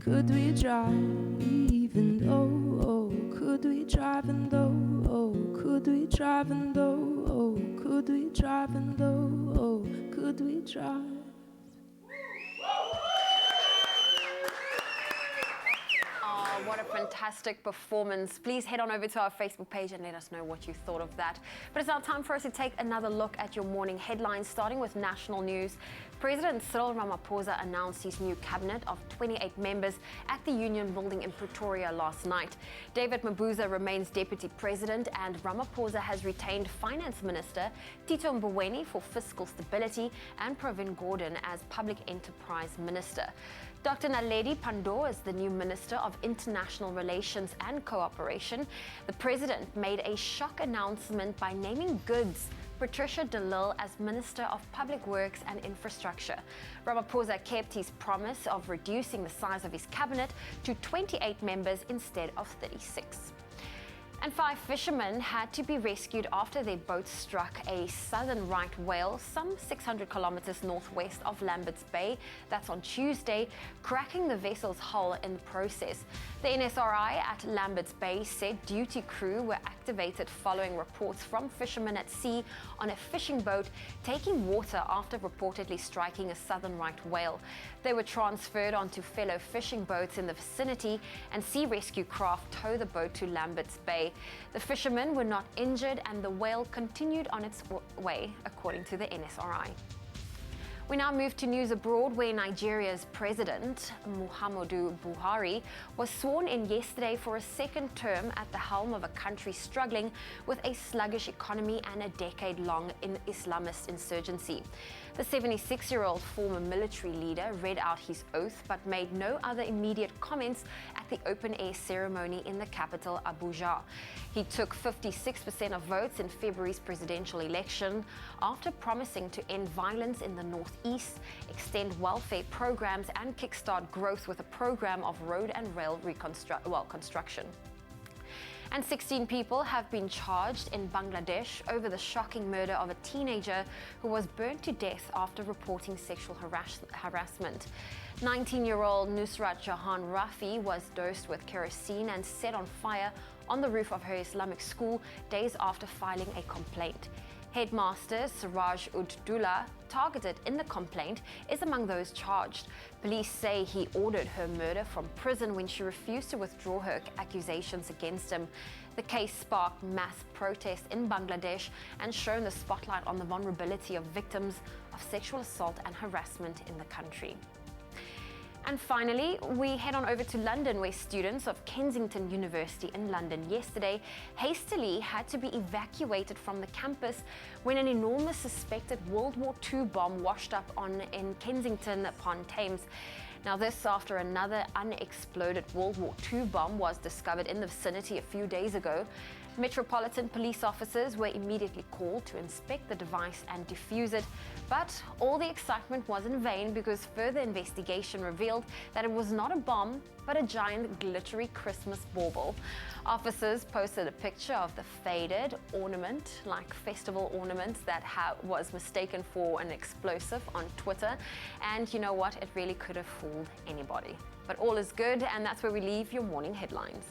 could we drive? And oh, oh, could we drive? And oh, oh, could we drive? And oh, oh, could we drive? And oh, oh, could we drive?
Oh, what a fantastic performance. Please head on over to our Facebook page and let us know what you thought of that. But it's now time for us to take another look at your morning headlines, starting with national news. President Cyril Ramaphosa announced his new cabinet of 28 members at the Union Building in Pretoria last night. David Mabuza remains deputy president, and Ramaphosa has retained Finance Minister Tito Mboweni for fiscal stability and Pravin Gordhan as public enterprise minister. Dr. Naledi Pandor is the new Minister of International international relations and cooperation, the president made a shock announcement by naming Goods Patricia de Lille as Minister of Public Works and Infrastructure. Ramaphosa kept his promise of reducing the size of his cabinet to 28 members instead of 36. And 5 fishermen had to be rescued after their boat struck a southern right whale some 600 kilometers northwest of Lambert's Bay. That's on Tuesday, cracking the vessel's hull in the process. The NSRI at Lambert's Bay said duty crew were activated following reports from fishermen at sea on a fishing boat taking water after reportedly striking a southern right whale. They were transferred onto fellow fishing boats in the vicinity, and sea rescue craft towed the boat to Lambert's Bay. The fishermen were not injured and the whale continued on its way, according to the NSRI. We now move to news abroad, where Nigeria's president, Muhammadu Buhari, was sworn in yesterday for a second term at the helm of a country struggling with a sluggish economy and a decade-long Islamist insurgency. The 76-year-old former military leader read out his oath but made no other immediate comments at the open-air ceremony in the capital, Abuja. He took 56% of votes in February's presidential election after promising to end violence in the northeast, extend welfare programs, and kickstart growth with a program of road and rail construction. And 16 people have been charged in Bangladesh over the shocking murder of a teenager who was burnt to death after reporting sexual harassment. 19-year-old Nusrat Jahan Rafi was dosed with kerosene and set on fire on the roof of her Islamic school days after filing a complaint. Headmaster Siraj Ud-Dullah, targeted in the complaint, is among those charged. Police say he ordered her murder from prison when she refused to withdraw her accusations against him. The case sparked mass protests in Bangladesh and shone the spotlight on the vulnerability of victims of sexual assault and harassment in the country. And finally, we head on over to London, where students of Kensington University in London yesterday hastily had to be evacuated from the campus when an enormous suspected World War II bomb washed up in Kensington upon Thames. Now, this after another unexploded World War II bomb was discovered in the vicinity a few days ago. Metropolitan police officers were immediately called to inspect the device and defuse it, but all the excitement was in vain because further investigation revealed that it was not a bomb, but a giant glittery Christmas bauble. Officers posted a picture of the faded ornament, like festival ornaments, that was mistaken for an explosive on Twitter, and you know what? It really could have fooled anybody. But all is good, and that's where we leave your morning headlines.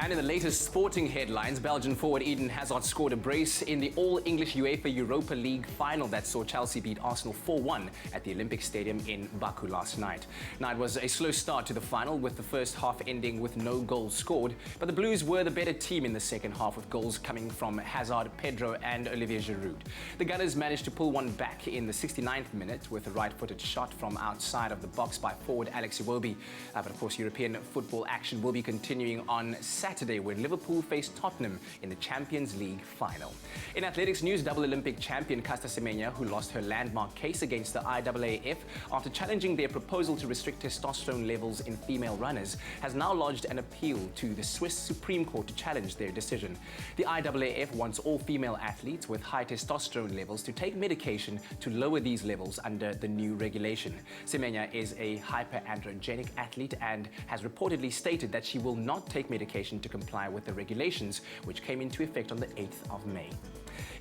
And in the latest sporting headlines, Belgian forward Eden Hazard scored a brace in the All-English UEFA Europa League final that saw Chelsea beat Arsenal 4-1 at the Olympic Stadium in Baku last night. Now, it was a slow start to the final, with the first half ending with no goals scored, but the Blues were the better team in the second half, with goals coming from Hazard, Pedro and Olivier Giroud. The Gunners managed to pull one back in the 69th minute with a right-footed shot from outside of the box by forward Alex Iwobi. But of course, European football action will be continuing on Saturday, when Liverpool face Tottenham in the Champions League final. In athletics news, double Olympic champion Caster Semenya, who lost her landmark case against the IAAF after challenging their proposal to restrict testosterone levels in female runners, has now lodged an appeal to the Swiss Supreme Court to challenge their decision. The IAAF wants all female athletes with high testosterone levels to take medication to lower these levels under the new regulation. Semenya is a hyperandrogenic athlete and has reportedly stated that she will not take medication to comply with the regulations, which came into effect on the 8th of May.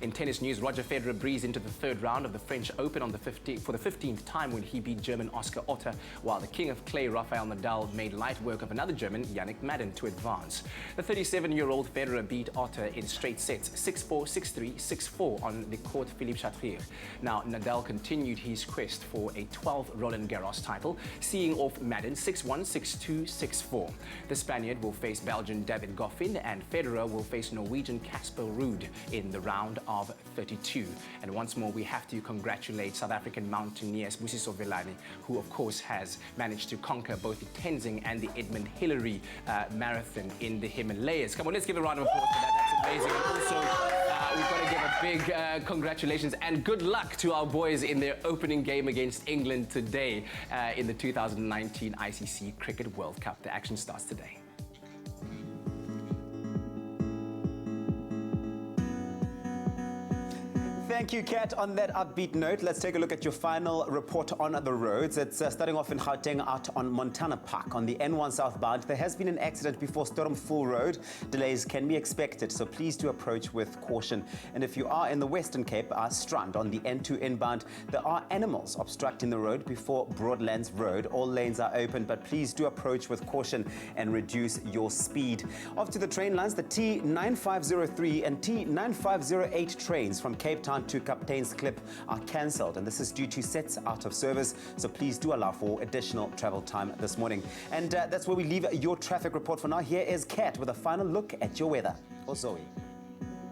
In tennis news, Roger Federer breezed into the third round of the French Open for the 15th time when he beat German Oscar Otte, while the king of clay, Rafael Nadal, made light work of another German, Yannick Madden, to advance. The 37-year-old Federer beat Otte in straight sets, 6-4, 6-3, 6-4 on the court Philippe Chatrier. Now, Nadal continued his quest for a 12th Roland Garros title, seeing off Madden 6-1, 6-2, 6-4. The Spaniard will face Belgian David Goffin, and Federer will face Norwegian Casper Ruud in the round of 32. And once more, we have to congratulate South African mountaineer Sibusiso Velani, who of course has managed to conquer both the Tenzing and the Edmund Hillary marathon in the Himalayas. Come on, let's give a round of applause for that. That's amazing. And also we've got to give a big congratulations and good luck to our boys in their opening game against England today in the 2019 ICC Cricket World Cup. The action starts today.
Thank you, Kat. On that upbeat note, let's take a look at your final report on the roads. It's starting off in Gauteng out on Montana Park. On the N1 southbound, there has been an accident before Stormful Road. Delays can be expected, so please do approach with caution. And if you are in the Western Cape, Strand on the N2 inbound, there are animals obstructing the road before Broadlands Road. All lanes are open, but please do approach with caution and reduce your speed. Off to the train lines, the T9503 and T9508 trains from Cape Town to Captain's Clip are cancelled, and this is due to sets out of service, so please do allow for additional travel time this morning. And that's where we leave your traffic report for now. Here is Kat with a final look at your weather. Or Zoe.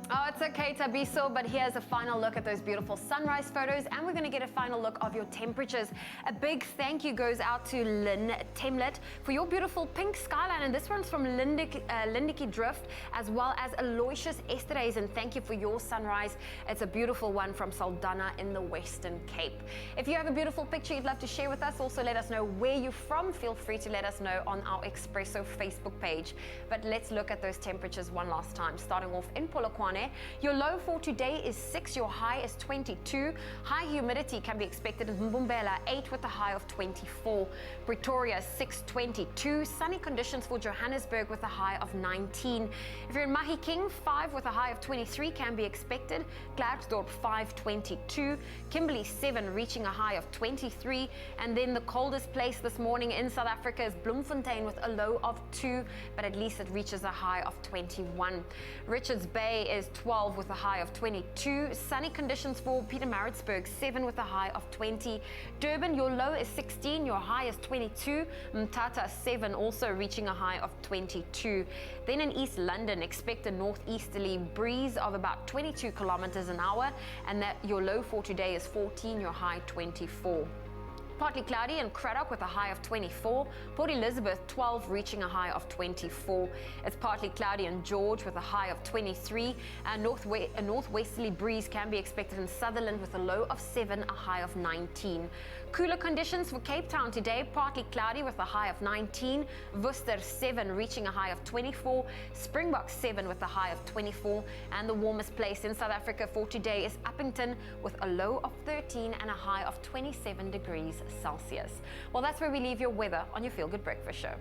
Oh, it's okay, Tabiso, but here's a final look at those beautiful sunrise photos, and we're going to get a final look of your temperatures. A big thank you goes out to Lynn Temlet for your beautiful pink skyline, and this one's from Lindiki Drift, as well as Aloysius Esterhazy, and thank you for your sunrise. It's a beautiful one from Saldanha in the Western Cape. If you have a beautiful picture you'd love to share with us, also let us know where you're from. Feel free to let us know on our Expresso Facebook page. But let's look at those temperatures one last time, starting off in Polokwane. Your low for today is 6, your high is 22. High humidity can be expected in Mbombela, 8 with a high of 24. Pretoria, 6, 22. Sunny conditions for Johannesburg with a high of 19. If you're in Mahikeng, 5 with a high of 23 can be expected. Klerksdorp, 5, 22. Kimberley, 7, reaching a high of 23. And then the coldest place this morning in South Africa is Bloemfontein with a low of 2, but at least it reaches a high of 21. Richards Bay is 12 with a high of 22. Sunny conditions for Pietermaritzburg, 7 with a high of 20. Durban, your low is 16, your high is 22. Mthatha, 7, also reaching a high of 22. Then in East London, expect a northeasterly breeze of about 22 kilometers an hour, and that your low for today is 14, your high 24. Partly cloudy in Cradock with a high of 24. Port Elizabeth, 12, reaching a high of 24. It's partly cloudy in George with a high of 23. And a northwesterly breeze can be expected in Sutherland with a low of 7, a high of 19. Cooler conditions for Cape Town today, partly cloudy with a high of 19. Worcester, 7, reaching a high of 24. Springbok, 7, with a high of 24. And the warmest place in South Africa for today is Uppington with a low of 13 and a high of 27 degrees Celsius. Well, that's where we leave your weather on your Feel Good Breakfast Show.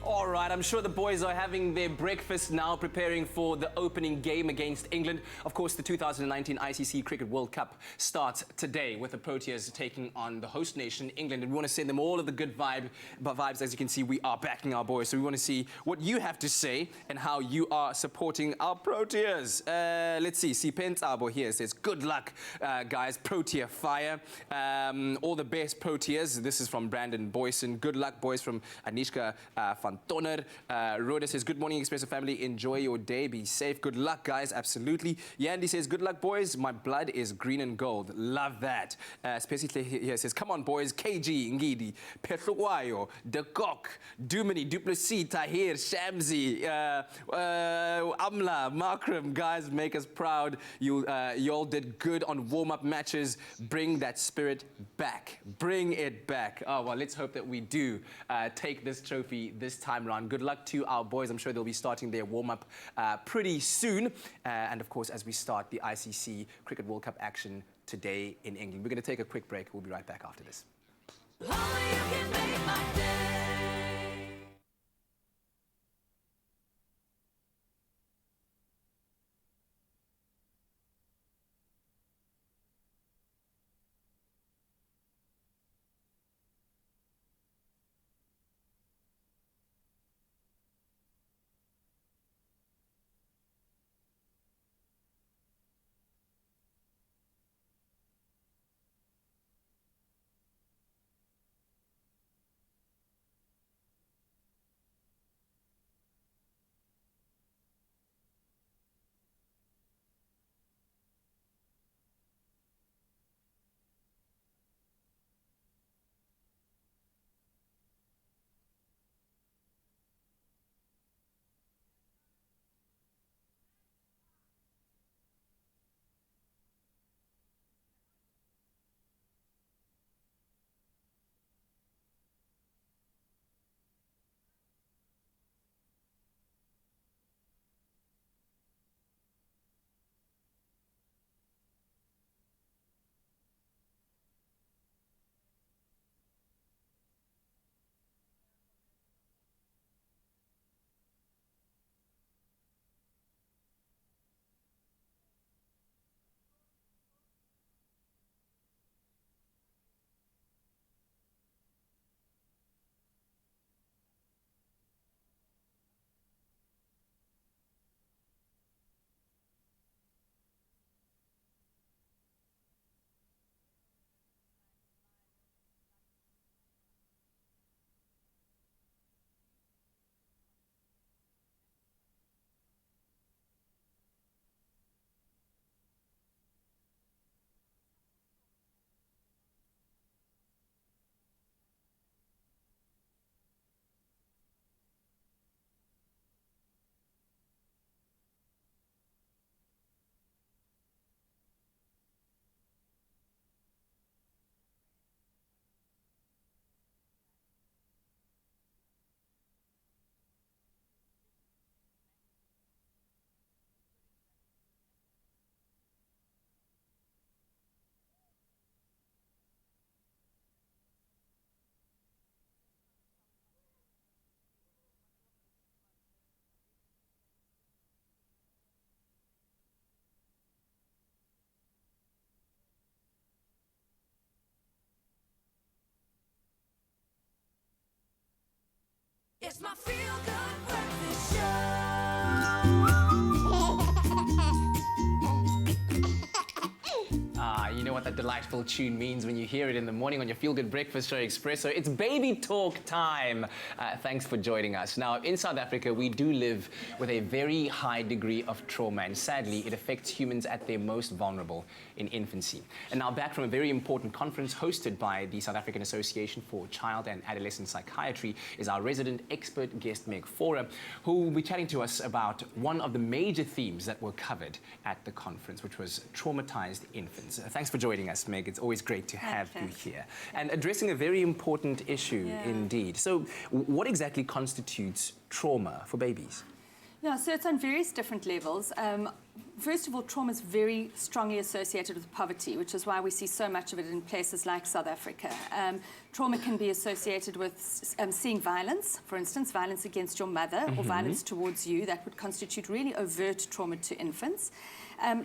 All right, I'm sure the boys are having their breakfast now, preparing for the opening game against England. Of course, the 2019 ICC Cricket World Cup starts today with the Proteas taking on the host nation, England. And we want to send them all of the good vibes. As you can see, we are backing our boys. So we want to see what you have to say and how you are supporting our Proteas. Let's see. Sipentabo here says, good luck, guys. Protea fire. All the best, Proteas. This is from Brandon Boyson. Good luck, boys, from Anishka van Tonner. Rhoda says, good morning, Expresso family. Enjoy your day. Be safe. Good luck, guys. Absolutely. Yandy says, good luck, boys. My blood is green and gold. Love that. Specifically here says, come on, boys. KG, Ngidi, Petlukwayo, De Kok, Dumini, Duplessis, Tahir, Shamsi, Amla, Makram. Guys, make us proud. You all did good on warm-up matches. Bring that spirit back. Bring it back. Oh, well, let's hope that we do take this trophy this time around. Good luck to our boys. I'm sure they'll be starting their warm-up pretty soon. And of course, as we start the ICC Cricket World Cup action today in England. We're going to take a quick break. We'll be right back after this.
It's my feel-good breakfast show.
You know what that delightful tune means when you hear it in the morning on your feel-good breakfast show, Expresso. It's baby talk time. Thanks for joining us. Now, in South Africa, we do live with a very high degree of trauma, and sadly, it affects humans at their most vulnerable in infancy. And now, back from a very important conference hosted by the South African Association for Child and Adolescent Psychiatry is our resident expert guest, Meg Fora, who will be chatting to us about one of the major themes that were covered at the conference, which was traumatized infants. Thanks for joining us, Meg. It's always great to have you here. And addressing a very important issue indeed. So what exactly constitutes trauma for babies?
Yeah, so it's on various different levels. First of all, trauma is very strongly associated with poverty, which is why we see so much of it in places like South Africa. Trauma can be associated with seeing violence, for instance, violence against your mother or violence towards you. That would constitute really overt trauma to infants.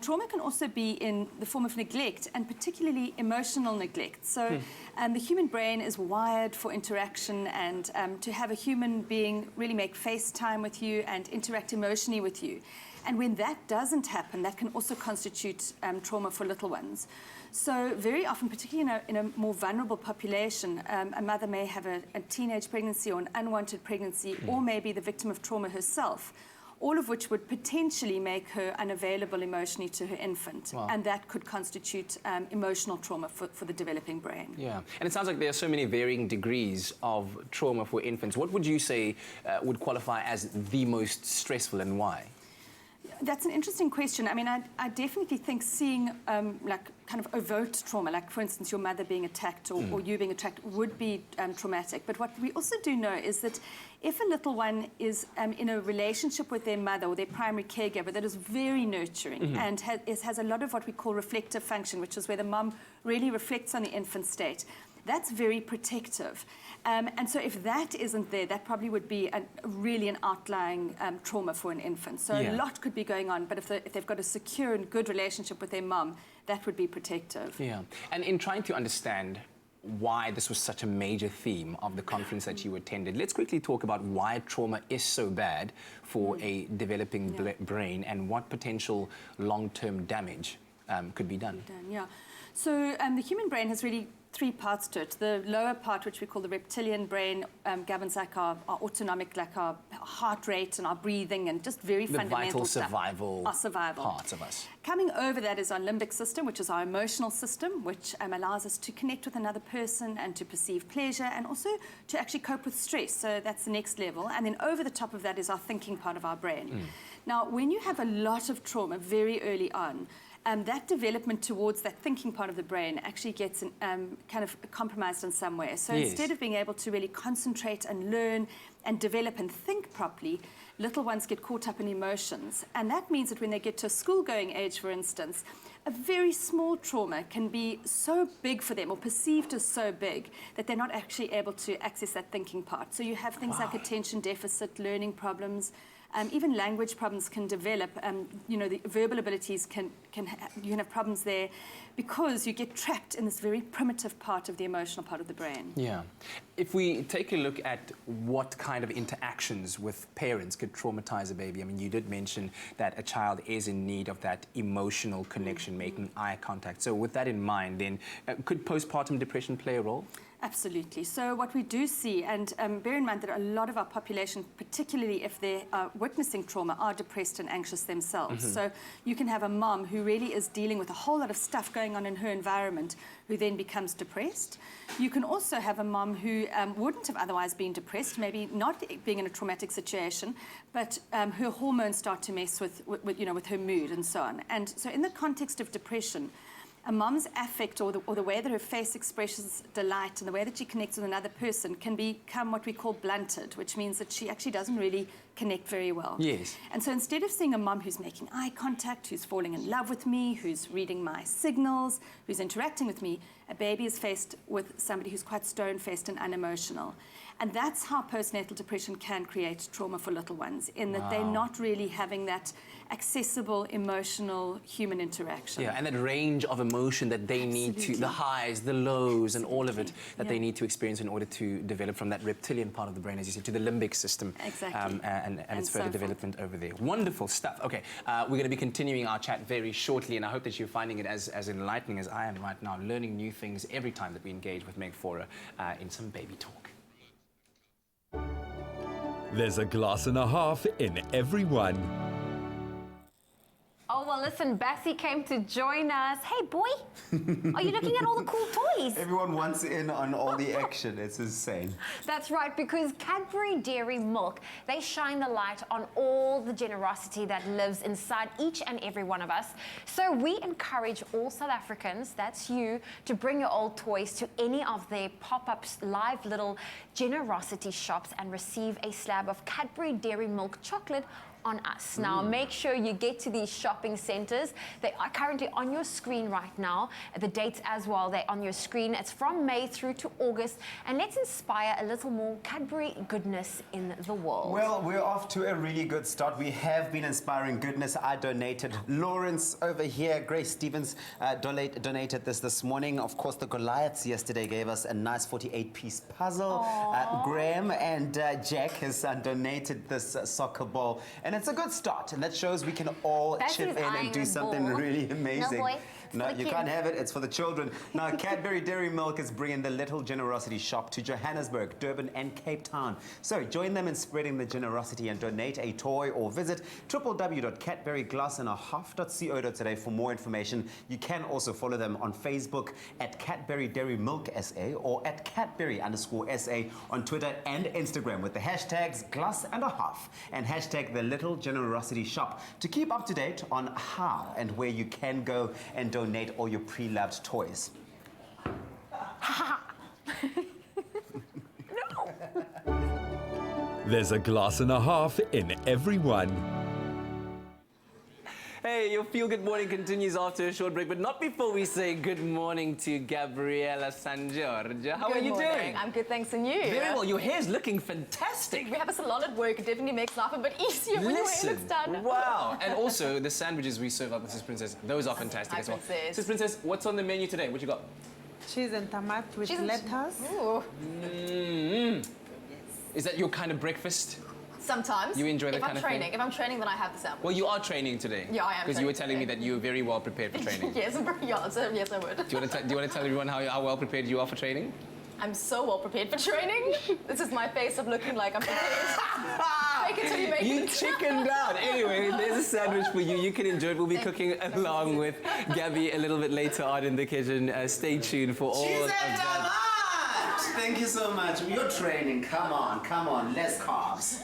Trauma can also be in the form of neglect, and particularly emotional neglect. So the human brain is wired for interaction and to have a human being really make FaceTime with you and interact emotionally with you. And when that doesn't happen, that can also constitute trauma for little ones. So very often, particularly in a more vulnerable population, a mother may have a teenage pregnancy or an unwanted pregnancy, or may be the victim of trauma herself, all of which would potentially make her unavailable emotionally to her infant.
Wow.
And that could constitute emotional trauma for the developing brain.
Yeah, and it sounds like there are so many varying degrees of trauma for infants. What would you say would qualify as the most stressful, and why?
That's an interesting question. I mean, I definitely think seeing like kind of overt trauma, like for instance your mother being attacked or you being attacked, would be traumatic. But what we also do know is that if a little one is in a relationship with their mother or their primary caregiver that is very nurturing and has a lot of what we call reflective function, which is where the mom really reflects on the infant state, that's very protective. And so if that isn't there, that probably would be really an outlying trauma for an infant. So a lot could be going on, but if they've got a secure and good relationship with their mom, that would be protective.
Yeah, and in trying to understand why this was such a major theme of the conference that you attended, let's quickly talk about why trauma is so bad for a developing brain and what potential long-term damage could be done.
Yeah, so the human brain has really three parts to it. The lower part, which we call the reptilian brain, governs like our autonomic, like our heart rate and our breathing and just very fundamental stuff.
Our
survival
parts of us.
Coming over that is our limbic system, which is our emotional system, which allows us to connect with another person and to perceive pleasure and also to actually cope with stress. So that's the next level. And then over the top of that is our thinking part of our brain. Now, when you have a lot of trauma very early on, that development towards that thinking part of the brain actually gets kind of compromised in some way. So instead of being able to really concentrate and learn and develop and think properly, little ones get caught up in emotions. And that means that when they get to a school-going age, for instance, a very small trauma can be so big for them or perceived as so big that they're not actually able to access that thinking part. So you have things like attention deficit, learning problems, even language problems can develop. You know, the verbal abilities you can have problems there because you get trapped in this very primitive part of the emotional part of the brain.
Yeah. If we take a look at what kind of interactions with parents could traumatize a baby, I mean, you did mention that a child is in need of that emotional connection, making eye contact. So with that in mind, then, could postpartum depression play a role?
Absolutely. So what we do see, and bear in mind that a lot of our population, particularly if they are witnessing trauma, are depressed and anxious themselves. So you can have a mom who really is dealing with a whole lot of stuff going on in her environment who then becomes depressed. You can also have a mom who wouldn't have otherwise been depressed, maybe not being in a traumatic situation, but her hormones start to mess with her mood and so on. And so in the context of depression, a mom's affect or the way that her face expresses delight and the way that she connects with another person can become what we call blunted, which means that she actually doesn't really connect very well.
Yes.
And so instead of seeing a mom who's making eye contact, who's falling in love with me, who's reading my signals, who's interacting with me, a baby is faced with somebody who's quite stone-faced and unemotional. And that's how postnatal depression can create trauma for little ones, in that they're not really having that accessible, emotional, human interaction.
Yeah, and that range of emotion that they need to, the highs, the lows, and all of it that they need to experience in order to develop from that reptilian part of the brain, as you said, to the limbic system.
Exactly.
And its
so
further development over there. Wonderful stuff. Okay, we're going to be continuing our chat very shortly, and I hope that you're finding it as enlightening as I am right now, learning new things every time that we engage with Meg Fora in some baby talk.
There's a glass and a half in every one.
Oh, well, listen, Bassie came to join us. Hey, boy, are you looking at all the cool toys?
Everyone wants in on all the action. It's insane.
That's right, because Cadbury Dairy Milk, they shine the light on all the generosity that lives inside each and every one of us. So we encourage all South Africans, that's you, to bring your old toys to any of their pop-up live little generosity shops and receive a slab of Cadbury Dairy Milk chocolate on us. Now, make sure you get to these shopping centers. They are currently on your screen right now. The dates as well, they're on your screen. It's from May through to August. And let's inspire a little more Cadbury goodness in the world.
Well, we're off to a really good start. We have been inspiring goodness. I donated. Lawrence over here, Grace Stevens donated this morning. Of course, the Goliaths yesterday gave us a nice 48-piece puzzle. Graham and Jack, his son, donated this soccer ball. And it's a good start, and that shows we can all chip in and do something really amazing.
No, boy.
No, you can't have it. It's for the children. Now, Cadbury Dairy Milk is bringing the Little Generosity Shop to Johannesburg, Durban, and Cape Town. So join them in spreading the generosity and donate a toy, or visit www.cadburyglassandahaf.co.za for more information. You can also follow them on Facebook at Cadbury Dairy Milk SA or at Cadbury_SA on Twitter and Instagram with the hashtags #glassandahaf and hashtag the Little Generosity Shop to keep up to date on how and where you can go and donate all your pre-loved toys.
There's a glass and a half in every one.
Hey, your Feel Good Morning continues after a short break, but not before we say good morning to Gabriela San Giorgio. How are you doing?
I'm good, thanks, and you?
Very well. Your hair's looking fantastic.
We have a salon at work. It definitely makes life a bit easier when your hair looks done.
Wow. And also, the sandwiches we serve up with Sis Princess, those are fantastic as well. Sis Princess, what's on the menu today? What you got?
Cheese and tomato with lettuce.
Ooh.
Is that your kind of breakfast?
Sometimes.
You enjoy that kind of thing?
If I'm training, then I have the sandwich.
Well, you are training today.
Yeah, I am.
Because you were telling me that you were very well prepared for training.
Yes, yes, I would.
Do you want to tell everyone how well prepared you are for training?
I'm so well prepared for training. This is my face of looking like I'm prepared. Fake it till you make it.
You chickened out. Anyway, there's a sandwich for you. You can enjoy it. We'll be cooking along with Gabby a little bit later on in the kitchen. Stay tuned for all of that.
Thank you so much. You're training. Come on, less carbs.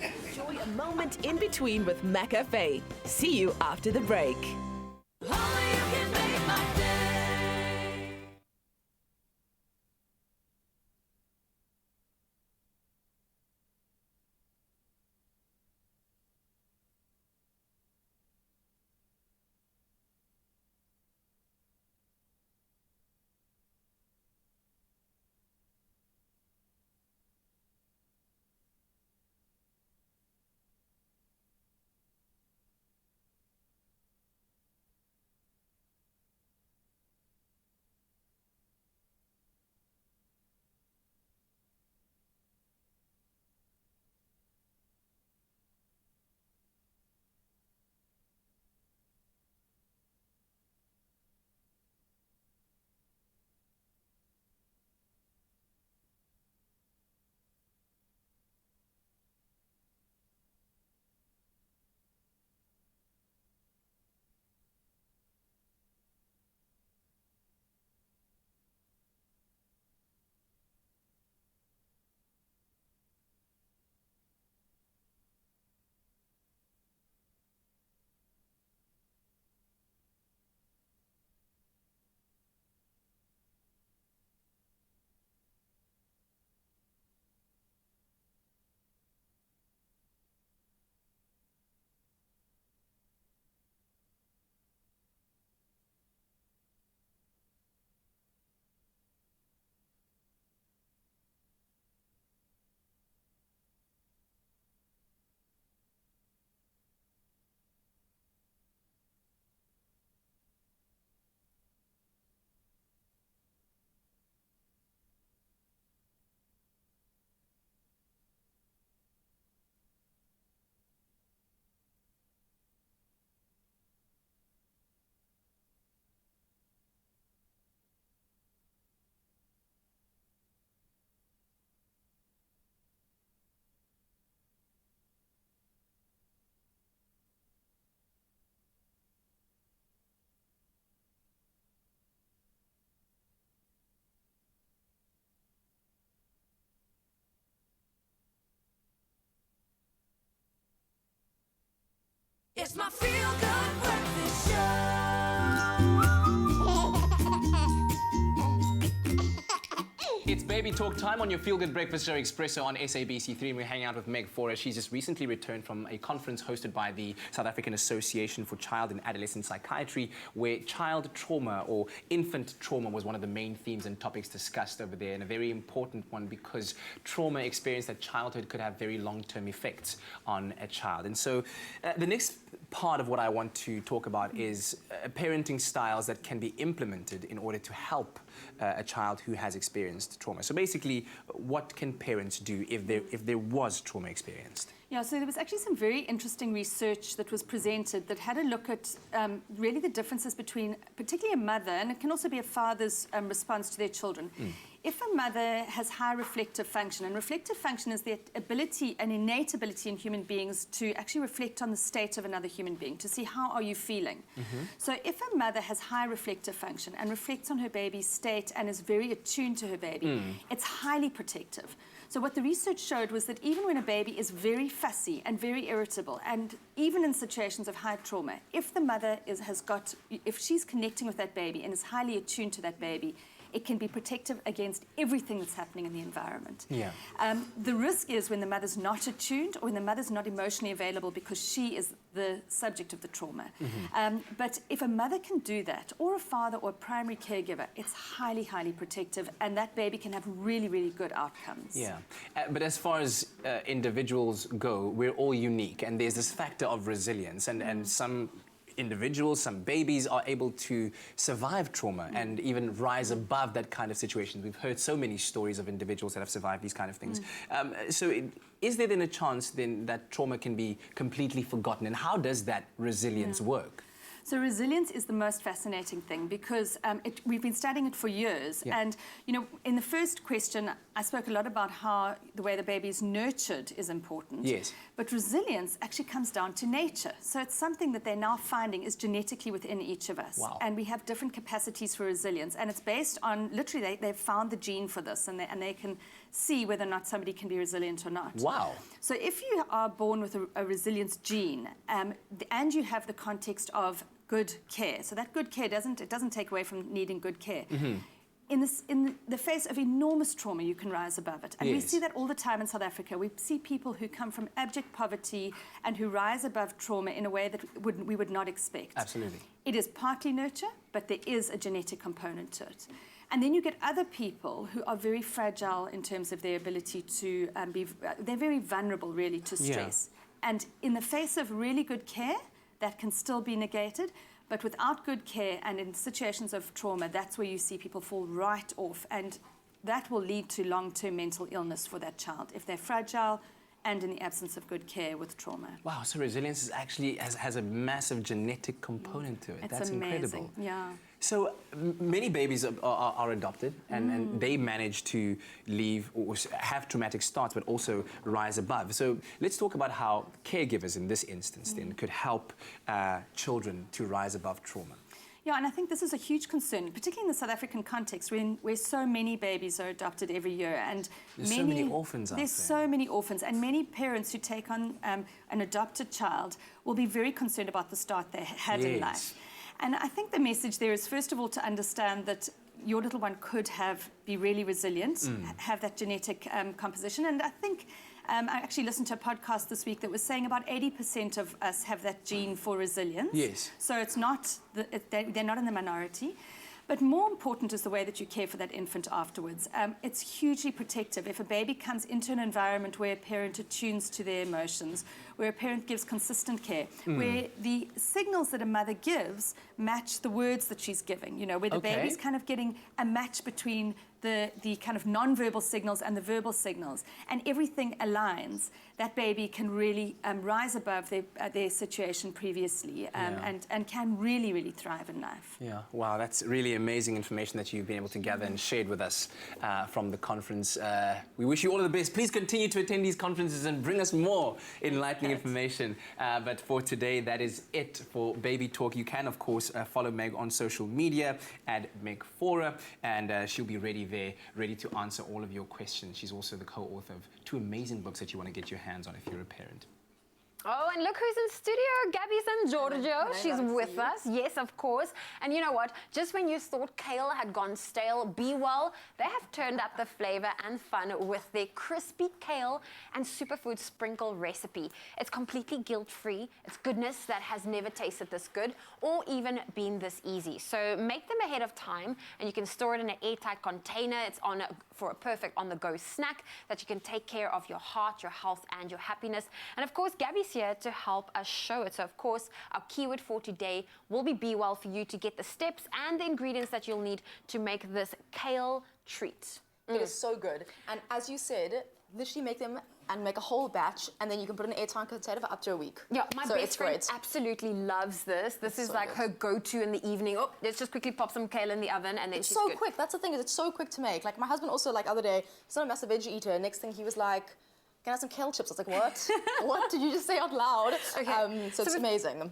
Enjoy a moment in between with McCafe. See you after the break.
It's my feel-good breakfast show.
It's baby talk time on your feel-good breakfast show Expresso on SABC3, and we're hanging out with Meg Fora. She's just recently returned from a conference hosted by the South African Association for Child and Adolescent Psychiatry, where child trauma or infant trauma was one of the main themes and topics discussed over there, and a very important one because trauma experienced at childhood could have very long-term effects on a child. And so the next part of what I want to talk about is parenting styles that can be implemented in order to help a child who has experienced trauma. So basically, what can parents do if there was trauma experienced?
Yeah, so there was actually some very interesting research that was presented that had a look at really the differences between particularly a mother, and it can also be a father's response to their children. If a mother has high reflective function, and reflective function is the ability, an innate ability in human beings to actually reflect on the state of another human being, to see how are you feeling. So if a mother has high reflective function and reflects on her baby's state and is very attuned to her baby, it's highly protective. So what the research showed was that even when a baby is very fussy and very irritable, and even in situations of high trauma, if the mother if she's connecting with that baby and is highly attuned to that baby, it can be protective against everything that's happening in the environment.
Yeah.
The risk is when the mother's not attuned or when the mother's not emotionally available because she is the subject of the trauma. But if a mother can do that, or a father or a primary caregiver, it's highly, highly protective, and that baby can have really, really good outcomes.
Yeah, but as far as individuals go, we're all unique, and there's this factor of resilience, and some individuals, some babies are able to survive trauma and even rise above that kind of situation. We've heard so many stories of individuals that have survived these kind of things. Is there then a chance then that trauma can be completely forgotten, and how does that resilience work?
So resilience is the most fascinating thing because we've been studying it for years.
Yeah.
And, you know, in the first question, I spoke a lot about how the way the baby is nurtured is important.
Yes.
But resilience actually comes down to nature. So it's something that they're now finding is genetically within each of us.
Wow.
And we have different capacities for resilience. And it's based on, literally, they've found the gene for this, and they can see whether or not somebody can be resilient or not.
Wow.
So if you are born with a resilience gene, and you have the context of good care, so that good care doesn't take away from needing good care. In the face of enormous trauma, you can rise above it. And we see that all the time in South Africa. We see people who come from abject poverty and who rise above trauma in a way that we would not expect.
Absolutely.
It is partly nurture, but there is a genetic component to it. And then you get other people who are very fragile in terms of their ability to they're very vulnerable, really, to stress. And in the face of really good care, that can still be negated. But without good care and in situations of trauma, that's where you see people fall right off. And that will lead to long-term mental illness for that child if they're fragile and in the absence of good care with trauma.
Wow, so resilience is actually has a massive genetic component to it.
It's
That's
amazing.
incredible.
Yeah.
So many babies are adopted, and they manage to leave or have traumatic starts, but also rise above. So let's talk about how caregivers in this instance then could help children to rise above trauma.
Yeah, and I think this is a huge concern, particularly in the South African context, where so many babies are adopted every year, and
there's so many orphans out there.
There's so many orphans, and many parents who take on an adopted child will be very concerned about the start they had in life. And I think the message there is, first of all, to understand that your little one could be really resilient, have that genetic composition. And I think I actually listened to a podcast this week that was saying about 80% of us have that gene for resilience.
Yes.
So it's not they're not in the minority. But more important is the way that you care for that infant afterwards. It's hugely protective. If a baby comes into an environment where a parent attunes to their emotions, where a parent gives consistent care, where the signals that a mother gives match the words that she's giving, you know, where the baby's kind of getting a match between the kind of non-verbal signals and the verbal signals, and everything aligns, that baby can really rise above their situation previously and can really, really thrive in life.
Yeah, wow, that's really amazing information that you've been able to gather and shared with us from the conference. We wish you all the best. Please continue to attend these conferences and bring us more enlightening information. But for today, that is it for Baby Talk. You can, of course, follow Meg on social media at Meg Fora, and she'll be ready to answer all of your questions. She's also the co-author of 2 amazing books that you want to get your hands on if you're a parent.
Oh, and look who's in studio. Gabby's and Giorgio. She's with us. Yes, of course. And you know what? Just when you thought kale had gone stale, be well, they have turned up the flavor and fun with their crispy kale and superfood sprinkle recipe. It's completely guilt-free. It's goodness that has never tasted this good or even been this easy. So make them ahead of time and you can store it in an airtight container. It's for a perfect on-the-go snack that you can take care of your heart, your health, and your happiness. And of course, Gabby's here to help us show it. So of course, our keyword for today will be well for you to get the steps and the ingredients that you'll need to make this kale treat.
It is so good. And as you said, literally make them and make a whole batch, and then you can put it in an airtight container for up to a week.
Yeah, my best friend absolutely loves this. This is like her go-to in the evening. Oh, let's just quickly pop some kale in the oven, and then she's
so
good.
Quick. That's the thing, is it's so quick to make. Like my husband also, like other day, he's not a massive veggie eater. Next thing he was like, can I have some kale chips? I was like, what? What did you just say out loud?
Okay.
So it's amazing.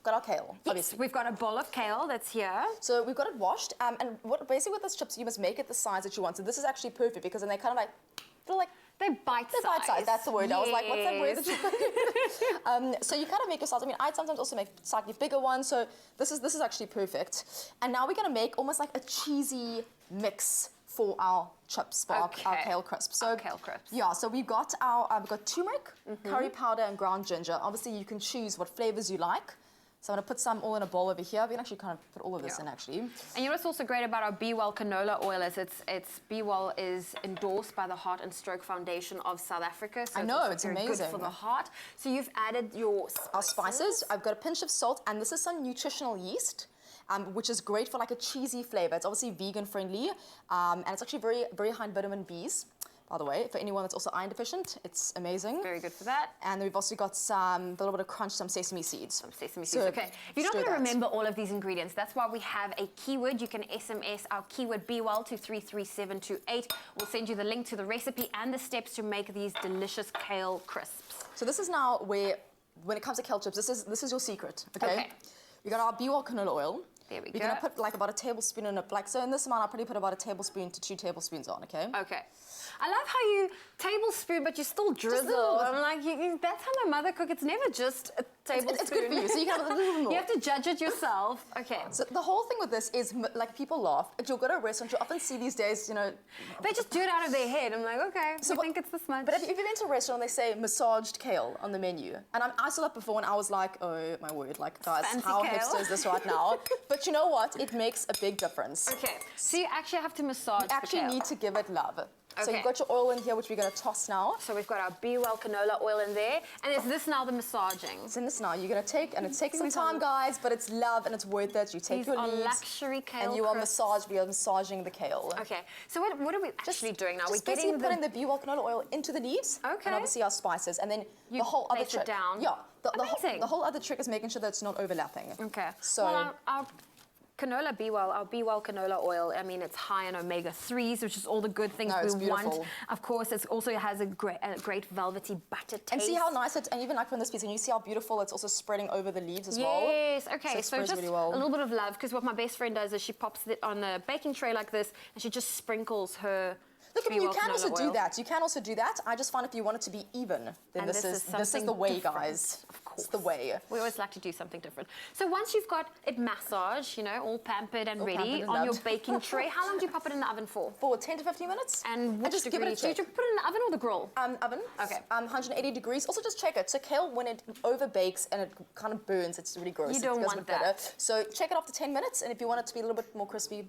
Got our kale, obviously.
We've got a bowl of kale that's here.
So we've got it washed, and basically with those chips, you must make it the size that you want. So this is actually perfect because then they kind of like, feel like,
they're bite-sized.
They're bite-sized, that's the word. Yes. I was like, what's that word that you put? So you kind of make your size. I mean, I'd sometimes also make slightly bigger ones, so this is actually perfect. And now we're gonna make almost like a cheesy mix for our chips, for our kale crisps. So
kale crisps.
Yeah, so we've got turmeric, curry powder, and ground ginger. Obviously, you can choose what flavors you like. So I'm going to put some all in a bowl over here. We can actually kind of put all of this in, actually.
And you know what's also great about our Be Well canola oil is it's Be Well is endorsed by the Heart and Stroke Foundation of South Africa. So
I know,
it's
amazing.
Good for the heart. So you've added your
our spices. I've got a pinch of salt, and this is some nutritional yeast. Which is great for like a cheesy flavor. It's obviously vegan friendly, and it's actually very, very high in vitamin Bs. By the way, for anyone that's also iron deficient, it's amazing.
Very good for that.
And then we've also got a little bit of crunch, some sesame seeds.
Some sesame seeds, okay. You're not going to remember all of these ingredients. That's why we have a keyword. You can SMS our keyword BeWell to 33728. We'll send you the link to the recipe and the steps to make these delicious kale crisps.
So this is now where, when it comes to kale chips, this is your secret, okay? We got our BeWell canola oil.
There we
go. We're going to put like about a tablespoon in it. Like, so in this amount, I'll probably put about a tablespoon to 2 tablespoons on, okay?
Okay. I love how you tablespoon, but you still drizzle. I'm like, that's how my mother cooks. It's never just a tablespoon.
It's good for you, so you can have a little more.
You have to judge it yourself. Okay.
So the whole thing with this is, like, people laugh. If you go to a restaurant, you often see these days, you know...
They just do it out of their head. I'm like, okay, so I think it's this much.
But if you've been to a restaurant, they say massaged kale on the menu. And I saw that before, and I was like, oh, my word. Like, guys,
fancy
how
kale.
hipster is this right now? But you know what? It makes a big difference.
Okay. So you actually have to massage
You actually
the kale.
need to give it love. So
Okay.
you've got your oil in here, which we're going to toss now.
So we've got our Be Well canola oil in there. And is this now the massaging?
It's in this now. You're going to take, and it takes some time, guys, but it's love and it's worth it. You take
These
your
are
leaves.
luxury kale
And you are
crisps.
we are massaging the kale.
Okay. So what are we actually doing now?
Just
We're
basically
getting
putting the BeWell canola oil into the leaves.
Okay.
And obviously our spices. And then
You
the whole other
place it
trick.
down.
Yeah.
Amazing.
The whole other trick is making sure that it's not overlapping.
Okay.
So
well, our canola Be Well, our Be Well canola oil, I mean, it's high in omega-3s, which is all the good things
it's
we
beautiful.
want. Of course, it also has a great velvety butter taste.
And see how nice it, and even like from this piece, and you see how beautiful it's also spreading over the leaves as well.
Yes, okay,
So, it
so
spreads
just
really well.
a little bit of love, because what my best friend does is she pops it on a baking tray like this, and she just sprinkles her
Look, I mean,
Be
you
Well
can also
canola
do
oil.
that. You can also do that. I just find if you want it to be even, then
And
this is
something
the way,
different,
guys.
Of course.
It's the way.
We always like to do something different. So once you've got it massaged, you know, all pampered and
All
ready
pampered and
on your
loved.
baking tray, how long do you pop it in the oven for?
For 10 to 15 minutes.
And which
just give
degree?
it a check.
Do you put it in the oven or the grill?
Oven.
Okay.
180 degrees. Also, just check it. So kale, when it over bakes and it kind of burns, it's really gross.
You don't
it goes
want
a bit bitter.
that.
So check it after 10 minutes, and if you want it to be a little bit more crispy,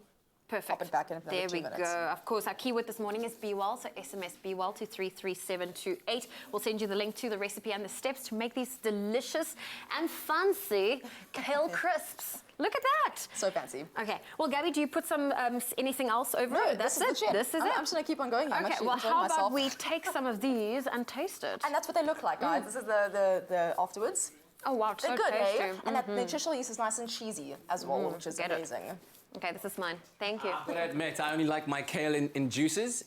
perfect.
Pop it back in another
There
2
we
minutes.
go. Of course, our keyword this morning is Be Well, so SMS Be Well to 33728. We'll send you the link to the recipe and the steps to make these delicious and fancy kale crisps. Look at that.
So fancy.
Okay. Well, Gabby, do you put some anything else over
No,
it? That's
this is legit.
This is
I'm
it.
just going to keep on going. I'm
Okay.
actually
Well,
enjoying
how
myself.
about we take some of these and taste it?
And that's what they look like, guys. This is the afterwards.
Oh wow,
They're
so
good,
tasty.
eh? And that nutritional yeast is nice and cheesy as well, which is
Get it.
amazing.
Okay, this is mine. Thank you.
But I admit, I only like my kale in juices,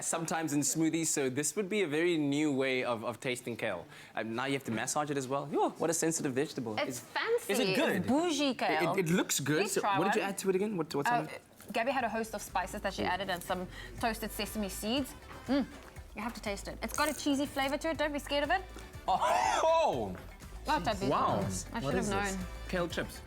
sometimes in smoothies, so this would be a very new way of tasting kale. Now you have to massage it as well. Yo, what a sensitive vegetable.
It's fancy.
Is it good?
It's bougie kale.
It looks good.
Please
So
try
what did you
one.
add to it again? What's on it?
Gabby had a host of spices that she added and some toasted sesame seeds. You have to taste it. It's got a cheesy flavor to it. Don't be scared of it.
Oh!
Not that big.
Wow.
I
What
should have
is this?
known.
Kale chips.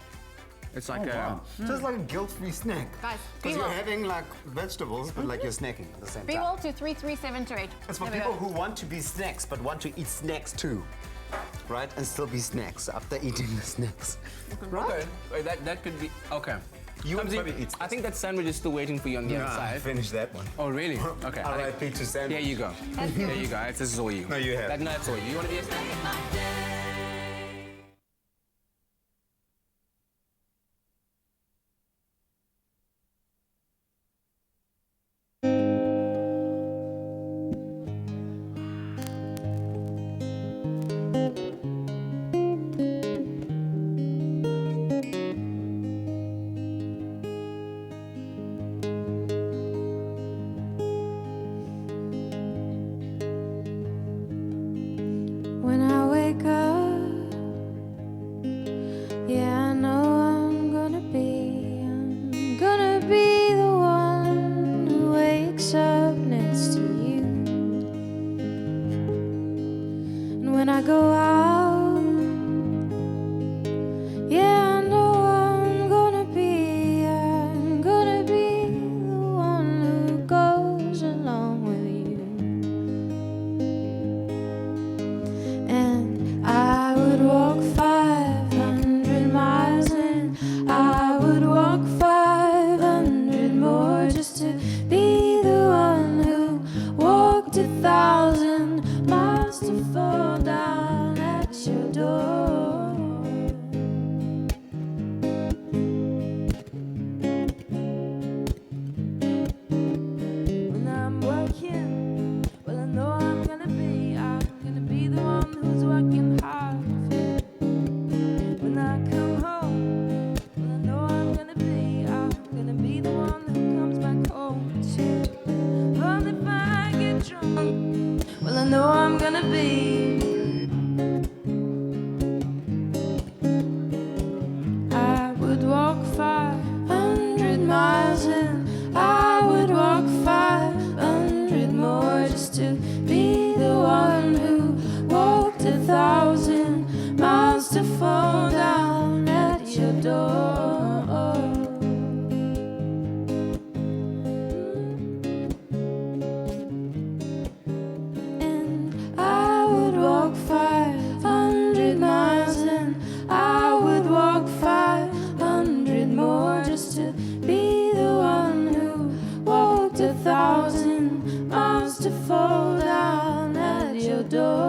It's like
Oh, wow.
a...
So it's like a guilt-free snack.
Guys,
Because you're
B-roll.
having like vegetables, but like you're snacking at the same time.
B-roll to 33728.
It's for
There we
people
go.
who want to be snacks, but want to eat snacks too. Right? And still be snacks after eating the snacks.
Okay. Wait, that could be... Okay.
You would
Kamsi,
probably eat
I think that sandwich is still waiting for you on the other side.
Finish that one.
Oh, really? Okay.
R.I.P. to sandwich.
There you go. There you go. This is all you.
No, you have.
That's all you. You want to be a snack?
When I wake up, yeah, I know I'm gonna be the one who wakes up next to you. And when I go out, yeah, I know I'm gonna be the one who goes along with you. And I would walk 500 miles and I would walk 500 more just to be the one who walked 1,000 miles to fall down at your door. When I'm working, well I know I'm gonna be the one who's working hard. When I come home, well I know I'm gonna be the one who comes back home too. But if I get drunk, well I know I'm gonna be. I would walk 500 miles and I would walk 500 more just to be the one who walked 1,000 miles to fall down at your door. And I would walk 500 miles and I would walk 500 more just to be the one who walked 1,000 miles to fall down at your door.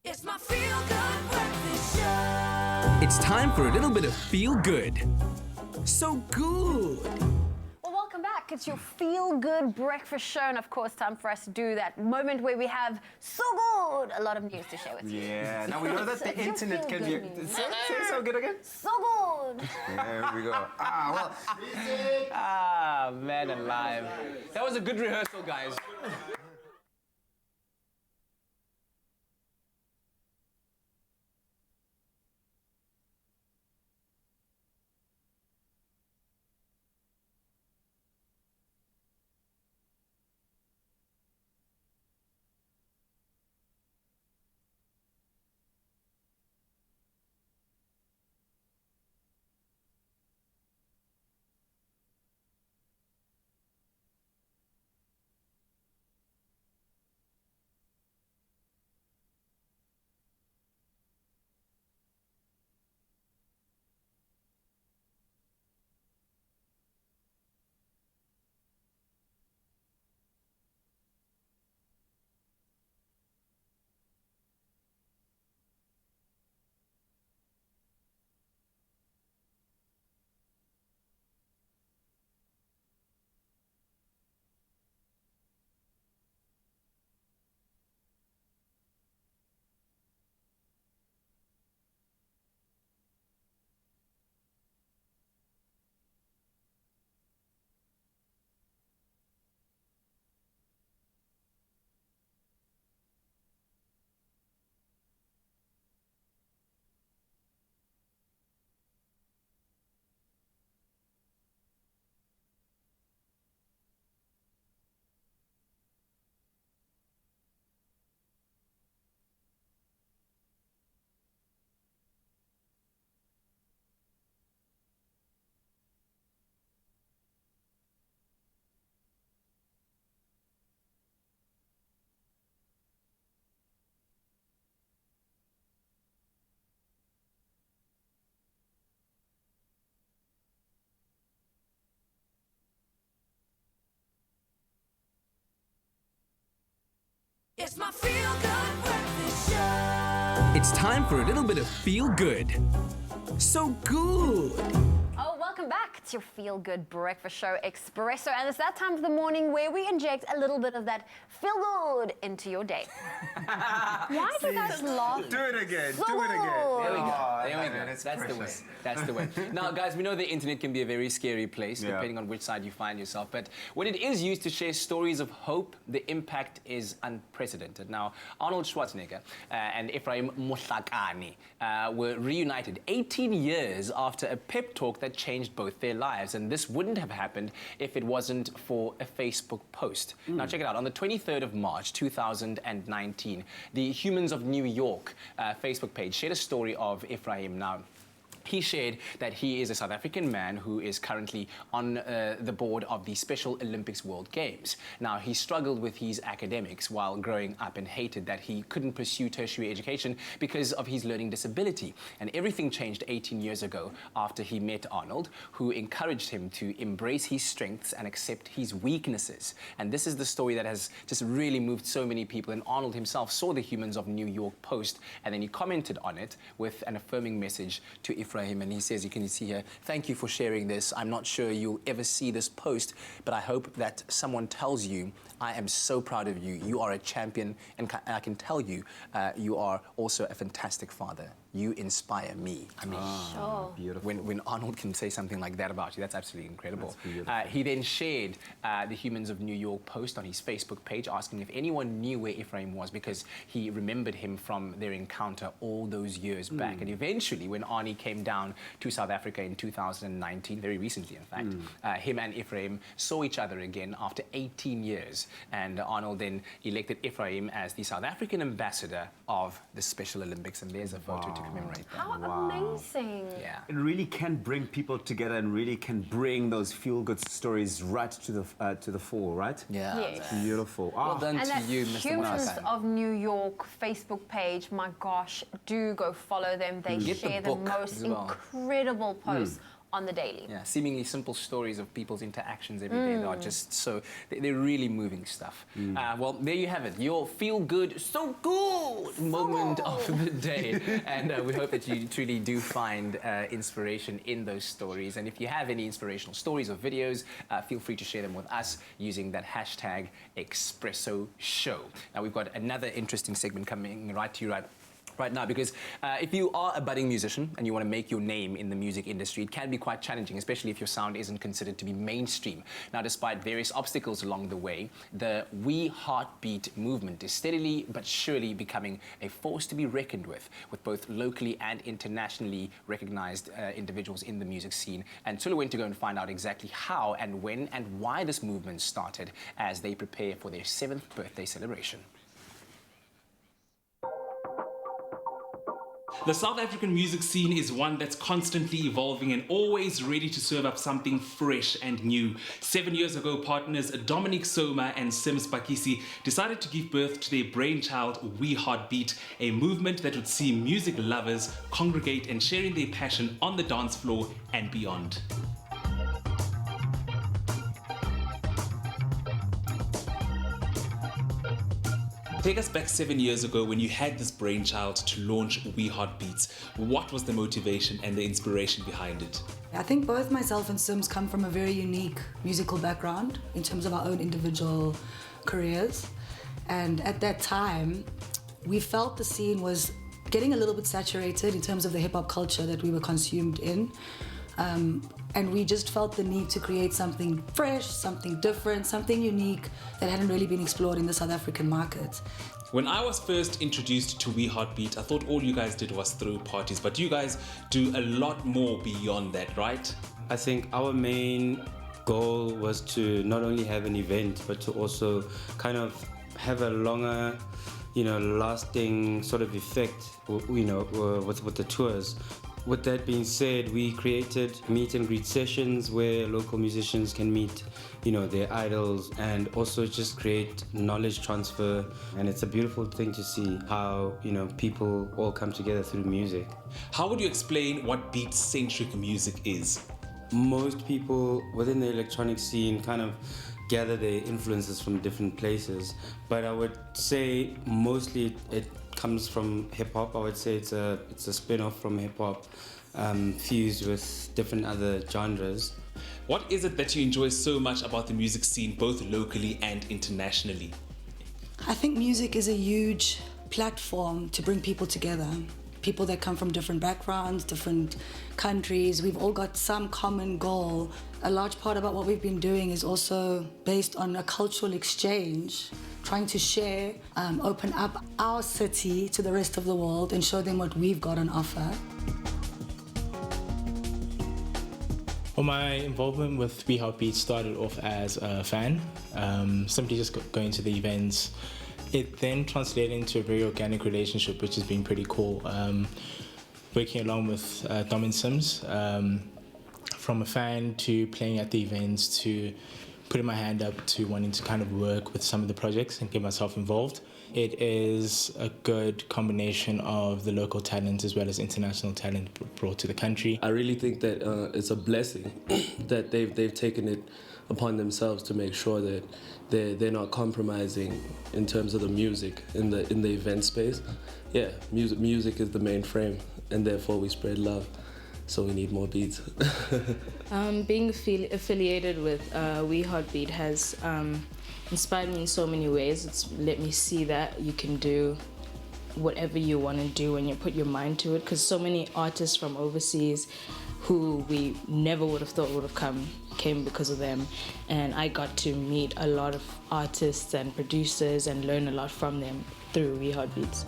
It's my feel-good breakfast show.
It's time for a little bit of feel good. So good.
Well, welcome back. It's your feel-good breakfast show, and of course, time for us to do that moment where we have so good a lot of news to share with you.
Yeah, now we know that the
It's your
internet can be...
feel-good news.
Say so good again?
So good.
There we go.
Man alive. That was a good rehearsal, guys.
It's my feel-good breakfast show.
It's time for a little bit of feel good. So good.
Oh, welcome back to your feel-good breakfast show, Expresso. And it's that time of the morning where we inject a little bit of that feel-good into your day. Why do you guys laugh?
Do it again.
So
Do it again.
There we go.
Oh,
There we
man,
go.
it's
That's the way.
precious.
That's the way. Now, guys, we know the internet can be a very scary place,
Yeah.
depending on which side you find yourself. But when it is used to share stories of hope, the impact is unprecedented. Now, Arnold Schwarzenegger and Ephraim Mohlakani were reunited 18 years after a pep talk that changed both their lives. And this wouldn't have happened if it wasn't for a Facebook post. Now, check it out. On the 23rd of March, 2019, the Humans of New York Facebook page shared a story of Ephraim. Now, he shared that he is a South African man who is currently on the board of the Special Olympics World Games. Now, he struggled with his academics while growing up and hated that he couldn't pursue tertiary education because of his learning disability. And everything changed 18 years ago after he met Arnold, who encouraged him to embrace his strengths and accept his weaknesses. And this is the story that has just really moved so many people. And Arnold himself saw the Humans of New York post, and then he commented on it with an affirming message to Ephraim. And he says, you can see here, thank you for sharing this. I'm not sure you'll ever see this post, but I hope that someone tells you, I am so proud of you. You are a champion, and I can tell you, you are also a fantastic father. You inspire me. I mean,
Sure.
Beautiful.
when Arnold can say something like that about you, that's absolutely incredible. He then shared the Humans of New York post on his Facebook page, asking if anyone knew where Ephraim was, because he remembered him from their encounter all those years back. And eventually, when Arnie came down to South Africa in 2019, very recently in fact, him and Ephraim saw each other again after 18 years. And Arnold then elected Ephraim as the South African ambassador of the Special Olympics. And there's a photo to commemorate that.
How amazing.
Yeah.
It really can bring people together and really can bring those feel-good stories right to the fore, right?
Yeah.
Yes.
Beautiful.
Well done
And
to
that
you, Mr.
Humans
Mohlakani.
of New York Facebook page, my gosh, do go follow them. They
Get the
share the
book
most
as well.
incredible posts on the daily.
Yeah, seemingly simple stories of people's interactions every day that are just so, they're really moving stuff. Well, there you have it, your feel-good, so good moment of the day. And we hope that you truly do find inspiration in those stories. And if you have any inspirational stories or videos, feel free to share them with us using that hashtag Expresso Show. Now, we've got another interesting segment coming right to you right now, because if you are a budding musician and you want to make your name in the music industry, it can be quite challenging, especially if your sound isn't considered to be mainstream. Now, despite various obstacles along the way, the We Heartbeat movement is steadily but surely becoming a force to be reckoned with both locally and internationally recognized individuals in the music scene. And Tulu went to go and find out exactly how and when and why this movement started as they prepare for their 7th birthday celebration.
The South African music scene is one that's constantly evolving and always ready to serve up something fresh and new. 7 years ago, partners Dominic Soma and Sims Bakisi decided to give birth to their brainchild, We Heartbeat, a movement that would see music lovers congregate and sharing their passion on the dance floor and beyond. Take us back 7 years ago when you had this brainchild to launch We Heartbeats. What was the motivation and the inspiration behind it?
I think both myself and Sims come from a very unique musical background in terms of our own individual careers. And at that time, we felt the scene was getting a little bit saturated in terms of the hip-hop culture that we were consumed in. And we just felt the need to create something fresh, something different, something unique that hadn't really been explored in the South African market.
When I was first introduced to We Heartbeat, I thought all you guys did was throw parties, but you guys do a lot more beyond that, right?
I think our main goal was to not only have an event, but to also kind of have a longer, lasting sort of effect, with the tours. With that being said, we created meet and greet sessions where local musicians can meet, their idols, and also just create knowledge transfer. And it's a beautiful thing to see how, people all come together through music.
How would you explain what beat-centric music is?
Most people within the electronic scene kind of gather their influences from different places. But I would say mostly it comes from hip hop. I would say it's a spin-off from hip hop, fused with different other genres.
What is it that you enjoy so much about the music scene, both locally and internationally?
I think music is a huge platform to bring people together. People that come from different backgrounds, different countries. We've all got some common goal. A large part about what we've been doing is also based on a cultural exchange, trying to share, open up our city to the rest of the world and show them what we've got on offer.
Well, my involvement with We Heartbeat started off as a fan, simply just going to the events. It then translated into a very organic relationship, which has been pretty cool. Working along with Dom and Sims, from a fan to playing at the events to putting my hand up to wanting to kind of work with some of the projects and get myself involved. It is a good combination of the local talent as well as international talent brought to the country.
I really think that it's a blessing that they've taken it upon themselves to make sure that they're not compromising in terms of the music in the event space. Yeah, music is the main frame, and therefore we spread love. So we need more beats.
Being affiliated with We Heartbeat has inspired me in so many ways. It's let me see that you can do whatever you want to do when you put your mind to it, because so many artists from overseas who we never would have thought would have came because of them, and I got to meet a lot of artists and producers and learn a lot from them through We Heartbeats.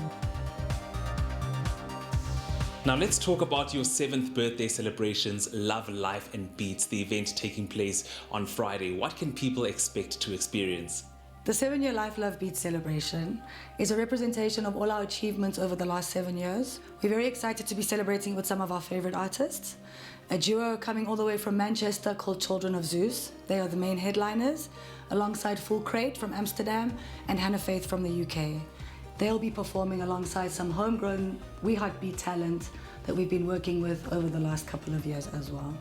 Now let's talk about your 7th birthday celebrations, Love, Life and Beats, the event taking place on Friday. What can people expect to experience?
The 7-year Life, Love, Beats celebration is a representation of all our achievements over the last 7 years. We're very excited to be celebrating with some of our favorite artists. A duo coming all the way from Manchester called Children of Zeus. They are the main headliners, alongside Full Crate from Amsterdam and Hannah Faith from the UK. They'll be performing alongside some homegrown We Heartbeat talent that we've been working with over the last couple of years as well.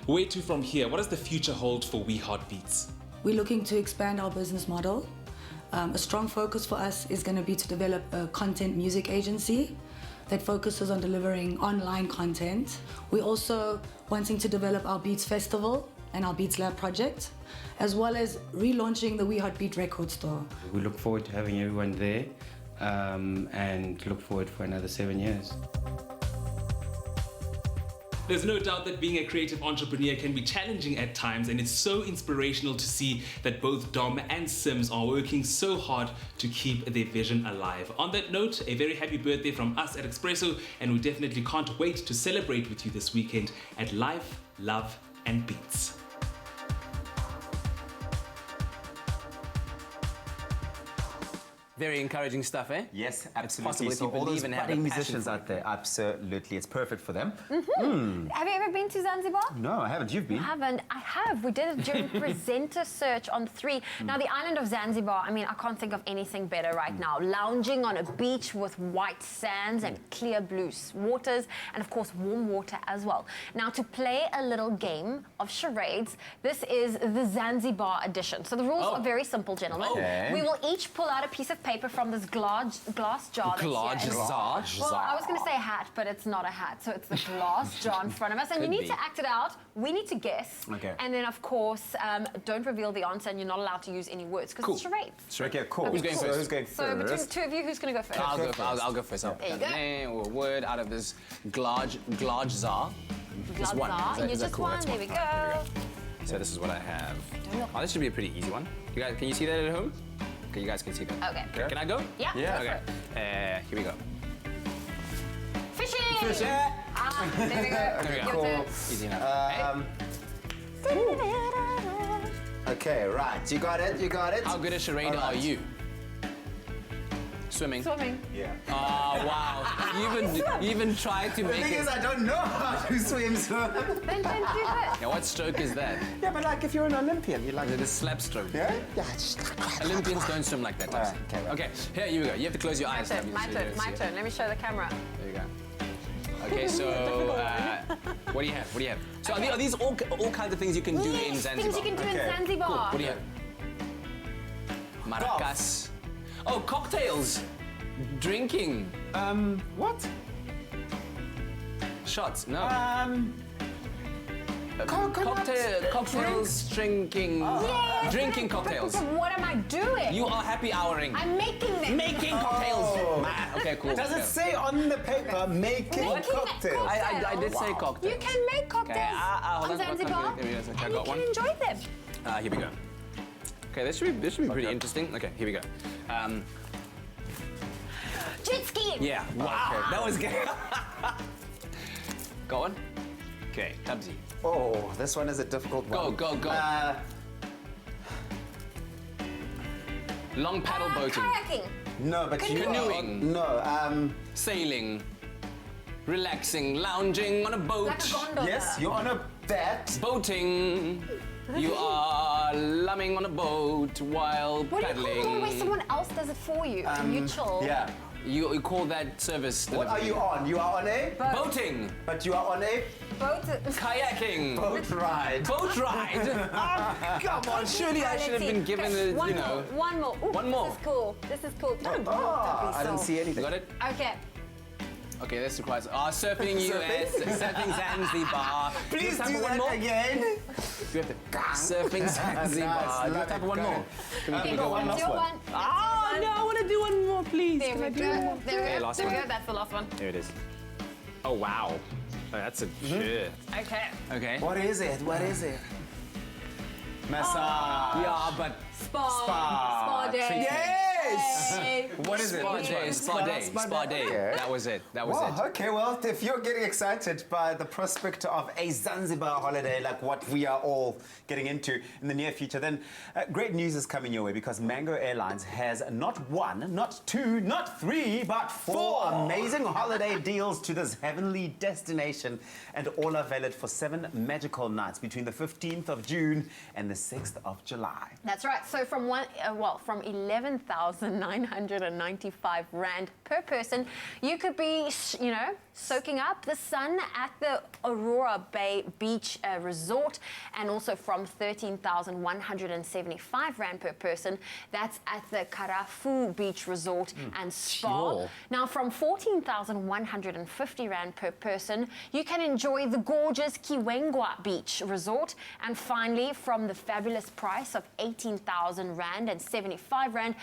Where to from here? What does the future hold for We Heartbeats?
We're looking to expand our business model. A strong focus for us is going to be to develop a content music agency that focuses on delivering online content. We're also wanting to develop our Beats Festival and our Beats Lab project, as well as relaunching the We Heartbeat record store.
We look forward to having everyone there and look forward for another 7 years.
There's no doubt that being a creative entrepreneur can be challenging at times, and it's so inspirational to see that both Dom and Sims are working so hard to keep their vision alive. On that note, a very happy birthday from us at Expresso, and we definitely can't wait to celebrate with you this weekend at Life, Love and Beats.
Very encouraging stuff, eh?
Yes,
It's
absolutely.
possible if
So
you
all
believe
those
and have
budding
a passion
musicians
for it.
out there, absolutely, it's perfect for them.
Have you ever been to Zanzibar?
No, I haven't. You've been?
I haven't. I have. We did it during Presenter Search on 3. Now, the island of Zanzibar, I mean, I can't think of anything better right now. Lounging on a beach with white sands and clear blue waters, and of course, warm water as well. Now, to play a little game of charades, this is the Zanzibar edition. So the rules are very simple, gentlemen.
Okay.
We will each pull out a piece of paper from this glass jar.
Glass jar?
Well, I was going to say hat, but it's not a hat. So it's the glass jar in front of us. And you
Could
need
be.
to act it out. We need to guess.
Okay.
And then, of course, don't reveal the answer, and you're not allowed to use any words because it's charades.
Okay, cool.
Who's going
So
first?
who's going
So
first?
between the two of you, who's going to go first?
I'll go first. I'll
There you
pick a
go.
name or a word out of this glaj jar. Just one.
Glazar.
Is that
You just
cool?
one.
That's
There we
All right,
go.
here we go. So this is what I have. Oh, this should be a pretty easy one. You guys, can you see that at home? Okay, you guys can see that.
Okay.
Can I go?
Yeah.
Yeah.
Go for
Okay.
it.
Here we go.
Fishing.
Fishing.
Ah, there we go.
There we go.
Your turn.
Easy enough.
Okay, right. You got it. You got it.
How good a charade are you? Swimming.
Swimming.
Yeah.
Oh, wow. You even tried to
The
make
thing
it.
is, I don't know how to swim, so.
Then do this.
Yeah, what stroke is that?
Yeah, but like if you're an Olympian, you like.
The slap stroke.
Yeah? Yeah, just.
Olympians don't swim like that. Types.
Okay.
Okay, here you go. You have to close your eyes.
My turn. My
so you
turn.
don't
My
see it.
turn. Let me show the camera.
There you go. Okay, so what do you have? What do you have? So are these all kinds of things you can do in
Yes,
Zanzibar?
things you can do in Zanzibar.
Cool. What do you have? Maracas. Oh, cocktails. Drinking.
What?
Shots. No. Cocktails, drinking.
Yes,
Drinking cocktails.
What am I doing?
You are happy houring.
I'm making them.
Making cocktails. Okay, cool.
Does it say on the paper making cocktails?
I did say cocktails.
You can make cocktails
hold
on Zanzibar,
Here we go.
and
I
you
got
can
one.
enjoy them.
Here we go. Okay, this should be pretty interesting. Okay, here we go.
Jet skiing.
Yeah. Wow. Okay, that was good. Go on. Okay, Tabsy.
Oh, this one is a difficult one.
Go. Long paddle boating.
Kayaking.
No, but
Canoeing.
No.
Sailing. Relaxing, lounging on a boat.
Like a gondola.
Yes, you're on a that.
Boating. You are lumming on a boat while
What do you
paddling.
call it when someone else does it for you and you chill?
Yeah.
You call that service
What
delivery.
are you on? You are on a
Boating.
But you are on a
Boat.
Kayaking.
boat ride.
Boat ride. Oh, come on, surely I should have been given a,
One more. Ooh,
One more.
This is cool. Not a boat,
I didn't see anything.
Got it?
Okay.
Okay, this requires surfing US, surfing Zanzibar.
Please
have
do
one
that
more?
again.
You have to surfing Zanzibar.
Nice,
You have one more. Can we
go
one
last
more?
one.
Oh no, I want to do one more, please.
There we go.
Okay, last
There we
one.
go. That's the last one.
Here it is. Oh wow. Oh, that's a shit.
Okay.
Okay.
What is it? What is it? Massage.
Yeah, but
Spa day.
Yes!
Yay.
What is it?
Spa
Which
day,
one?
spa day.
Yeah.
That was it. That was
Wow,
it.
okay, well, if you're getting excited by the prospect of a Zanzibar holiday like what we are all getting into in the near future, then great news is coming your way because Mango Airlines has not one, not two, not three, but four amazing holiday deals to this heavenly destination, and all are valid for 7 magical nights between the 15th of June and the 6th of July.
That's right. So from 11,995 Rand per person, you could be, soaking up the sun at the Aurora Bay Beach Resort, and also from 13,175 Rand per person, that's at the Karafu Beach Resort and Spa.
Sure.
Now from 14,150 Rand per person, you can enjoy the gorgeous Kiwengwa Beach Resort, and finally from the fabulous price of 18,000 Rand and 75 Rand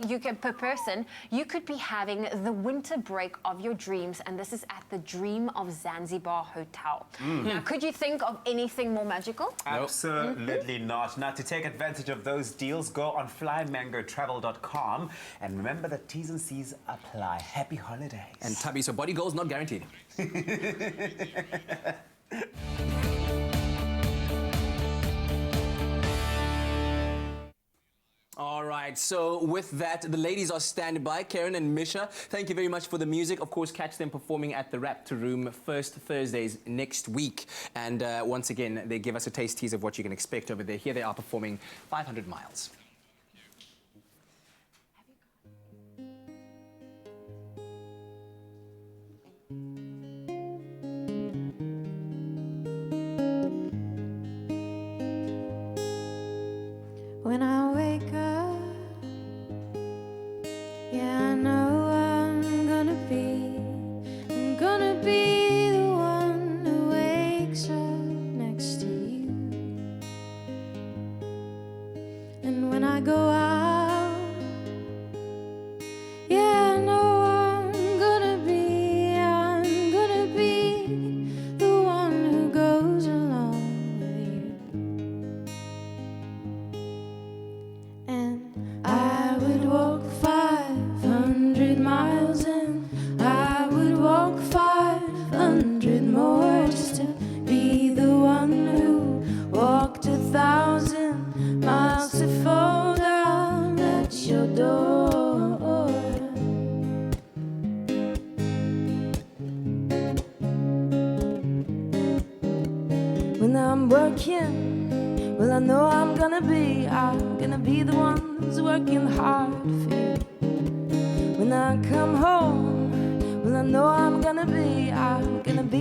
you can per person, you could be having the winter break of your dreams, and this is at the Dream of Zanzibar Hotel. Now, could you think of anything more magical?
Absolutely not. Now, to take advantage of those deals, go on flymangotravel.com and remember that T's and C's apply. Happy holidays.
And Tubby, so body goals not guaranteed. All right, so with that, the ladies are standing by. Karen and Misha, thank you very much for the music. Of course, catch them performing at the Raptor Room first Thursdays next week. And once again, they give us a taste tease of what you can expect over there. Here they are performing 500 Miles.
When I wake up, yeah, I know I'm gonna be the one who wakes up next to you. And when I go out, yeah, I know I'm gonna be the one who goes along with you. And I would walk 500 miles and I would walk 500 more just to be the one who walked 1,000 miles to fall down at your door. When I'm working, well, I know I'm gonna be the one who's working hard for you. When I come home, well, I know I'm gonna be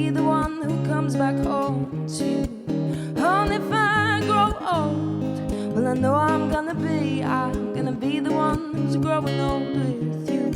the one who comes back home to you. And if I grow old, well,
I know I'm gonna be the one who's growing old with you.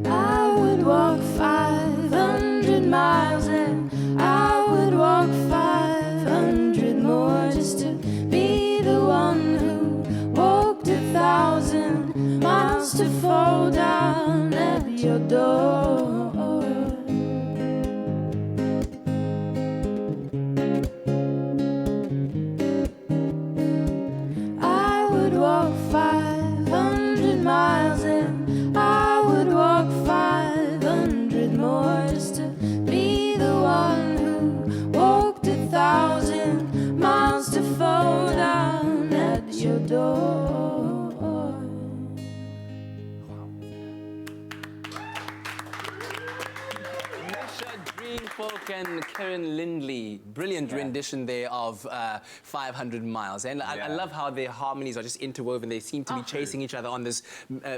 I would walk 500 miles and I would walk 500 more just to be the one who walked 1,000 miles to fall down at your door. I would walk 500 miles and I would walk 500 more just to be the one who walked 1,000 miles to fall down at your door.
Folk and Karen Lindley, brilliant rendition there of 500 Miles. And I love how their harmonies are just interwoven. They seem to be chasing each other on this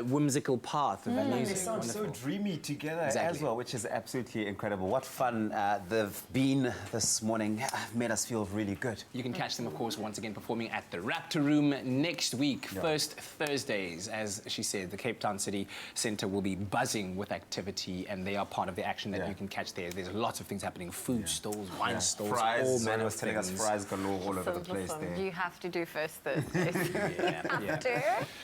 whimsical path of music.
They sound so dreamy together
Exactly.
as well, which is absolutely incredible. What fun they've been this morning. Made us feel really good.
You can catch them, of course, once again performing at the Raptor Room next week, first Thursdays. As she said, the Cape Town City Centre will be buzzing with activity, and they are part of the action that you can catch there. There's lots of things happening, food stalls, wine stalls,
fries.
all manner
was
of
telling us
things.
fries galore all over the place there.
You have to do first Thursdays.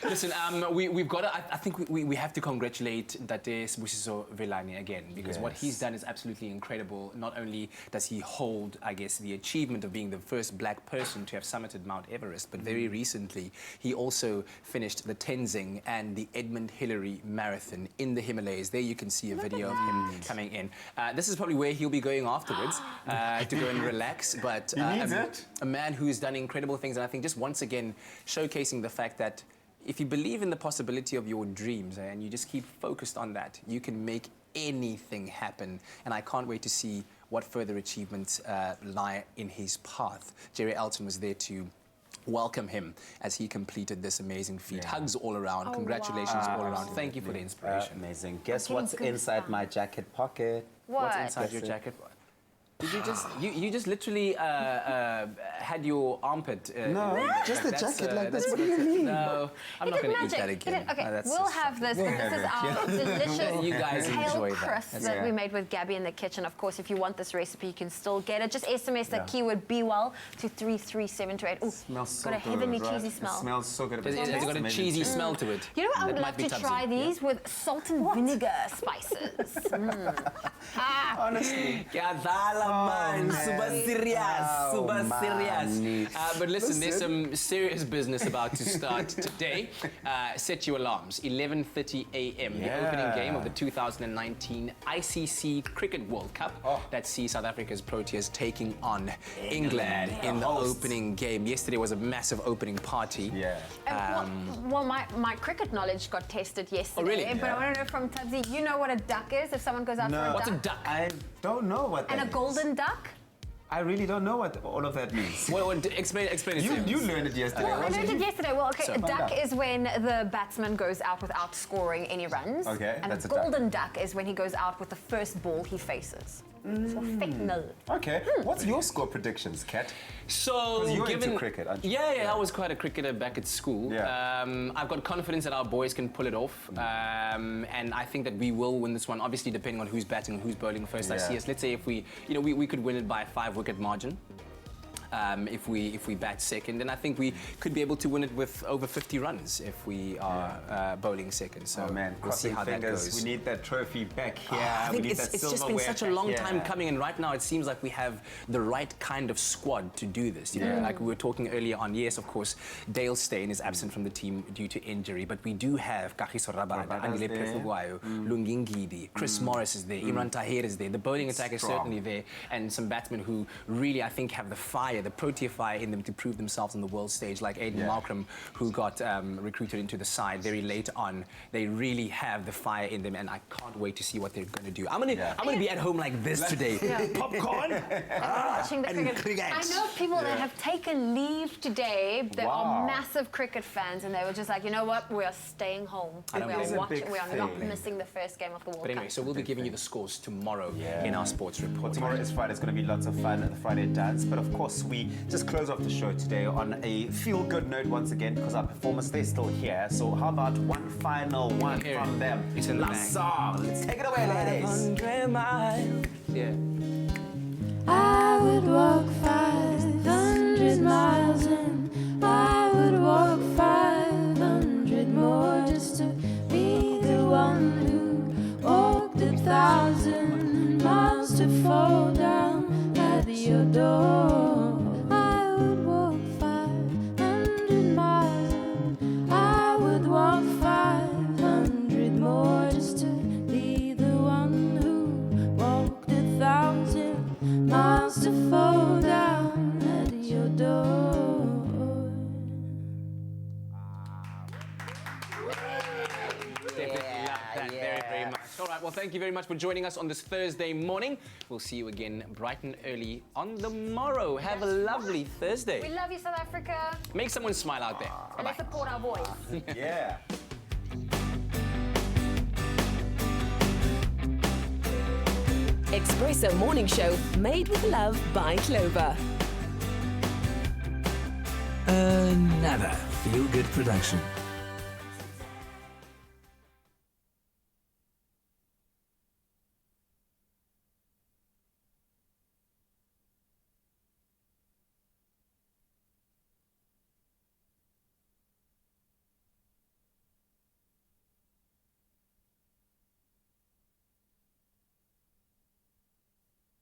Listen, we've got to, I think we have to congratulate Date Sibusiso Velani again, because what he's done is absolutely incredible. Not only does he hold, I guess, the achievement of being the first black person to have summited Mount Everest, but very recently he also finished the Tenzing and the Edmund Hillary Marathon in the Himalayas. There you can see a video of him coming in. This is probably where he'll be going afterwards to go and relax. But a man who's done incredible things, and I think just once again showcasing the fact that if you believe in the possibility of your dreams and you just keep focused on that, you can make anything happen. And I can't wait to see what further achievements lie in his path. Jerry Elton was there to welcome him as he completed this amazing feat. Hugs all around, congratulations all around. Thank you for the inspiration.
Amazing. Guess what's inside my jacket pocket?
What's inside your jacket? Did you just, you just literally had your armpit...
no, just a jacket like this. What do you mean?
No, I'm not going to eat that again.
Okay, we'll have this. This is our delicious
you guys
kale
enjoy
crisp
that.
that we made with Gabby in the kitchen. Of course, if you want this recipe, you can still get it. Just SMS the keyword BeWell to 33728. Oh,
smells so
got a heavenly
good,
cheesy smell.
It smells so good.
Has it got a cheesy smell to it?
You know what? I would love to try these with salt and vinegar spices.
Honestly.
Super serious.
But listen, there's some serious business about to start today. Set your alarms. 11:30 a.m. The opening game of the 2019 ICC Cricket World Cup that sees South Africa's Proteas taking on England in the opening game. Yesterday was a massive opening party.
Well, my cricket knowledge got tested yesterday.
Oh, really?
But I want to know from Tabzi, you know what a duck is if someone goes out for a duck?
What's a duck?
I don't know what that is.
And a golden duck?
I really don't know what all of that means.
Well, explain it to me.
You learned it yesterday.
Well, I learned it yesterday. Well, okay,
So,
a duck is when the batsman goes out without scoring any runs.
Okay,
and
that's
a
a duck.
golden duck is when he goes out with the first ball he faces. So final.
Okay, what's your score predictions, Kat?
So,
you're into cricket, aren't you?
Yeah, I was quite a cricketer back at school. I've got confidence that our boys can pull it off, and I think that we will win this one. Obviously, depending on who's batting and who's bowling first. I see us. Let's say if we could win it by a 5-wicket margin. If we bat second, then I think we could be able to win it with over 50 runs if we are bowling second. So we'll see how that goes.
We need that trophy back here.
I think
we need
it's just been such a long time coming, and right now it seems like we have the right kind of squad to do this. You know, like we were talking earlier on. Yes, of course, Dale Steyn is absent from the team due to injury, but we do have Kagiso Rabada, Andile Pefugwayo, Lungingidi, Chris Morris is there, Imran Tahir is there. The bowling attack is certainly there, and some batsmen who really, I think, have the fire the Protea fire in them to prove themselves on the world stage, like Aiden Markram, who got recruited into the side very late on. They really have the fire in them, and I can't wait to see what they're going to do. I'm gonna be at home like this today. Popcorn.
Watching the
and
cricket. I know people that have taken leave today. They are massive cricket fans, and they were just like, you know what? We are staying home. We are watching. We are not missing the first game of the World
But anyway,
Cup.
so we'll be giving you the scores tomorrow in our sports report.
Well, tomorrow is Friday. It's going to be lots of fun at the Friday dance. But of course, we just close off the show today on a feel-good note once again, because our performers, they're still here. So how about one final one from them?
It's in the
last song. Let's take it away, ladies.
500 miles.
Yeah.
I would walk 500 miles and I would walk 500 more just to be the one who walked 1,000 miles to fall down at your door. I would walk 500 miles and I would walk 500 more just to be the one who walked 1,000 miles to fall down at your door.
Definitely love that very, very much. All right, well, thank you very much for joining us on this Thursday morning. We'll see you again bright and early on the morrow. Have a lovely Thursday.
We love you, South Africa.
Make someone smile out there.
And let's support our boys.
Yeah.
Expresso Morning Show, made with love by Clover.
Another feel-good production.